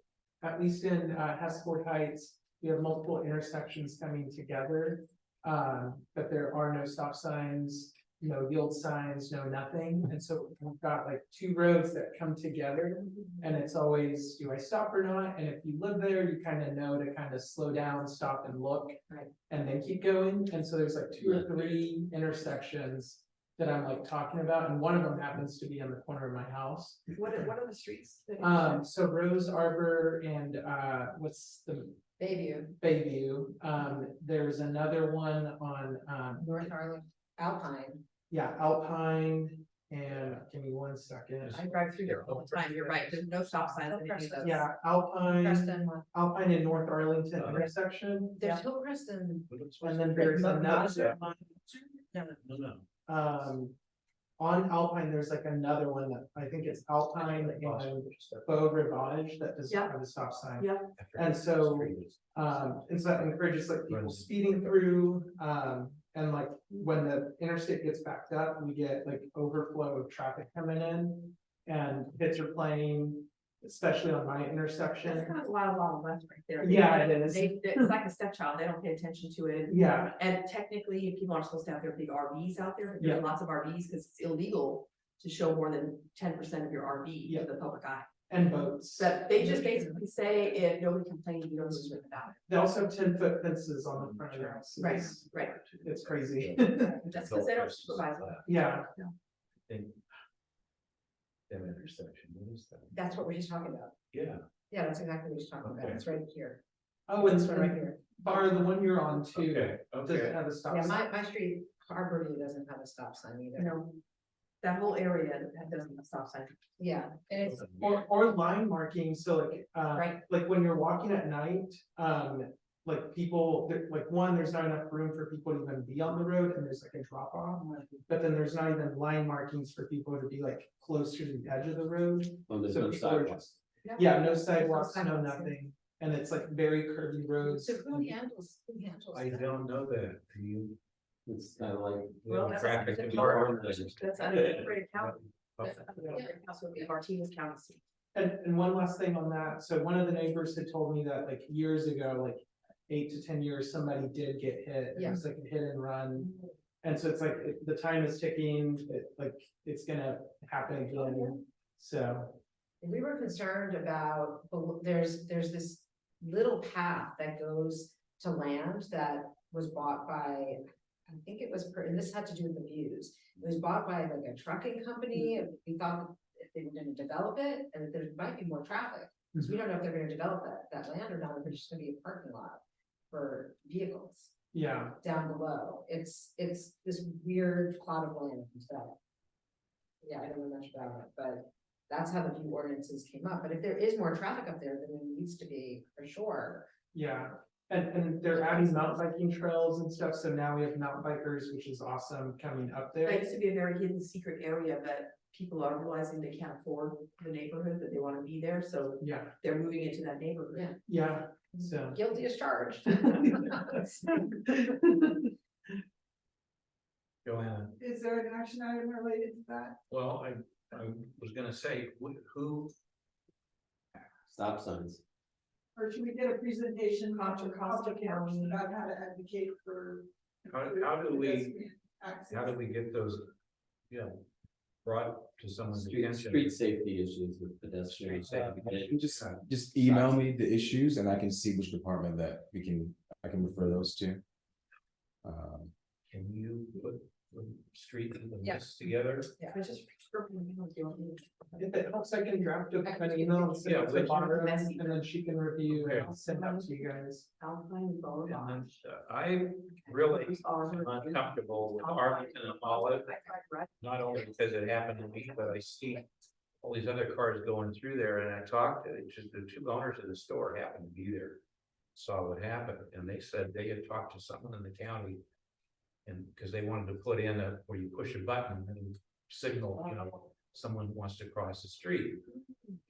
at least in Hesford Heights, we have multiple intersections coming together. But there are no stop signs, no yield signs, no nothing, and so we've got like 2 roads that come together. And it's always, do I stop or not? And if you live there, you kind of know to kind of slow down, stop and look. Right. And then keep going, and so there's like 2 or 3 intersections that I'm like talking about, and one of them happens to be on the corner of my house. What are the streets? that- So Rose Arbor and what's the Bayview. There's another one on North Arlington, Alpine. yeah, Alpine, and give me 1 second. I drive through there all the time. You're right. There's no stop signs. in any of those. Yeah, Alpine, Preston, Alpine and North Arlington intersection. there's Hillcrest and. And then there's another one, No. on Alpine, there's like another one that I think it's Alpine and Beau Rivage that doesn't Yeah. have a stop sign. Yeah. And so, it's that encourages like people speeding through, and like when the interstate gets backed up, we get like overflow of traffic coming in. And hits are playing, especially on my intersection. That's kind of wild west right there. Yeah, it is. It's like a stepchild. They don't pay attention to it. Yeah. And technically, people aren't supposed to have their big RVs out there. There Yeah. are lots of RVs because it's illegal to show more than 10% of your RV to the public eye. And boats. But they just basically say if nobody complains, you don't do anything about it. They also have 10-foot fences on the front of their house. Right, right. It's crazy. That's because they don't supervise it. Yeah. That intersection, what is that? That's what we're just talking about. Yeah. Yeah, that's exactly what he's talking about. Okay. It's right here. Oh, and This one right here. Bar, the one you're on too, Okay, okay. doesn't have a stop Yeah, sign. my street, Harborview doesn't have a stop sign either. You know, that whole area that doesn't have stop sign. Yeah, and it's, Or line marking, so like, Right. like when you're walking at night, like people, like one, there's not enough room for people to even be on the road and there's like a drop off. But then there's not even line markings for people to be like close to the edge of the road. Oh, there's So no people are sidewalks. just- Yeah, no sidewalks, no sidewalks, yeah. nothing, and it's like very curvy roads. so who handles I that? don't know that. Do you? It's kind of like. Well, that's- Traffic that's- and bar. That's unincorporated county. That's unincorporated county would be Martinez County. And one last thing on that, so one of the neighbors had told me that like years ago, like 8 to 10 years, somebody did get hit. It was like a hit and run. And so it's like, the time is ticking, it's gonna happen again, so. We were concerned about, there's this little path that goes to land that was bought by, I think it was, and this had to do with the views. It was bought by like a trucking company, and we thought if they were gonna develop it, and that there might be more traffic. Because we don't know if they're gonna develop that land or not, or it's just gonna be a parking lot for vehicles. Yeah. Down below, it's this weird plot of land and stuff. Yeah, I don't know much about it, but that's how the view ordinances came up, but if there is more traffic up there, then it needs to be for sure. Yeah, and they're adding mountain biking trails and stuff, so now we have mountain bikers, which is awesome, coming up there. That used to be a very hidden secret area that people are realizing they can't afford the neighborhood, that they wanna be there, so. Yeah. They're moving into that neighborhood. Yeah, so. Guilty as charged. Joanna, Is there an action item related to that? well, I was gonna say, who, Stop signs. Or should we get a presentation? Contra Costa Public Works County. about how to advocate for. how do we Access. get those, brought to someone's Street attention? safety issues with pedestrians. Just email me the issues and I can see which department that I can refer those to. Can you put the street and the Yeah. list together? Yeah, I just. If it helps, I can draft up an email and send it to Yeah, Barbara, messy. and then she can review and Okay. I'll send that to you guys. Alpine Boulevard. And then, I'm really uncomfortable with Arlington and Olive, not only because it happened to me, but I see all these other cars going through there, and I talked to the two owners of the store happened to be there. Saw what happened, and they said they had talked to someone in the county. And because they wanted to put in where you push a button and signal, someone wants to cross the street.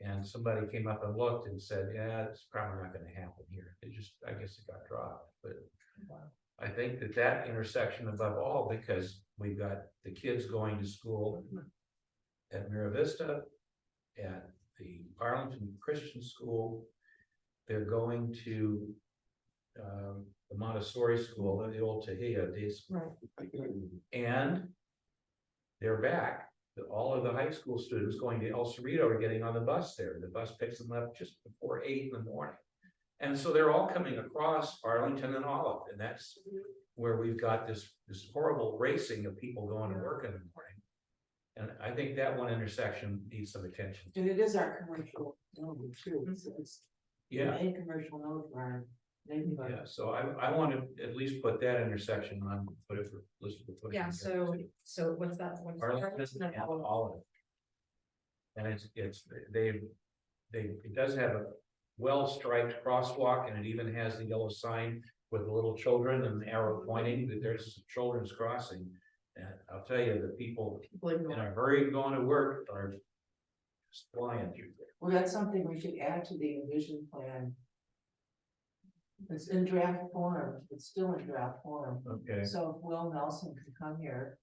And somebody came up and looked and said, yeah, it's probably not gonna happen here. I guess it got dropped, but. I think that intersection above all, because we've got the kids going to school at Mira Vista, at the Arlington Christian School, they're going to the Montessori school, the old Tahia day school. And they're back. All of the high school students going to El Cerrito are getting on the bus there. The bus picks them up just before 8 in the morning. And so they're all coming across Arlington and Olive, and that's where we've got this horrible racing of people going to work in the morning. And I think that one intersection needs some attention. And it is our commercial node too, it's Yeah. a commercial node for our neighborhood. Yeah, so I want to at least put that intersection on, put it for list for pushing. Yeah, so what's that? What's Arlington and Olive. And it does have a well-striped crosswalk, and it even has the yellow sign with the little children and the arrow pointing that there's a children's crossing. And I'll tell you, the people in a hurry going to work are just flying through there. Well, that's something we should add to the vision plan. It's in draft form, it's still in draft form. Okay. So if Will Nelson could come here.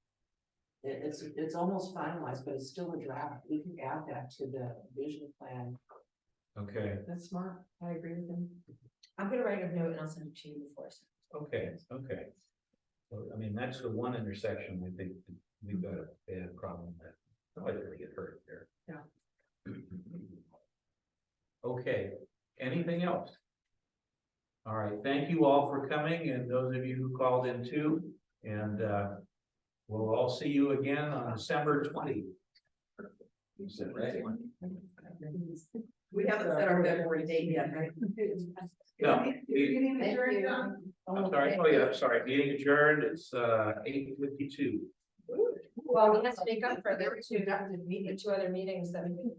It's almost finalized, but it's still a draft, we can add that to the vision plan. Okay, That's smart, I agree with him. I'm gonna write a note and I'll send it to you before. okay. So, I mean, that's the one intersection I think we've got a bad problem with. Somebody's gonna get hurt there. Yeah. Okay, anything else? All right, thank you all for coming, and those of you who called in too, and we'll all see you again on December 20. We haven't set our February date yet, right? No. Meeting adjourned. I'm sorry, oh yeah, I'm sorry, meeting adjourned, it's 8:52. Well, we have to make up for the two other meetings that we.